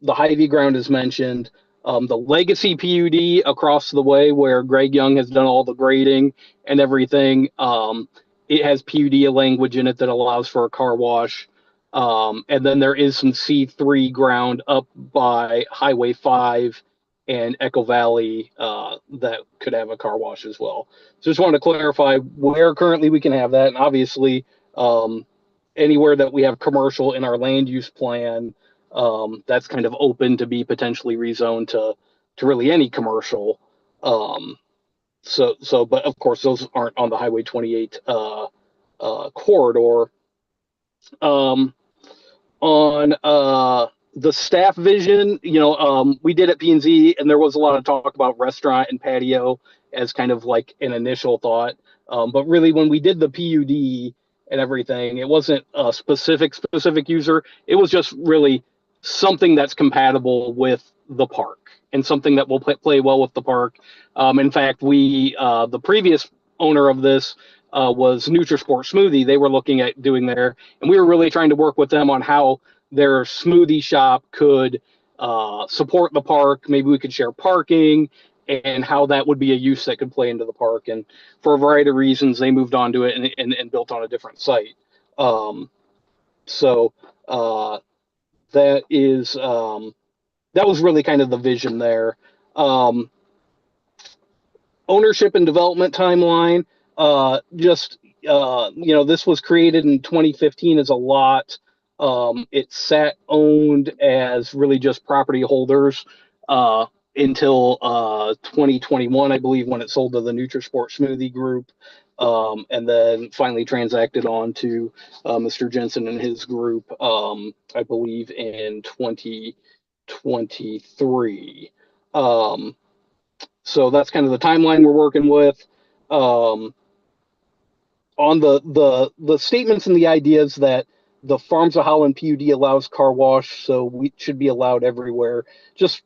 The Hy-Vee ground is mentioned. The legacy PUD across the way where Greg Young has done all the grading and everything. It has PUD language in it that allows for a car wash. And then there is some C3 ground up by Highway 5 and Echo Valley that could have a car wash as well. So just wanted to clarify where currently we can have that. And obviously, Anywhere that we have commercial in our land use plan, that's kind of open to be potentially rezoned to really any commercial. But of course, those aren't on the Highway 28 corridor. On the staff vision, we did at P&Z, and there was a lot of talk about restaurant and patio as kind of like an initial thought. But really, when we did the PUD and everything, it wasn't a specific user. It was just really something that's compatible with the park and something that will play well with the park. In fact, the previous owner of this was Nutrisport Smoothie. They were looking at doing there, and we were really trying to work with them on how their smoothie shop could support the park. Maybe we could share parking, and how that would be a use that could play into the park. And for a variety of reasons, they moved on to it and built on a different site. So that is that was really kind of the vision there. Ownership and development timeline. This was created in 2015 as a lot. It sat owned as really just property holders until 2021, I believe, when it sold to the Nutrisport Smoothie Group, and then finally transacted on to Mr. Jensen and his group, I believe, in 2023. So that's kind of the timeline we're working with. On the statements and the ideas that the Farms of Holland PUD allows car wash, so we should be allowed everywhere. Just,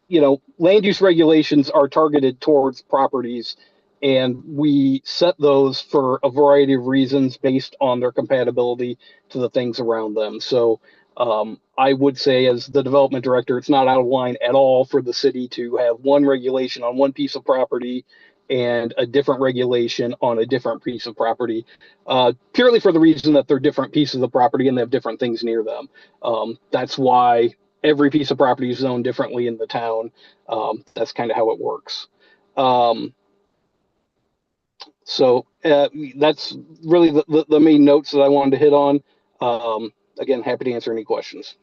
land use regulations are targeted towards properties, and we set those for a variety of reasons based on their compatibility to the things around them. So I would say, as the development director, it's not out of line at all for the city to have one regulation on one piece of property and a different regulation on a different piece of property, purely for the reason that they're different pieces of property and they have different things near them. That's why every piece of property is zoned differently in the town. That's kind of how it works. So that's really the main notes that I wanted to hit on. Again, happy to answer any questions.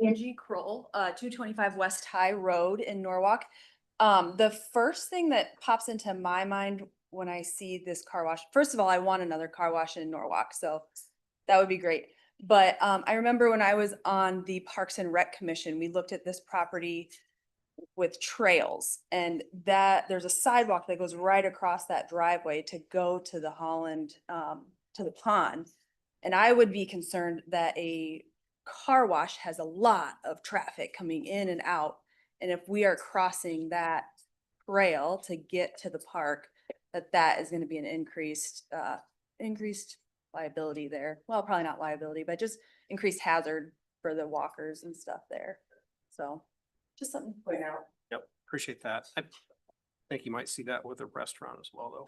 Angie Kroll, 225 West High Road in Norwalk. The first thing that pops into my mind when I see this car wash, first of all, I want another car wash in Norwalk, so that would be great. But I remember when I was on the Parks and Rec Commission, we looked at this property with trails, and that there's a sidewalk that goes right across that driveway to go to the Holland, to the pond. And I would be concerned that a car wash has a lot of traffic coming in and out. And if we are crossing that trail to get to the park, that is going to be an increased liability there. Well, probably not liability, but just increased hazard for the walkers and stuff there. So just something to point out. Yep, appreciate that. I think you might see that with a restaurant as well, though.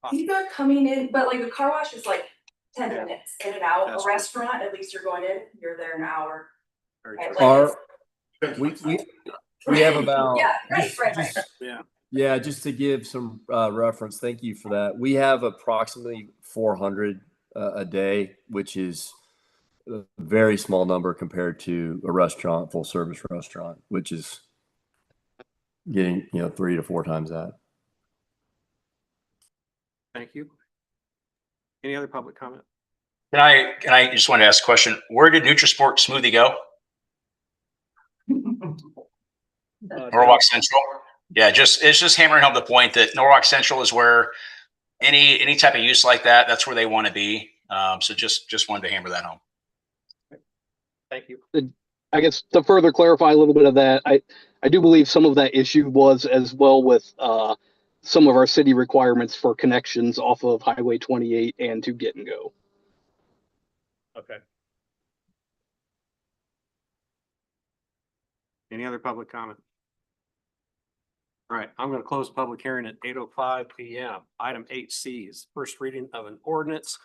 These are coming in, but like the car wash is like 10 minutes in and out. That's A restaurant, at least you're going in, you're there an hour. Very Right, true. like We have about Yeah, right. Yeah. just to give some reference, thank you for that. We have approximately 400 a day, which is a very small number compared to a restaurant, full service restaurant, which is getting 3 to 4 times that. Thank you. Any other public comment? Can I just want to ask a question? Where did Nutrisport Smoothie go? Norwalk Central. Yeah, it's just hammering home the point that Norwalk Central is where any type of use like that, that's where they want to be. So just wanted to hammer that home. Thank you. I guess to further clarify a little bit of that, I do believe some of that issue was as well with some of our city requirements for connections off of Highway 28 and to Get and Go. Okay. Any other public comment? All right, I'm going to close public hearing at 8:05 p.m. Item 8C is first reading of an ordinance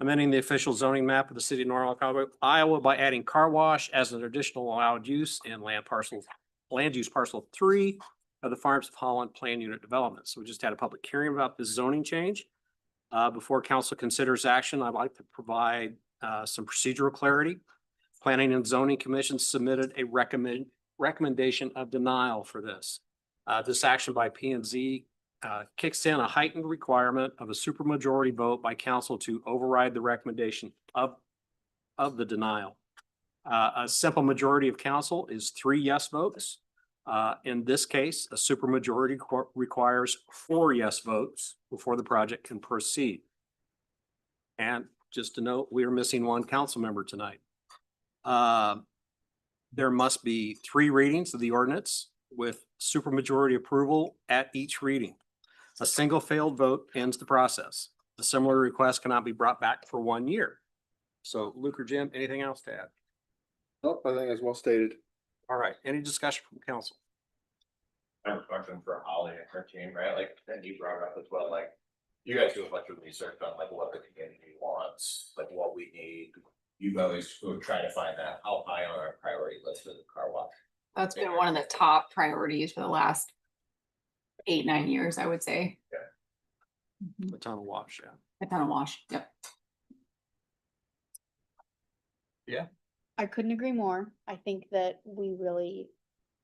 amending the official zoning map of the city of Norwalk, Iowa by adding car wash as an additional allowed use in land use parcel 3 of the Farms of Holland Plan Unit Development. So we just had a public hearing about this zoning change. Before council considers action, I'd like to provide some procedural clarity. Planning and Zoning Commission submitted a recommendation of denial for this. This action by P and Z kicks in a heightened requirement of a supermajority vote by council to override the recommendation of the denial. A simple majority of council is 3 yes votes. In this case, a supermajority requires 4 yes votes before the project can proceed. And just to note, we are missing 1 council member tonight. There must be 3 readings of the ordinance with supermajority approval at each reading. A single failed vote ends the process. A similar request cannot be brought back for 1 year. So Luke or Jim, anything else to add? Nope, I think it's well stated. All right, any discussion from council? I have a question for Holly and her team, right? Like, and you brought up as well, like, you guys do a bunch of research on like what the community wants, like what we need. You guys go try to find that. How high on our priority list for the car wash? That's been one of the top priorities for the last 8-9 years, I would say. A ton of wash, yeah. A ton of wash, yep. Yeah. I couldn't agree more. I think that we really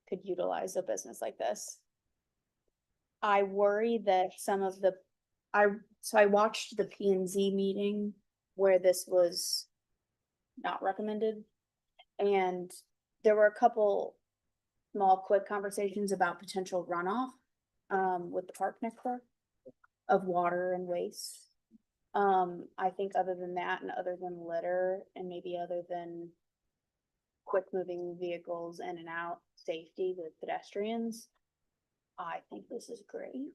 could utilize a business like this. I worry that some of the, I watched the P and Z meeting where this was not recommended. And there were a couple small, quick conversations about potential runoff with the park next door of water and waste. I think other than that and other than litter and maybe other than quick moving vehicles in and out, safety with pedestrians, I think this is great.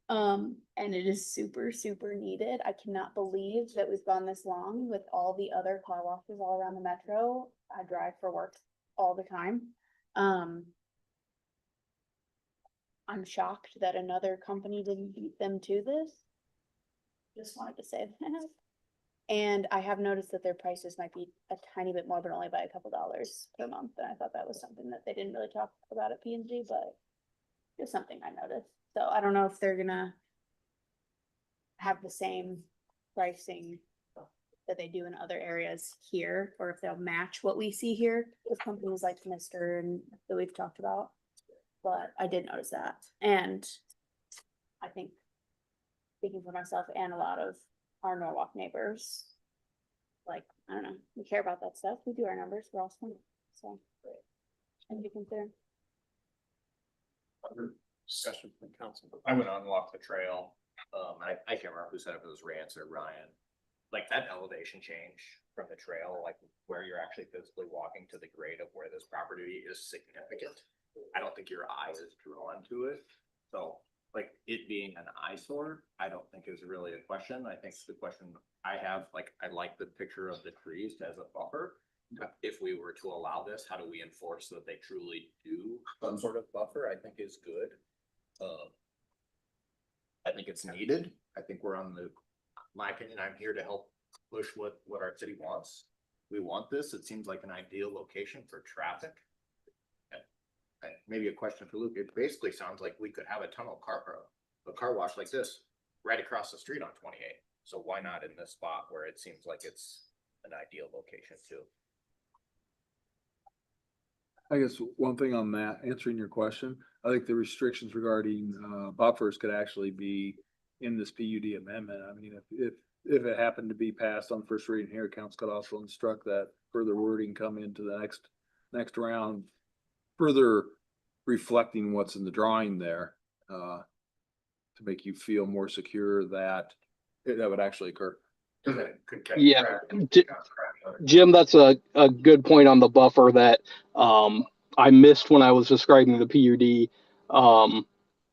And it is super, super needed. I cannot believe that we've gone this long with all the other car washes all around the metro. I drive for work all the time. I'm shocked that another company didn't beat them to this. Just wanted to say that. And I have noticed that their prices might be a tiny bit more, but only by a couple dollars per month. And I thought that was something that they didn't really talk about at P&G, but it's something I noticed. So I don't know if they're gonna have the same pricing that they do in other areas here, or if they'll match what we see here with companies like Mister and that we've talked about. But I did notice that. And I think, speaking for myself and a lot of our Norwalk neighbors, like, I don't know, we care about that stuff. We do our numbers, we're all smart, so. And be concerned. Discussion from council. I went on Walk the Trail. I can't remember who said it was Rance or Ryan. Like that elevation change from the trail, like where you're actually physically walking to the grade of where this property is significant. I don't think your eye is drawn to it. So like it being an eyesore, I don't think is really a question. I think the question I have, like, I like the picture of the trees as a buffer. If we were to allow this, how do we enforce that they truly do some sort of buffer? I think is good. I think it's needed. I think we're on my opinion, I'm here to help push what our city wants. We want this. It seems like an ideal location for traffic. And maybe a question for Luke. It basically sounds like we could have a car wash like this right across the street on 28. So why not in this spot where it seems like it's an ideal location too? I guess one thing on that, answering your question, I think the restrictions regarding buffers could actually be in this PUD amendment. I mean, if it happened to be passed on first reading here, council could also instruct that further wording come into the next round, further reflecting what's in the drawing there, to make you feel more secure that that would actually occur. Yeah, Jim, that's a good point on the buffer that I missed when I was describing the PUD.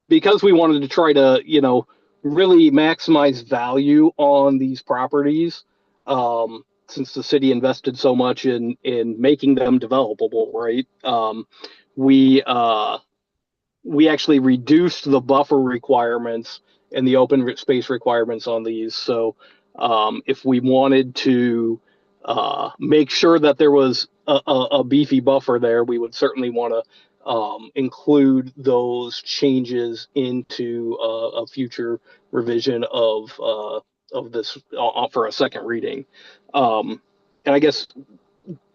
Because we wanted to try to, really maximize value on these properties, since the city invested so much in making them developable, right? We actually reduced the buffer requirements and the open space requirements on these. So if we wanted to make sure that there was a beefy buffer there, we would certainly want to include those changes into a future revision of this for a second reading. And I guess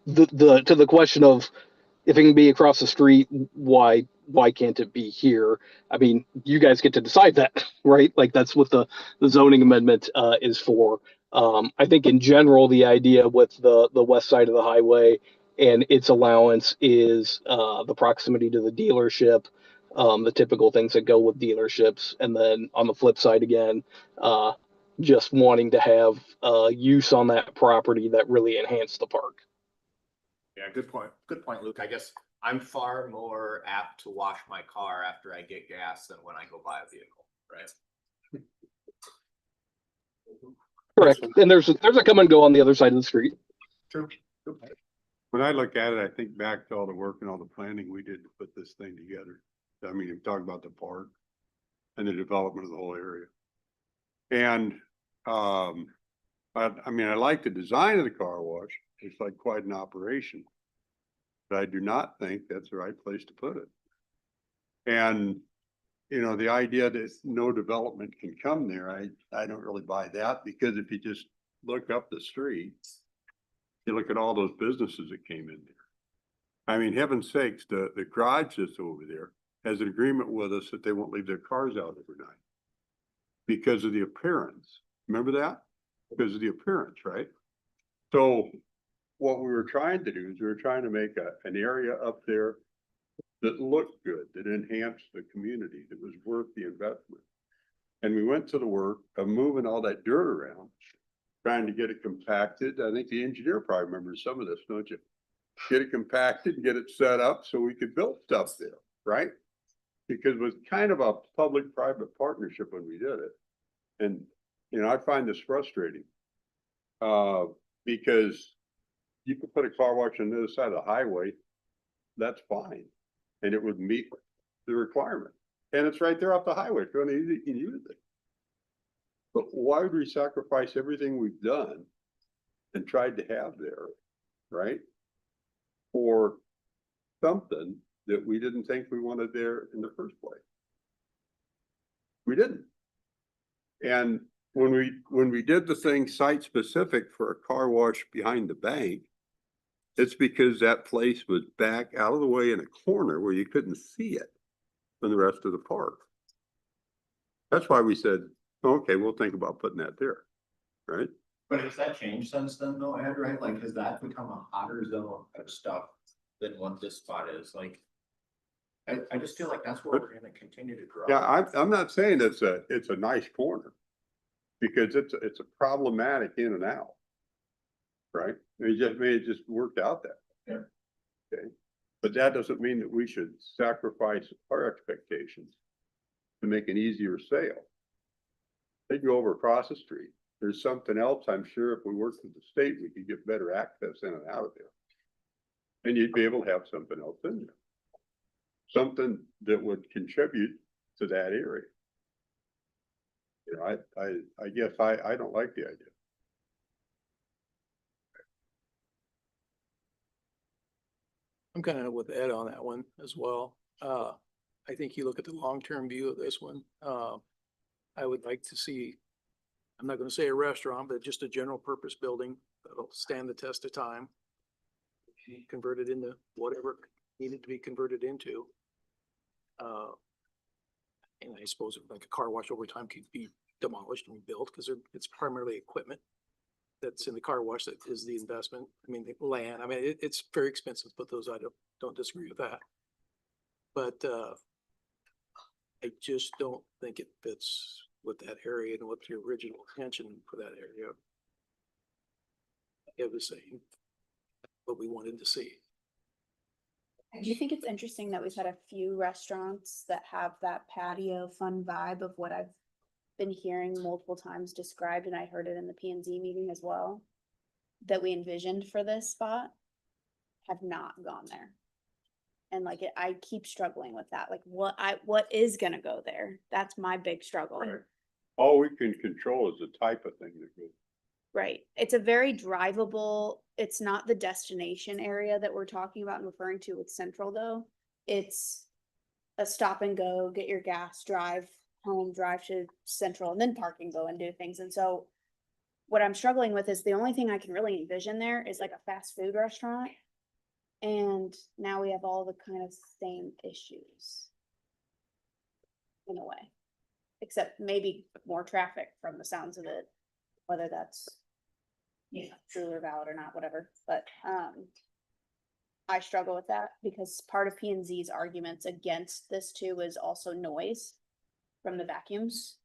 the to the question of if it can be across the street, why can't it be here? I mean, you guys get to decide that, right? Like that's what the zoning amendment is for. I think in general, the idea with the west side of the highway and its allowance is the proximity to the dealership, the typical things that go with dealerships, and then on the flip side again, just wanting to have use on that property that really enhance the park. Yeah, good point. Good point, Luke. I guess I'm far more apt to wash my car after I get gas than when I go buy a vehicle, right? Correct. And there's a come and go on the other side of the street. True. When I look at it, I think back to all the work and all the planning we did to put this thing together. I mean, you talk about the park and the development of the whole area. And, I mean, I like the design of the car wash. It's like quite an operation. But I do not think that's the right place to put it. And, you know, the idea that no development can come there, I don't really buy that, because if you just look up the street, you look at all those businesses that came in there. I mean, heaven's sakes, the garage that's over there has an agreement with us that they won't leave their cars out overnight because of the appearance. Remember that? Because of the appearance, right? So what we were trying to do is we were trying to make an area up there that looked good, that enhanced the community, that was worth the investment. And we went to the work of moving all that dirt around, trying to get it compacted. I think the engineer probably remembers some of this, don't you? Get it compacted and get it set up so we could build stuff there, right? Because it was kind of a public-private partnership when we did it. And, you know, I find this frustrating because you could put a car wash on the other side of the highway, that's fine. And it would meet the requirement. And it's right there off the highway. If you want to use it, you can use it. But why would we sacrifice everything we've done and tried to have there, right? For something that we didn't think we wanted there in the first place. We didn't. And when we did the thing site specific for a car wash behind the bank, it's because that place was back out of the way in a corner where you couldn't see it from the rest of the park. That's why we said, okay, we'll think about putting that there, right? But has that changed since then though, Ed, right? Like, has that become a hotter zone of stuff than what this spot is? Like, I just feel like that's where we're gonna continue to grow. Yeah, I'm not saying it's a nice corner, because it's a problematic in and out. Right? It just worked out that way. Yeah. Okay. But that doesn't mean that we should sacrifice our expectations to make an easier sale. They go over across the street. There's something else, I'm sure if we worked with the state, we could get better access in and out of there. And you'd be able to have something else in there. Something that would contribute to that area. You know, I guess I don't like the idea. I'm kind of with Ed on that one as well. I think you look at the long-term view of this one. I would like to see, I'm not going to say a restaurant, but just a general purpose building that'll stand the test of time. Converted into whatever needed to be converted into. And I suppose like a car wash over time could be demolished and rebuilt because it's primarily equipment that's in the car wash that is the investment. I mean, the land, I mean, it's very expensive to put those. I don't disagree with that. But I just don't think it fits with that area and what the original intention for that area. It was saying what we wanted to see. Do you think it's interesting that we've had a few restaurants that have that patio fun vibe of what I've been hearing multiple times described, and I heard it in the P&Z meeting as well, that we envisioned for this spot, have not gone there. And like I keep struggling with that. Like what is gonna go there? That's my big struggle. Right. All we can control is the type of thing that goes. Right. It's a very drivable, it's not the destination area that we're talking about and referring to with Central though. it's a stop and go, get your gas, drive home, drive to Central, and then park and go and do things. And so what I'm struggling with is the only thing I can really envision there is like a fast food restaurant. And now we have all the kind of same issues in a way, except maybe more traffic from the sounds of it, whether that's, you know, true or valid or not, whatever. But I struggle with that because part of P and Z's arguments against this too is also noise from the vacuums.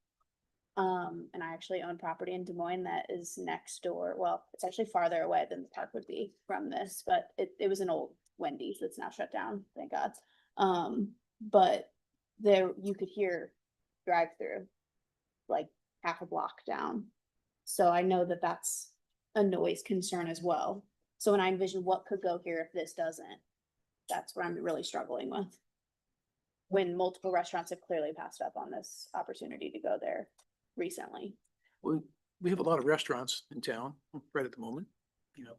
And I actually own property in Des Moines that is next door. Well, it's actually farther away than the park would be from this, but it was an old Wendy's that's now shut down, thank God. But there you could hear drive through like half a block down. So I know that that's a noise concern as well. So when I envision what could go here if this doesn't, that's what I'm really struggling with. When multiple restaurants have clearly passed up on this opportunity to go there recently. We have a lot of restaurants in town right at the moment, you know,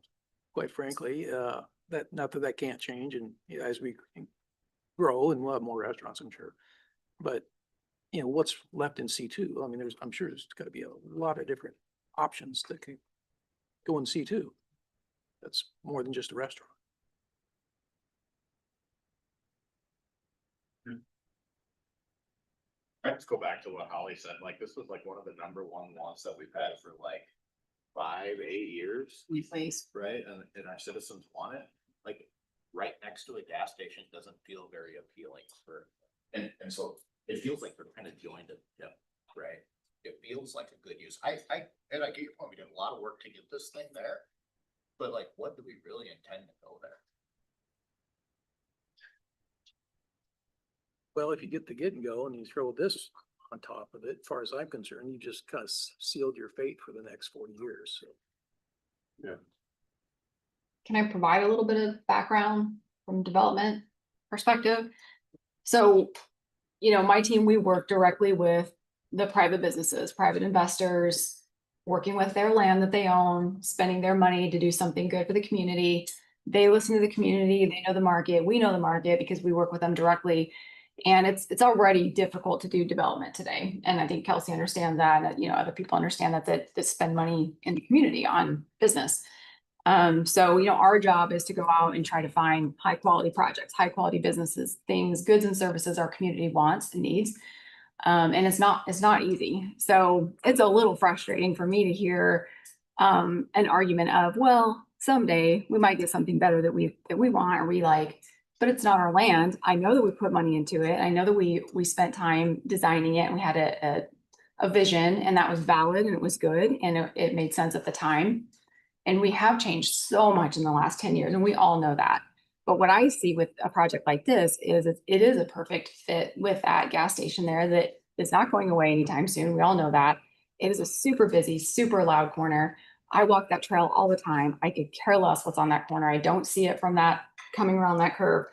quite frankly, that, not that that can't change, and you know, as we grow and we'll have more restaurants, I'm sure. But, you know, what's left in C2? I mean, I'm sure there's gotta be a lot of different options that could go in C2. That's more than just a restaurant. I just go back to what Holly said, like, this was like one of the number one ones that we've had for like 5, 8 years. Replace. Right, and our citizens want it, like, right next to a gas station doesn't feel very appealing for, and so it feels like they're kind of joined at hip, right? It feels like a good use. I get your point, we did a lot of work to get this thing there, but like, what do we really intend to go there? Well, if you get the get and go and you throw this on top of it, as far as I'm concerned, you just kind of sealed your fate for the next 40 years. So. Yeah. Can I provide a little bit of background from development perspective? So, you know, my team, we work directly with the private businesses, private investors, working with their land that they own, spending their money to do something good for the community. They listen to the community, they know the market, we know the market because we work with them directly. And it's already difficult to do development today. And I think Kelsey understands that, you know, other people understand that spend money in the community on business. So, you know, our job is to go out and try to find high quality projects, high quality businesses, things, goods and services our community wants and needs. And it's not easy. So it's a little frustrating for me to hear an argument of, well, someday we might get something better that we want or we like, but it's not our land. I know that we put money into it. I know that we spent time designing it and we had a vision and that was valid and it was good and it made sense at the time. And we have changed so much in the last 10 years and we all know that. But what I see with a project like this is it is a perfect fit with that gas station there that is not going away anytime soon. We all know that. It is a super busy, super loud corner. I walk that trail all the time. I could care less what's on that corner. I don't see it from that coming around that curve.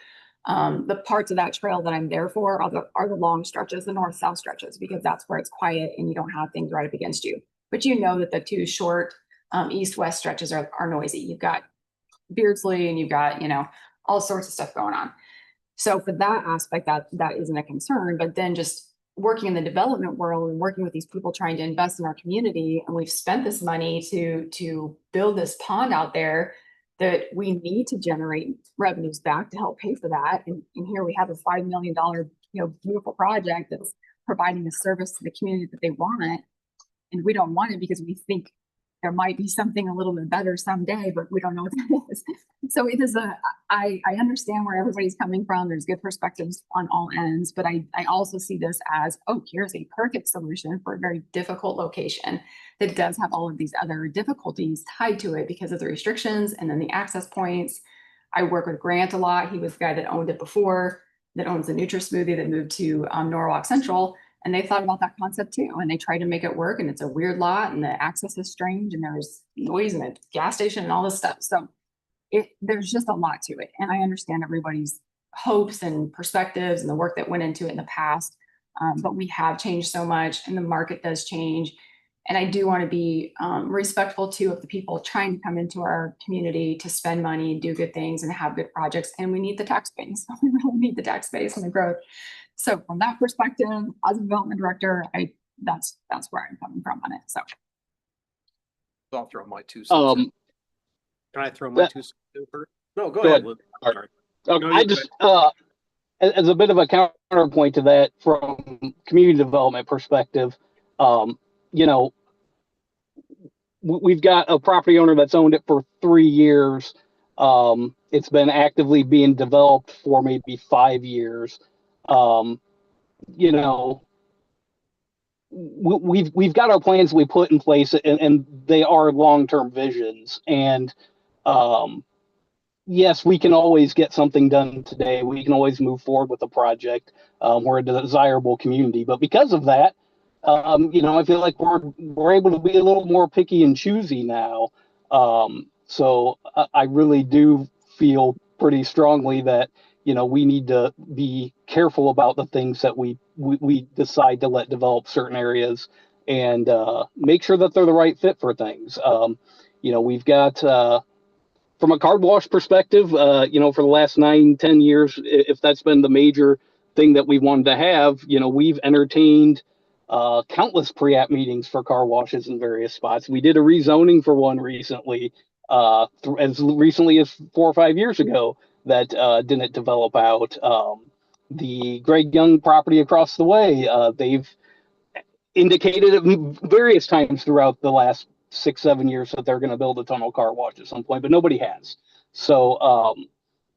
The parts of that trail that I'm there for are the long stretches, the north-south stretches, because that's where it's quiet and you don't have things right up against you. But you know that the two short east-west stretches are noisy. You've got Beardsley and you've got, you know, all sorts of stuff going on. So for that aspect, that isn't a concern, but then just working in the development world and working with these people trying to invest in our community, and we've spent this money to build this pond out there that we need to generate revenues back to help pay for that. And here we have a $5 million, you know, beautiful project that's providing a service to the community that they want. And we don't want it because we think there might be something a little bit better someday, but we don't know what that is. So it is I understand where everybody's coming from. There's good perspectives on all ends, but I also see this as, oh, here's a perfect solution for a very difficult location that does have all of these other difficulties tied to it because of the restrictions and then the access points. I work with Grant a lot. He was the guy that owned it before, that owns the NutraSmoothie that moved to Norwalk Central. And they thought about that concept too, and they tried to make it work, and it's a weird lot, and the access is strange, and there's noise in the gas station and all this stuff. So there's just a lot to it. And I understand everybody's hopes and perspectives and the work that went into it in the past. But we have changed so much and the market does change. And I do want to be respectful too of the people trying to come into our community to spend money and do good things and have good projects. And we need the tax base. We really need the tax base and the growth. So from that perspective, as a development director, that's where I'm coming from on it. So I'll throw my 2 cents in. Can I throw my 2 cents in first? No, go ahead. Lou. Sorry. Okay, No, I you're just, as a bit of a counterpoint to that from community development perspective, you know, we've got a property owner that's owned it for 3 years. It's been actively being developed for maybe 5 years. You know, we've got our plans we put in place, and they are long-term visions. And yes, we can always get something done today. We can always move forward with a project. We're a desirable community, but because of that, you know, I feel like we're able to be a little more picky and choosy now. So I really do feel pretty strongly that, you know, we need to be careful about the things that we decide to let develop certain areas, and make sure that they're the right fit for things. You know, we've got from a card wash perspective, you know, for the last 9-10 years, if that's been the major thing that we wanted to have, you know, we've entertained countless pre-app meetings for car washes in various spots. We did a rezoning for one recently, as recently as 4 or 5 years ago, that didn't develop out. The Greg Young property across the way, they've indicated at various times throughout the last 6-7 years that they're going to build a tunnel car wash at some point, but nobody has. So,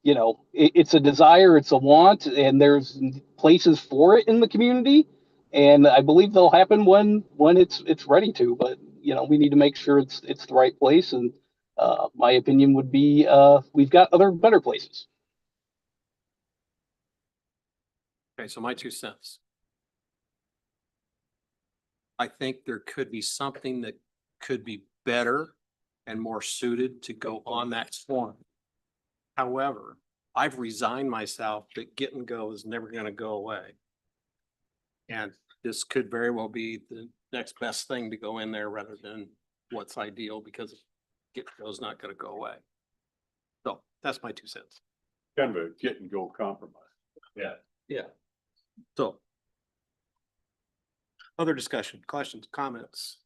you know, it's a desire, it's a want, and there's places for it in the community, and I believe they'll happen when it's ready to. But you know, we need to make sure it's the right place. And my opinion would be we've got other better places. Okay, so my 2 cents. I think there could be something that could be better and more suited to go on that form. However, I've resigned myself that get and go is never going to go away. And this could very well be the next best thing to go in there rather than what's ideal, because get and go is not going to go away. So that's my 2 cents. Kind of a get and go compromise. Yeah. Yeah. So. Other discussion, questions, comments?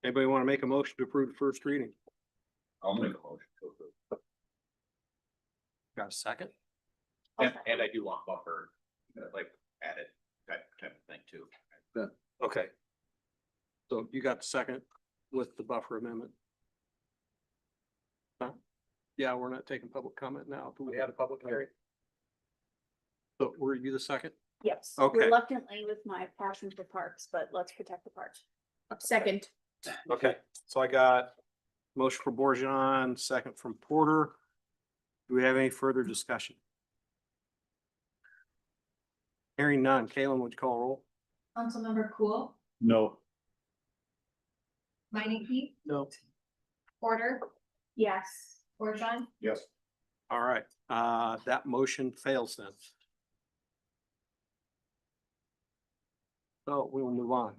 Anybody want to make a motion to approve the first reading? I'll make a motion to approve. Got a second? And I do want buffer, like added type of thing too. Okay. So you got the second with the buffer amendment? Huh? Yeah, we're not taking public comment now. Do we have a public hearing? So were you the second? Yes, Okay. reluctantly with my passion for parks, but let's protect the parks. Second. Okay, so I got motion for Bourgeon, second from Porter. Do we have any further discussion? Hearing none. Kalen, would you call a roll? Councilmember Cool, No. Minneke, No. Porter, Yes. Borjon, Yes. All right, that motion fails then. So we will move on.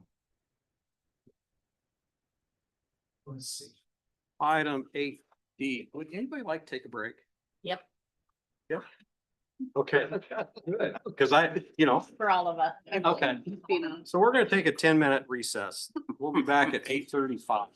Let's see. Item 8D. Would anybody like to take a break? Yep, Yeah. Okay. Because you know, for all of us. okay. You know. So we're gonna take a 10-minute recess. We'll be back at 8:35.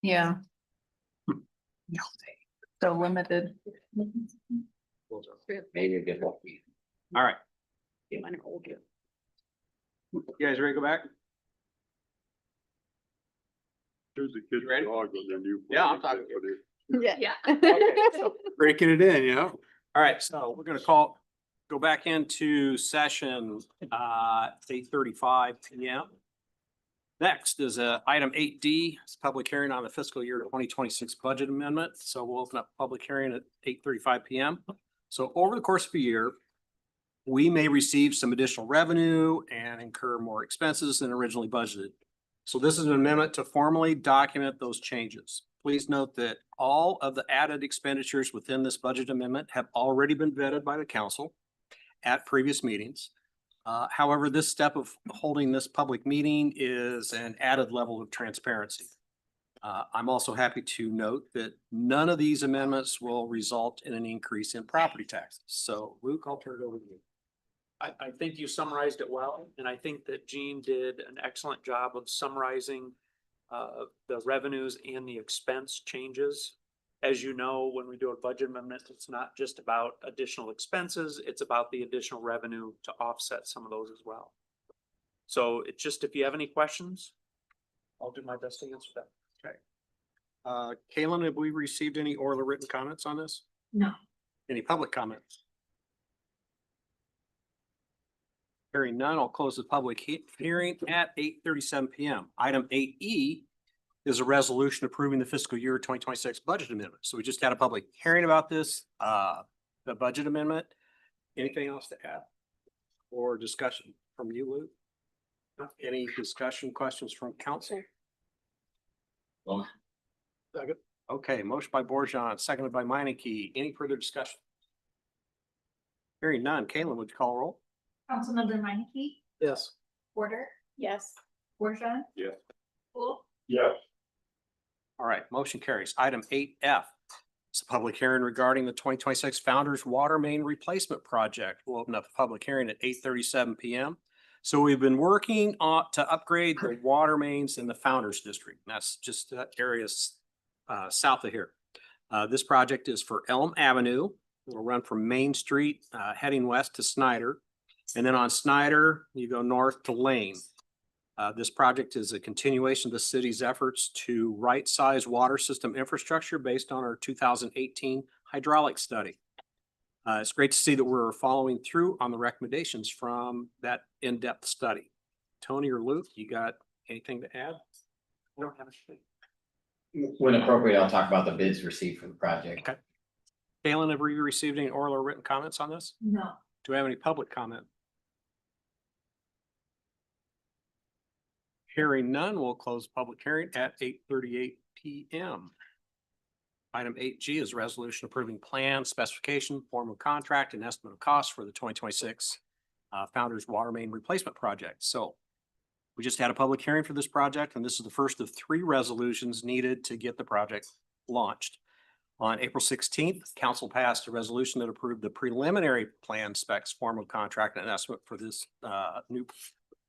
Yeah. So limited. Maybe a good lucky. All right, Get mine old yet. you guys ready to go back? There's a kid's dog on the new. Yeah, I'm talking. Yeah. Breaking it in, you know? All right, so we're gonna go back into session, 8:35 PM. Next is, item 8D, it's a public hearing on the fiscal year 2026 budget amendment. So we'll open up public hearing at 8:35 PM. So over the course of a year, we may receive some additional revenue and incur more expenses than originally budgeted. So this is an amendment to formally document those changes. Please note that all of the added expenditures within this budget amendment have already been vetted by the council at previous meetings. However, this step of holding this public meeting is an added level of transparency. I'm also happy to note that none of these amendments will result in an increase in property taxes. So Luke, I'll turn it over to you. I think you summarized it well, and I think that Gene did an excellent job of summarizing the revenues and the expense changes. As you know, when we do a budget amendment, it's not just about additional expenses, it's about the additional revenue to offset some of those as well. So it's just, if you have any questions, I'll do my best to answer them. Okay. Kaylin, have we received any oral or written comments on this? No. Any public comments? Hearing none, I'll close the public hearing at 8:37 PM. Item 8E is a resolution approving the fiscal year 2026 budget amendment. So we just had a public hearing about this, the budget amendment. Anything else to add or discussion from you, Luke? Any discussion, questions from council? Okay, motion by Borjan, seconded by Meineke. Any further discussion? Hearing none. Kaylin, would you call roll? Councilmember Meineke, Yes. Porter, Yes. Borjan, Yes. Cool, Yes. All right, motion carries. Item 8F. It's a public hearing regarding the 2026 Founders Water Main Replacement Project. We'll open up the public hearing at 8:37 PM. So we've been working on to upgrade the water mains in the Founders District. That's just areas south of here. This project is for Elm Avenue. It'll run from Main Street heading west to Snyder. And then on Snyder, you go north to Lane. This project is a continuation of the city's efforts to right-size water system infrastructure based on our 2018 hydraulic study. It's great to see that we're following through on the recommendations from that in-depth study. Tony or Luke, you got anything to add? I don't have a. When appropriate, I'll talk about the bids received for the project. Okay. Kaylin, have you received any oral or written comments on this? no. Do we have any public comment? Hearing none, we'll close public hearing at 8:38 PM. Item 8G is a resolution approving plan, specification, form of contract, and estimate of costs for the 2026 Founders Water Main Replacement Project. So we just had a public hearing for this project, and this is the first of 3 resolutions needed to get the project launched. On April 16th, council passed a resolution that approved the preliminary plan specs, form of contract, and estimate for this new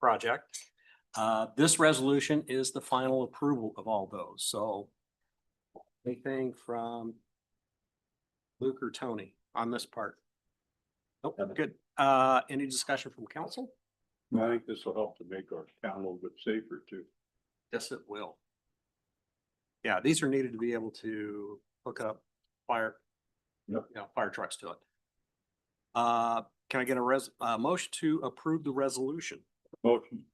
project. This resolution is the final approval of all those. So anything from Luke or Tony on this part? Nope, good. Any discussion from council? I think this will help to make our town a little bit safer too. Yes, it will. Yeah, these are needed to be able to hook up fire, fire trucks to it. Can I get a motion to approve the resolution? Motion.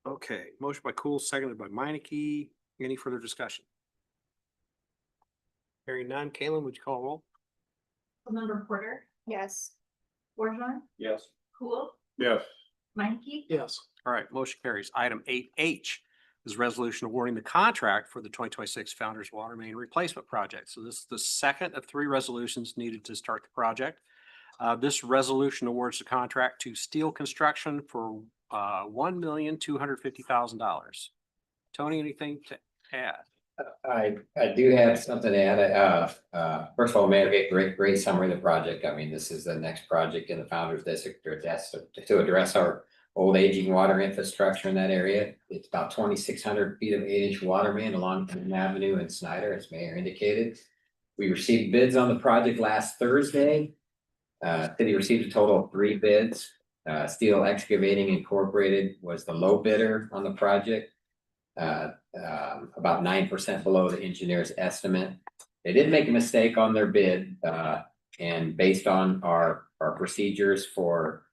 Okay, motion by Cool, seconded by Meineke. Any further discussion? Hearing none. Kaylin, would you call roll? Councilmember Porter, Yes. Borjan, Yes. Cool, Yes. Meineke, Yes. All right, motion carries. Item 8H is resolution awarding the contract for the 2026 Founders Water Main Replacement Project. So this is the second of 3 resolutions needed to start the project. This resolution awards the contract to Steel Construction for $1,250,000. Tony, anything to add? I do have something to add. First of all, man, great summary of the project. I mean, this is the next project in the Founders District to address our old aging water infrastructure in that area. It's about 2,600 feet of 8-inch water main along Penn Avenue and Snyder, as Mayor indicated. We received bids on the project last Thursday. City received a total of 3 bids. Steel Excavating Incorporated was the low bidder on the project. About 9% below the engineer's estimate. They did make a mistake on their bid, and based on our procedures for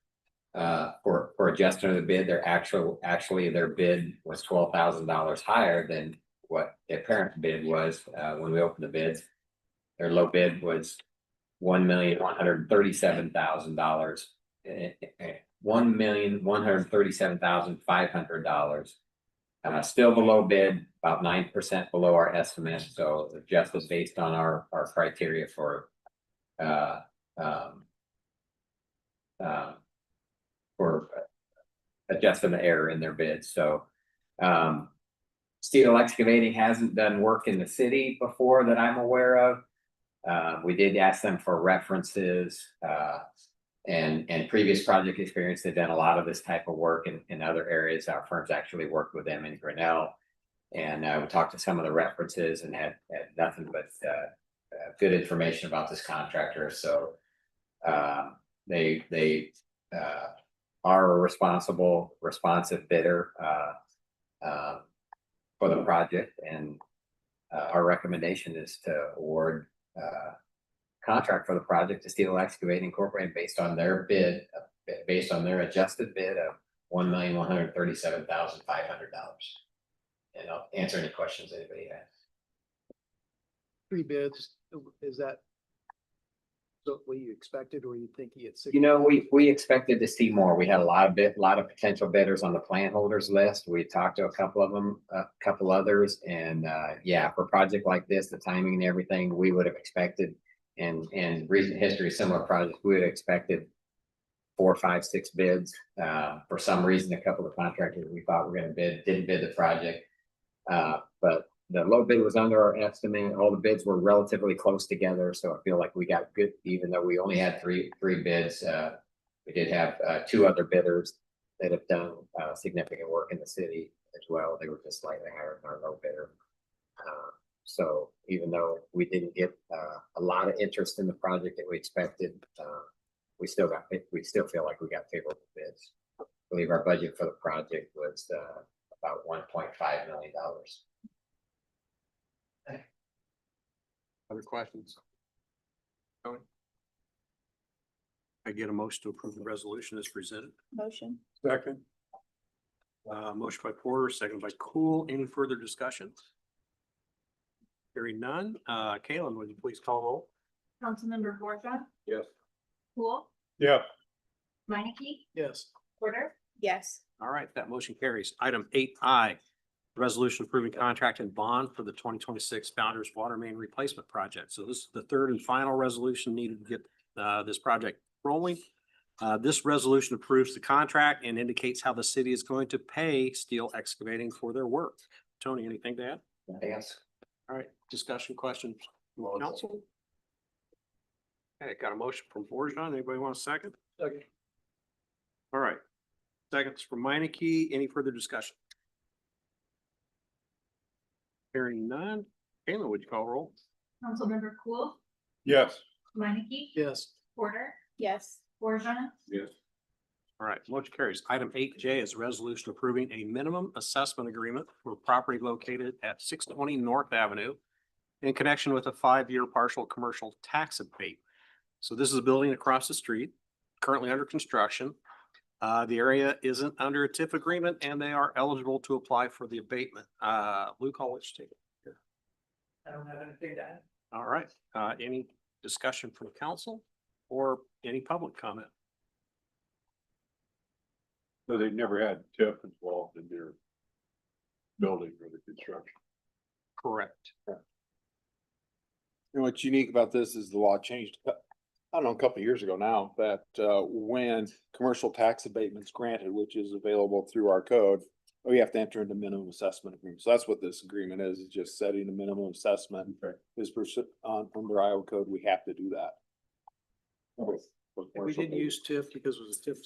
adjusting the bid, actually their bid was $12,000 higher than what their parent bid was when we opened the bids. Their low bid was $1,137,000, $1,137,500. Still below bid, about 9% below our estimate, so adjusted based on our criteria for adjusting the error in their bid. So Steel Excavating hasn't done work in the city before that I'm aware of. We did ask them for references and previous project experience. They've done a lot of this type of work in other areas. Our firms actually worked with them in Grinnell, and we talked to some of the references and had nothing but good information about this contractor. So they are a responsive bidder for the project, and our recommendation is to award contract for the project to Steel Excavating Incorporated based on their bid, based on their adjusted bid of $1,137,500. And I'll answer any questions anybody has. 3 bids, is that what you expected, or you think you had 6? You know, we expected to see more. We had a lot of potential bidders on the plant holders list. We talked to a couple of them, a couple others, and yeah, for a project like this, the timing and everything, we would have expected, in recent history, similar projects, we would have expected 4, 5, 6 bids. For some reason, a couple of contractors we thought were going to bid didn't bid the project, but the low bid was under our estimate. All the bids were relatively close together, so I feel like we got good, even though we only had three bids. We did have 2 other bidders that have done significant work in the city as well. They were just slightly higher than our low bidder. So even though we didn't get a lot of interest in the project that we expected, we still feel like we got favorable bids. I believe our budget for the project was about $1.5 million. Other questions? Tony? I get a motion to approve the resolution as presented. Motion. Second. Motion by Porter, second by Cool. Any further discussion? Hearing none. Kalen, would you please call roll? Councilmember Borja, Yes. Cool, Yeah. Minneke, Yes. Porter, Yes. All right, that motion carries. Item 8I, resolution approving contract and bond for the 2026 Founders Water Main Replacement Project. So this is the third and final resolution needed to get this project rolling. This resolution approves the contract and indicates how the city is going to pay Steel Excavating for their work. Tony, anything to add? Yes. All right, discussion, questions, from council? Okay, got a motion from Borjan. Anybody want a second? Okay. All right. Seconds from Minneke. Any further discussion? Hearing none. Kayla, would you call roll? Councilmember Cool, Yes. Minneke, Yes. Porter, Yes. Borja, Yes. All right, motion carries. Item 8J is a resolution approving a minimum assessment agreement for property located at 620 North Avenue in connection with a 5-year partial commercial tax abate. So this is a building across the street, currently under construction. The area isn't under a TIF agreement, and they are eligible to apply for the abatement. Luke, I'll let you take it here. I don't have anything to add. All right, any discussion from council or any public comment? So they never had TIF involved in their building or the construction. Correct. And what's unique about this is the law changed, I don't know, a couple of years ago now, that when commercial tax abatements granted, which is available through our code, we have to enter into minimum assessment agreement. So that's what this agreement is just setting a minimum assessment. Is under Iowa code, we have to do that. We didn't use TIF because it was a TIF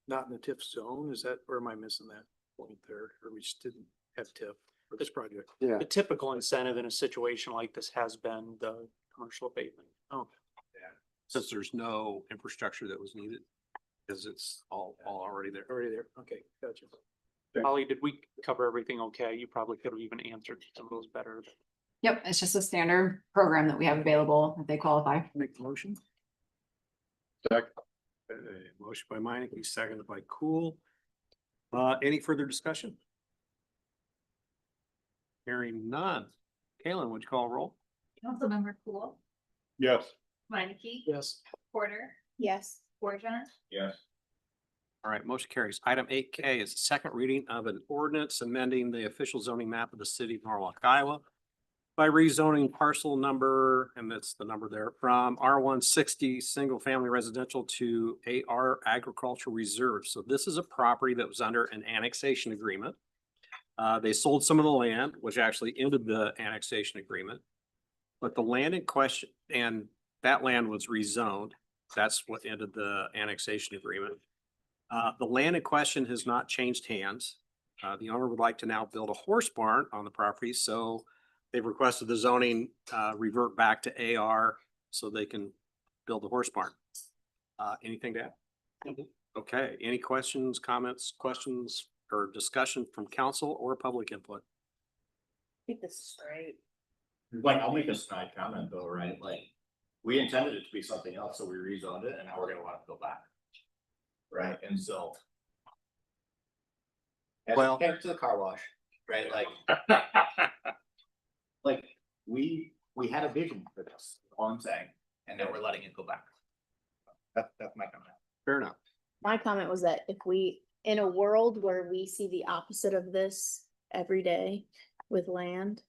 not in the TIF zone? Is that, or am I missing that point there? Or we just didn't have TIF for this project? Yeah. The typical incentive in a situation like this has been the commercial abatement. Oh, Since there's no infrastructure that was needed, because it's all already there. already there. Okay, gotcha. Holly, did we cover everything okay? You probably could have even answered some of those better. Yep, it's just a standard program that we have available if they qualify. Make the motion. Second. Motion by Meineke, seconded by Cool. Any further discussion? Hearing none. Kalen, would you call a roll? Councilmember Cool, Yes. Minneke, Yes. Porter, Yes. Borjohn, Yes. All right, motion carries. Item 8K is the second reading of an ordinance amending the official zoning map of the city of Norwalk, Iowa by rezoning parcel number, and that's the number there, from R160 single family residential to AR agricultural reserve. So this is a property that was under an annexation agreement. They sold some of the land, which actually ended the annexation agreement. But the land in question, and that land was rezoned. That's what ended the annexation agreement. The land in question has not changed hands. The owner would like to now build a horse barn on the property, so they've requested the zoning revert back to AR so they can build the horse barn. Anything to add? Okay, any questions, comments, questions, or discussion from council or public input? Keep this straight. Like, I'll make a snide comment though, right? Like, we intended it to be something else, so we rezoned it and now we're gonna want to go back. Right, and so. As Well- we came to the car wash, right, like. Like, we had a vision for this, all I'm saying, and now we're letting it go back. That's my comment. Fair enough. My comment was that if we, in a world where we see the opposite of this every day with land.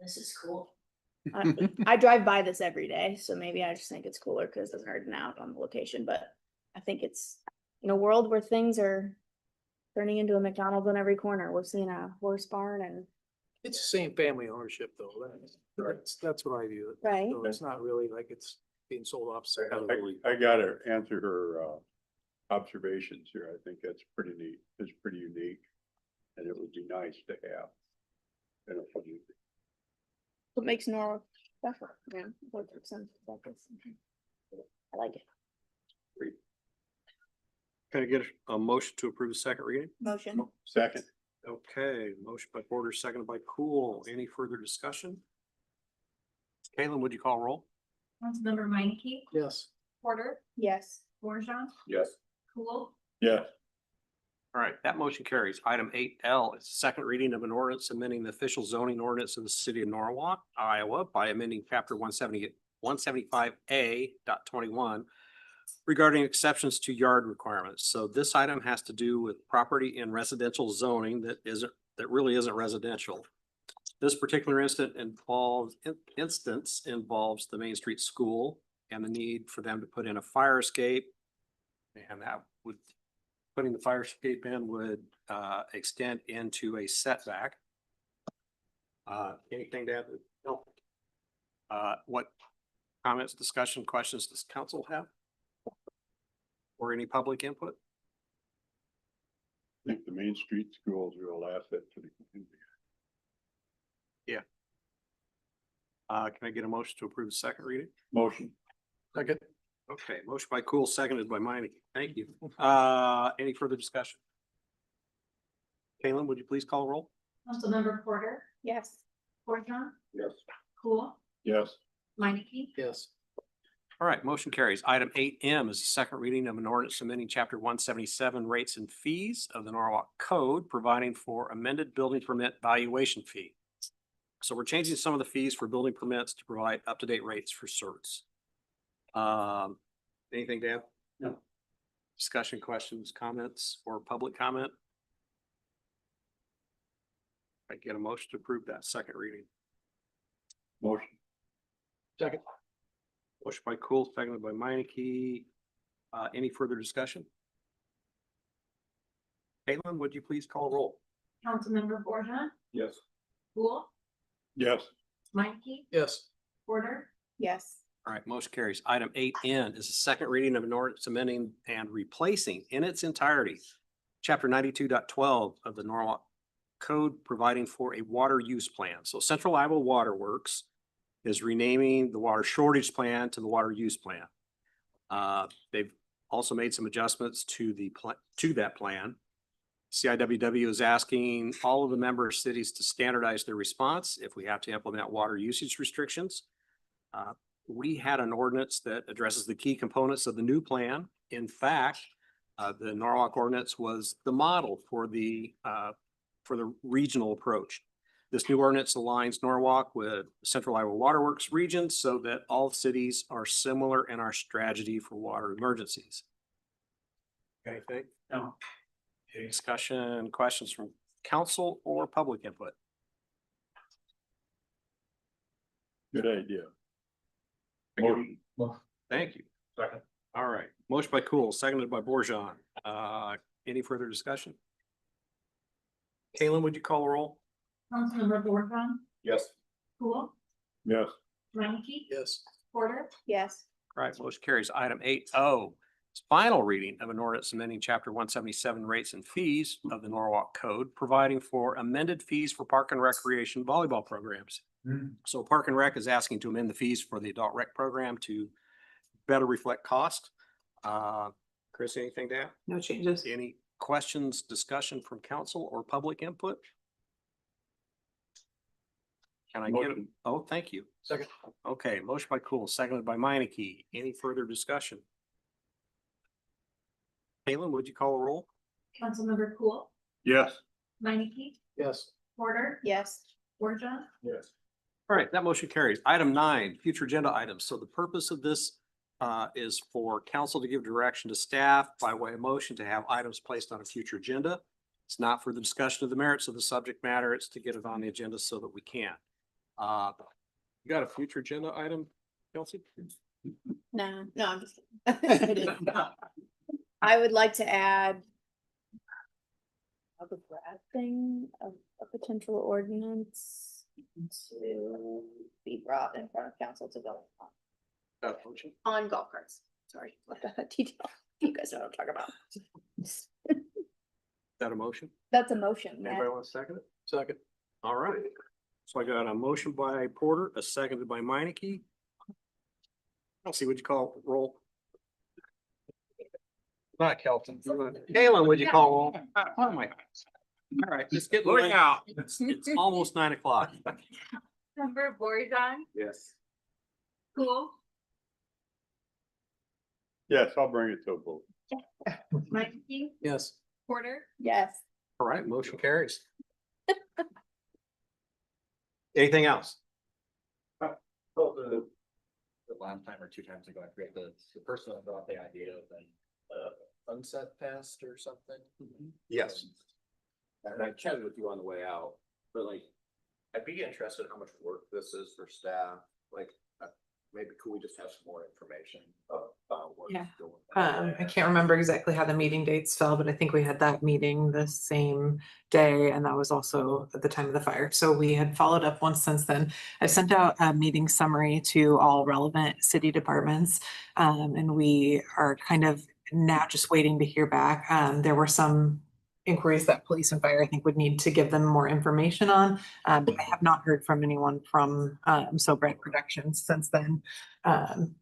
This is cool. I drive by this every day, so maybe I just think it's cooler because it's hard out on the location, but I think it's in a world where things are turning into a McDonald's on every corner. We're seeing a horse barn and. It's the same family ownership though. That's what I view it. Right. So it's not really like it's being sold off. I gotta answer her, observations here. I think that's pretty neat. It's pretty unique. And it would be nice to have. in a community. What makes Norwalk special, yeah, what makes sense, I like it. Can I get a motion to approve the second reading? Motion. Second. Okay, motion by Porter, seconded by Cool. Any further discussion? Caitlin, would you call roll? Councilmember Minneke, Yes. Porter, Yes. Borjohn, Yes. Cool, Yes. All right, that motion carries. Item 8L is second reading of an ordinance amending the official zoning ordinance of the city of Norwalk, Iowa by amending chapter 175A.21 regarding exceptions to yard requirements. So this item has to do with property in residential zoning that really isn't residential. This particular instance involves the Main Street School and the need for them to put in a fire escape. And that would, putting the fire escape in would extend into a setback. Anything to add? No. What comments, discussion, questions does council have? Or any public input? I think the Main Street School is a real asset to the community. Yeah. Can I get a motion to approve the second reading? Motion. Second. Okay, motion by Cool, seconded by Meineke. Thank you. Any further discussion? Caitlin, would you please call roll? Councilmember Porter, Yes. Borjohn, Yes. Cool, Yes. Minneke, Yes. All right, motion carries. Item 8M is the second reading of an ordinance amending chapter 177 rates and fees of the Norwalk Code, providing for amended building permit valuation fee. So we're changing some of the fees for building permits to provide up-to-date rates for certs. Anything to add? No. Discussion, questions, comments, or public comment? I get a motion to approve that second reading. Motion. Second. Motion by Cool, seconded by Meineke. Any further discussion? Caitlin, would you please call roll? Councilmember Borjohn, Yes. Cool, Yes. Minneke, Yes. Porter, Yes. All right, motion carries. Item 8N is the second reading of an ordinance amending and replacing in its entirety Chapter 92.12 of the Norwalk Code, providing for a water use plan. So Central Iowa Water Works is renaming the water shortage plan to the water use plan. They've also made some adjustments to that plan. CIWW is asking all of the member cities to standardize their response if we have to implement water usage restrictions. We had an ordinance that addresses the key components of the new plan. In fact, the Norwalk ordinance was the model for the regional approach. This new ordinance aligns Norwalk with Central Iowa Water Works region so that all cities are similar in our strategy for water emergencies. Anything? No. Any discussion, questions from council or public input? Good idea. Thank you. Second. All right. Motion by Cool, seconded by Borjan. Any further discussion? Kalen, would you call the roll? Councilmember Borjan, Yes. Cool, Yes. Ranky, Yes. Porter, Yes. All right, motion carries. Item 8O is final reading of an ordinance amending chapter 177 rates and fees of the Norwalk Code, providing for amended fees for park and recreation volleyball programs. So Park and Rec is asking to amend the fees for the adult rec program to better reflect cost. Chris, anything to add? No changes. Any questions, discussion from council or public input? Can I get it? Oh, thank you. Second. Okay, motion by Cool, seconded by Meineke. Any further discussion? Caitlin, would you call a roll? Councilmember Cool, Yes. Minneke, Yes. Porter, Yes. Borjan, Yes. All right, that motion carries. Item 9, future agenda items. So the purpose of this is for council to give direction to staff by way of motion to have items placed on a future agenda. It's not for the discussion of the merits of the subject matter. It's to get it on the agenda so that we can. You got a future agenda item, Kelsey? No, I'm just kidding. I would like to add a drafting of a potential ordinance to be brought in front of council to vote on golf carts. Sorry, left out that detail. You guys know what I'm talking about. Is that a motion? That's a motion. Matt. Anybody want to second it? Second. All right. So I got a motion by Porter, a seconded by Meineke. I'll see what you call roll. Not Kelton. Kalen, would you call roll? Oh my. All right, just get moving out. It's almost 9 o'clock. Councilmember Borjan, Yes. Cool, Yes, I'll bring it to a vote. Minneke, Yes. Porter, Yes. All right, motion carries. Anything else? The last time or 2 times ago, I forget the person that brought the idea of an sunset fest or something. Yes. And I chatted with you on the way out, but like, I'd be interested in how much work this is for staff, like, maybe could we just have some more information about what? Yeah. I can't remember exactly how the meeting dates fell, but I think we had that meeting the same day, and that was also at the time of the fire. So we had followed up once since then. I've sent out a meeting summary to all relevant city departments, and we are kind of now just waiting to hear back. There were some inquiries that police and fire, I think, would need to give them more information on. But I have not heard from anyone from So Brett Productions since then. And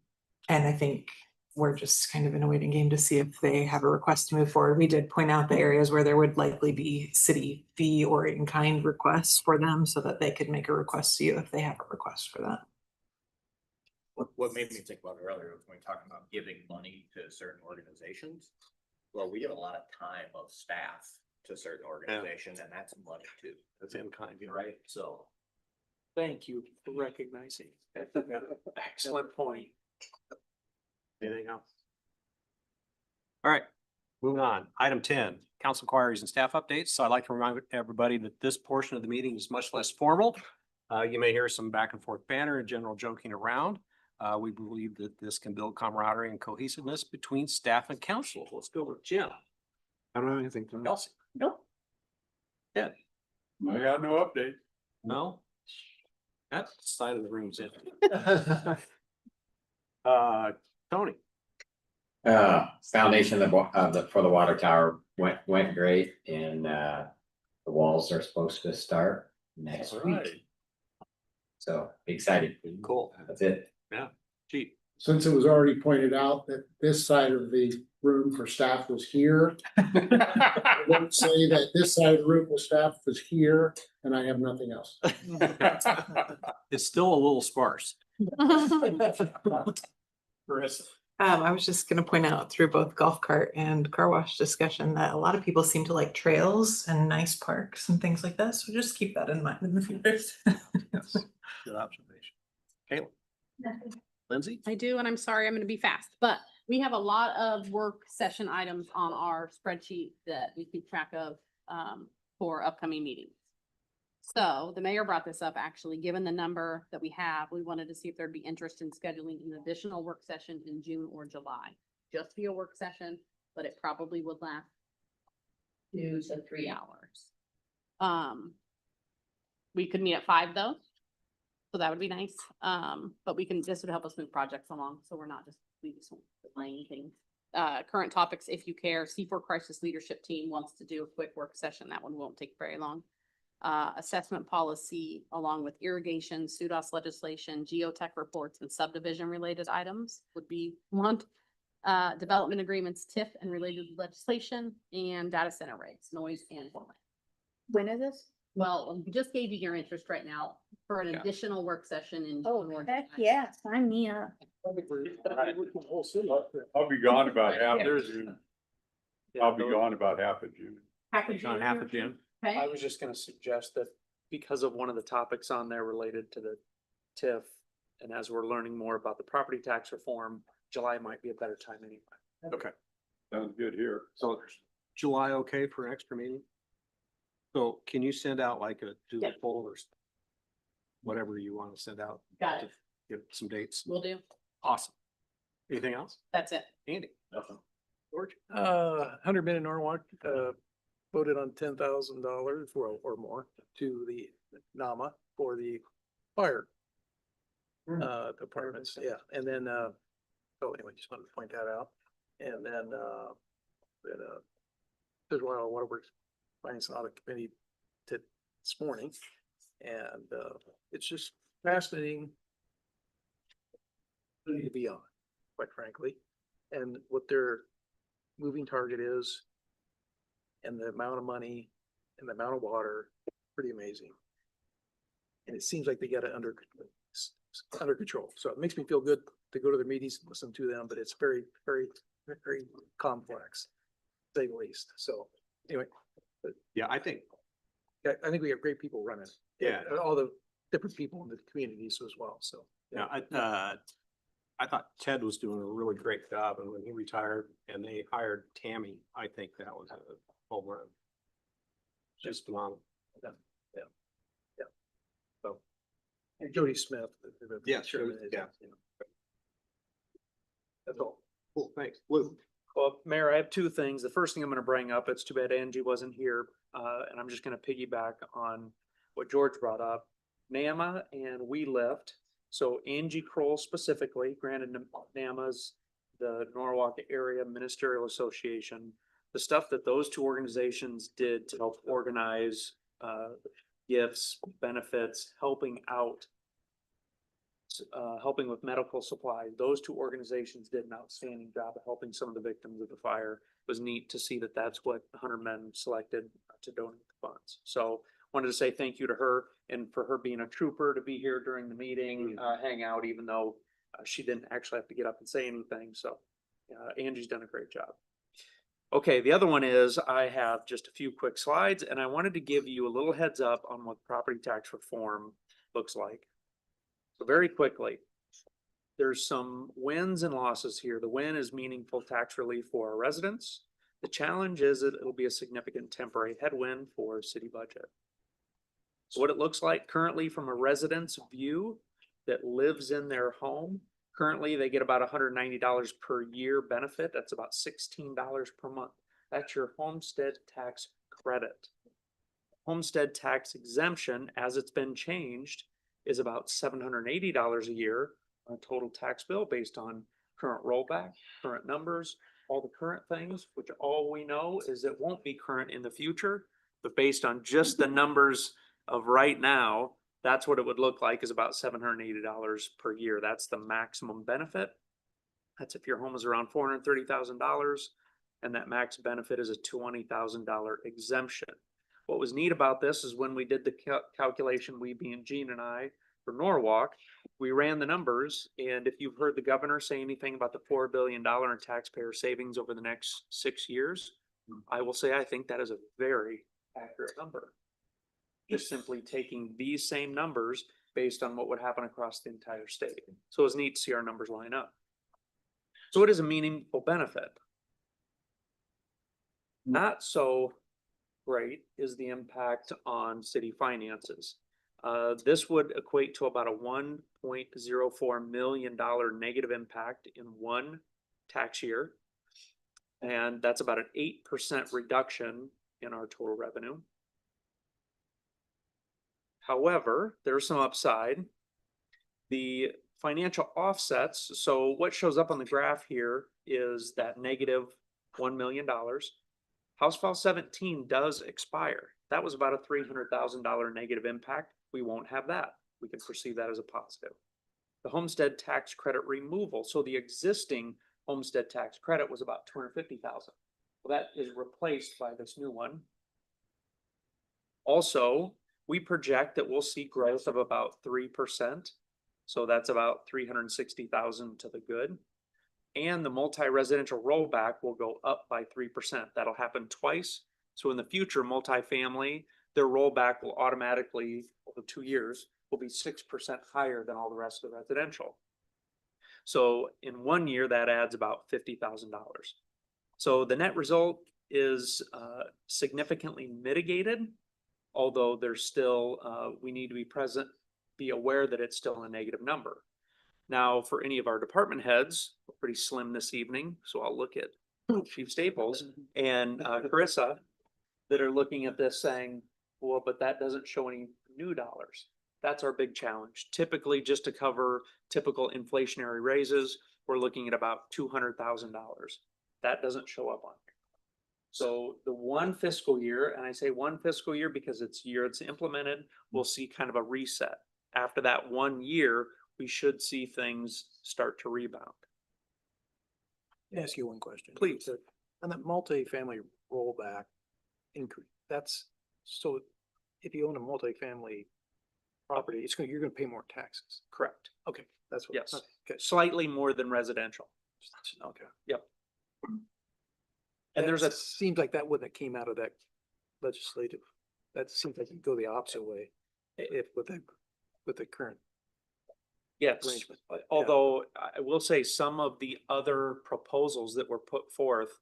I think we're just kind of in a waiting game to see if they have a request to move forward. We did point out the areas where there would likely be city fee or in-kind requests for them so that they could make a request to you if they have a request for that. What made me think about it earlier was when we talking about giving money to certain organizations. Well, we give a lot of time of staff to certain organizations, and that's money too. That's in kind, Right, so. Thank you for recognizing. Excellent point. Anything else? All right, moving on. Item 10, council inquiries and staff updates. So I'd like to remind everybody that this portion of the meeting is much less formal. You may hear some back and forth banter and general joking around. We believe that this can build camaraderie and cohesiveness between staff and council. Let's go with Jim. I don't have anything to. Kelsey. Nope. Yeah. I got no update. No? That side of the room's empty. Tony. Foundation for the water tower went great and, the walls are supposed to start next week. So excited. Cool. That's it. Yeah. Gee. Since it was already pointed out that this side of the room for staff was here. I won't say that this side of the room for staff was here, and I have nothing else. It's still a little sparse. Chris. I was just gonna point out through both golf cart and car wash discussion that a lot of people seem to like trails and nice parks and things like that. So just keep that in mind in the future. Yes. Good observation. Kayla. Nothing. Lindsay? I do, and I'm sorry, I'm gonna be fast, but we have a lot of work session items on our spreadsheet that we keep track of for upcoming meetings. So the mayor brought this up, actually, given the number that we have, we wanted to see if there'd be interest in scheduling an additional work session in June or July. Just be a work session, but it probably would last 2 to 3 hours. We could meet at 5 though. So that would be nice. But this would help us move projects along. So we're not just delaying things. Current topics, if you care, C4 Crisis Leadership Team wants to do a quick work session. That one won't take very long. Assessment policy, along with irrigation, SUDAS legislation, geotech reports, and subdivision related items would be one. Development agreements, TIF and related legislation, and data center rates, noise and volume. When is this? Well, we just gave you your interest right now for an additional work session in. Oh, June or heck July. yeah, sign me up. I'll be gone about half of June. I'll be gone about half of June. On half of June. Okay. I was just gonna suggest that because of one of the topics on there related to the TIF, and as we're learning more about the property tax reform, July might be a better time anyway. Okay. Sounds good here. So July, okay for an extra meeting? So can you send out like to the Yep. folders? Whatever you want to send out. Got it. to Give some dates. Will do. Awesome. Anything else? That's it. Andy? Nothing. George? 100-minute Norwalk, voted on $10,000 or more to the NAMA for the fire. Departments, yeah, and then, so anyway, just wanted to point that out. And then, there's one Waterworks Finance and Audit Committee this morning. And, it's just fascinating to be on, quite frankly, and what their moving target is and the amount of money and the amount of water, pretty amazing. And it seems like they got it under control. So it makes me feel good to go to their meetings and listen to them, but it's very, very, very complex, to say the least. So anyway. Yeah, I think. I think we have great people running. Yeah. All the different people in the communities as well, so. Yeah, I thought Ted was doing a really great job, and when he retired and they hired Tammy, I think that was a home run. Just phenomenal. Yeah. So. And Jody Smith. Yeah, sure, yeah. That's all. Cool, thanks. Lou? Well, Mayor, I have two things. The first thing I'm gonna bring up, it's too bad Angie wasn't here, and I'm just gonna piggyback on what George brought up. NAMA and We Lift. So Angie Kroll specifically, granted NAMA's the Norwalk Area Ministerial Association. The stuff that those two organizations did to help organize gifts, benefits, helping out, helping with medical supplies. Those two organizations did an outstanding job of helping some of the victims of the fire. It was neat to see that that's what 100 Men selected to donate the funds. So wanted to say thank you to her and for her being a trooper to be here during the meeting, hang out, even though she didn't actually have to get up and say anything. So Angie's done a great job. Okay, the other one is I have just a few quick slides and I wanted to give you a little heads up on what property tax reform looks like. So very quickly, there's some wins and losses here. The win is meaningful tax relief for our residents. The challenge is that it'll be a significant temporary headwind for city budget. So what it looks like currently from a resident's view that lives in their home, currently they get about $190 per year benefit. That's about $16 per month. That's your homestead tax credit. Homestead tax exemption, as it's been changed, is about $780 a year. total tax bill based on current rollback, current numbers, all the current things, which all we know is it won't be current in the future. But based on just the numbers of right now, that's what it would look like, is about $780 per year. That's the maximum benefit. That's if your home is around $430,000 and that max benefit is a $20,000 exemption. What was neat about this is when we did the calculation, we being Gene and I, for Norwalk, we ran the numbers, and if you've heard the governor say anything about the $4 billion in taxpayer savings over the next 6 years, I will say I think that is a very accurate number. Just simply taking these same numbers based on what would happen across the entire state. So it's neat to see our numbers line up. So it is a meaningful benefit. Not so great is the impact on city finances. This would equate to about a $1.04 million negative impact in one tax year. And that's about an 8% reduction in our total revenue. However, there's some upside. The financial offsets, so what shows up on the graph here is that negative $1 million. House File 17 does expire. That was about a $300,000 negative impact. We won't have that. We can perceive that as a positive. The homestead tax credit removal. So the existing homestead tax credit was about $250,000. Well, that is replaced by this new one. Also, we project that we'll see growth of about 3%. So that's about $360,000 to the good. And the multi-residential rollback will go up by 3%. That'll happen twice. So in the future, multifamily, their rollback will automatically, over 2 years, will be 6% higher than all the rest of the residential. So in 1 year, that adds about $50,000. So the net result is significantly mitigated, although there's still, we need to be aware that it's still a negative number. Now, for any of our department heads, we're pretty slim this evening, so I'll look at Chief Staples and Carissa that are looking at this saying, well, but that doesn't show any new dollars. That's our big challenge. Typically, just to cover typical inflationary raises, we're looking at about $200,000. That doesn't show up on here. So the one fiscal year, and I say one fiscal year because it's year it's implemented, we'll see kind of a reset. After that 1 year, we should see things start to rebound. Let me ask you one question. Please. On that multifamily rollback increase, that's, so if you own a multifamily property, you're gonna pay more taxes. Correct. Okay, that's what. Yes. Okay. Slightly more than residential. Okay. Yep. And there's seems like that wouldn't have came out of that legislative. That seems like you go the opposite way if with the current. Yes, arrangement. although I will say some of the other proposals that were put forth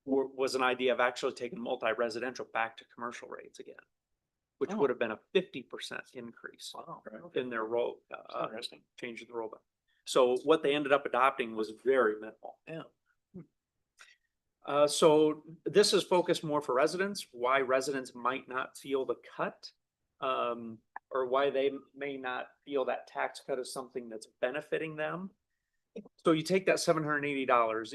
was an idea of actually taking multi-residential back to commercial rates again, which would have been a 50% increase in their roll, changing the rollback. So what they ended up adopting was very minimal. Yeah. So this is focused more for residents, why residents might not feel the cut, or why they may not feel that tax cut is something that's benefiting them. So you take that $780.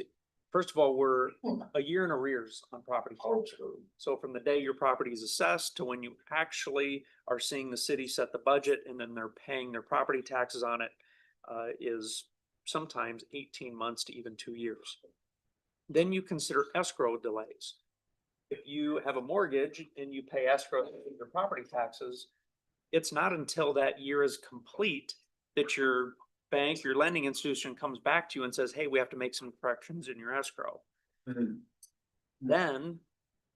First of all, we're a year in arrears on property tax. So from the day your property is assessed to when you actually are seeing the city set the budget and then they're paying their property taxes on it, is sometimes 18 months to even 2 years. Then you consider escrow delays. If you have a mortgage and you pay escrow for your property taxes, it's not until that year is complete that your bank, your lending institution comes back to you and says, hey, we have to make some corrections in your escrow. Then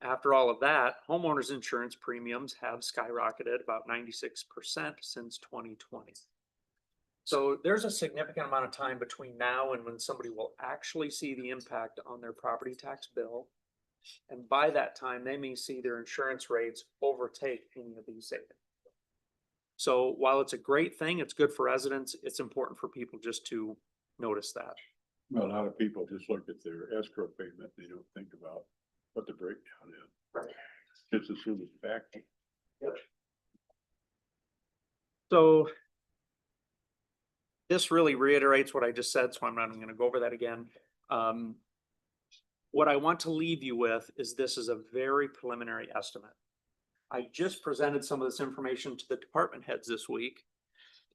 after all of that, homeowners insurance premiums have skyrocketed about 96% since 2020. So there's a significant amount of time between now and when somebody will actually see the impact on their property tax bill. And by that time, they may see their insurance rates overtake any of these savings. So while it's a great thing, it's good for residents, it's important for people just to notice that. Well, a lot of people just look at their escrow payment. They don't think about what the breakdown is. Right. Just as soon as back. So this really reiterates what I just said, so I'm not even gonna go over that again. What I want to leave you with is this is a very preliminary estimate. I just presented some of this information to the department heads this week.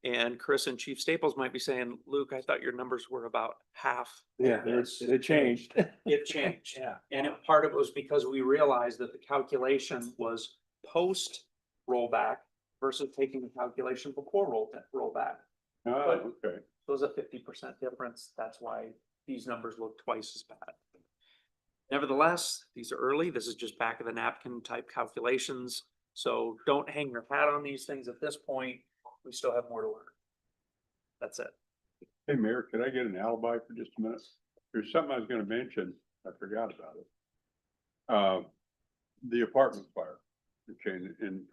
And Chris and Chief Staples might be saying, Luke, I thought your numbers were about half. Yeah, it changed. It changed. Yeah. And part of it was because we realized that the calculation was post rollback versus taking the calculation before rollback. Oh, okay. So it was a 50% difference. That's why these numbers look twice as bad. Nevertheless, these are early. This is just back of the napkin type calculations. So don't hang your hat on these things at this point. We still have more to learn. That's it. Hey, Mayor, could I get an alibi for just a minute? There's something I was gonna mention. I forgot about it. The apartment fire. Okay, and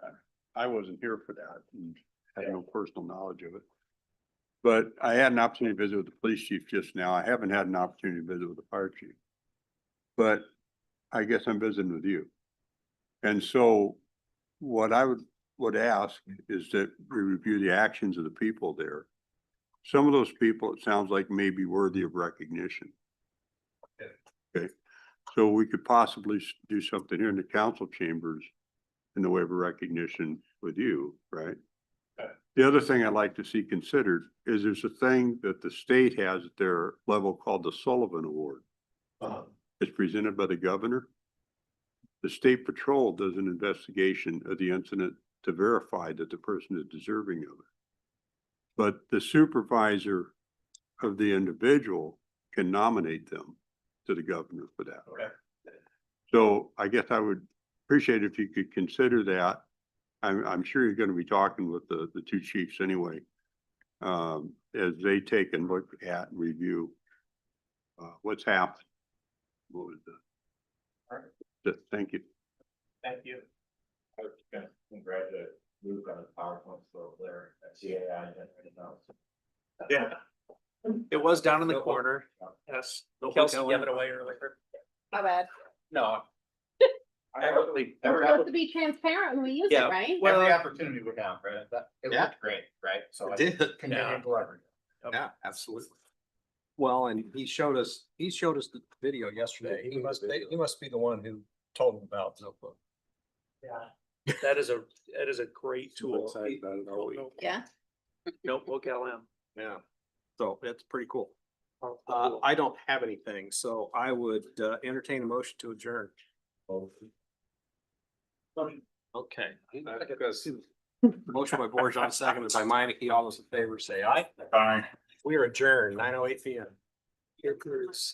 I wasn't here for that and have no personal knowledge of it. But I had an opportunity to visit with the police chief just now. I haven't had an opportunity to visit with the fire chief. But I guess I'm visiting with you. And so what I would ask is that we review the actions of the people there. Some of those people, it sounds like, may be worthy of recognition. Okay, so we could possibly do something here in the council chambers in the way of recognition with you, right? The other thing I'd like to see considered is there's a thing that the state has at their level called the Sullivan Award. It's presented by the governor. The state patrol does an investigation of the incident to verify that the person is deserving of it. But the supervisor of the individual can nominate them to the governor for that. Okay. So I guess I would appreciate if you could consider that. I'm sure you're going to be talking with the two chiefs anyway, as they take and look at and review what's happened. What was the? All right. Thank you. Thank you. I was gonna congratulate Luke on his PowerPoint so there at CAI. Yeah. It was down in the corner. Yes. Kelsey gave it away earlier. My bad. No. I really. We're supposed to be transparent when we use it, Yeah. right? Well, Every opportunity we have, right? It Yeah. looked great, right? So I It did. continue to leverage. Yeah, absolutely. Well, and he showed us the video yesterday. He must be the one who told him about Zillow. Yeah. That is a great tool. Excited about it, are we? Yeah. Notebook LM. Yeah, so it's pretty cool. I don't have anything, so I would entertain a motion to adjourn. Okay. Motion by Borjon, seconded by Meineke. All those in favor say aye. Bye. We are adjourned, 9:08 PM. Here, Cruz.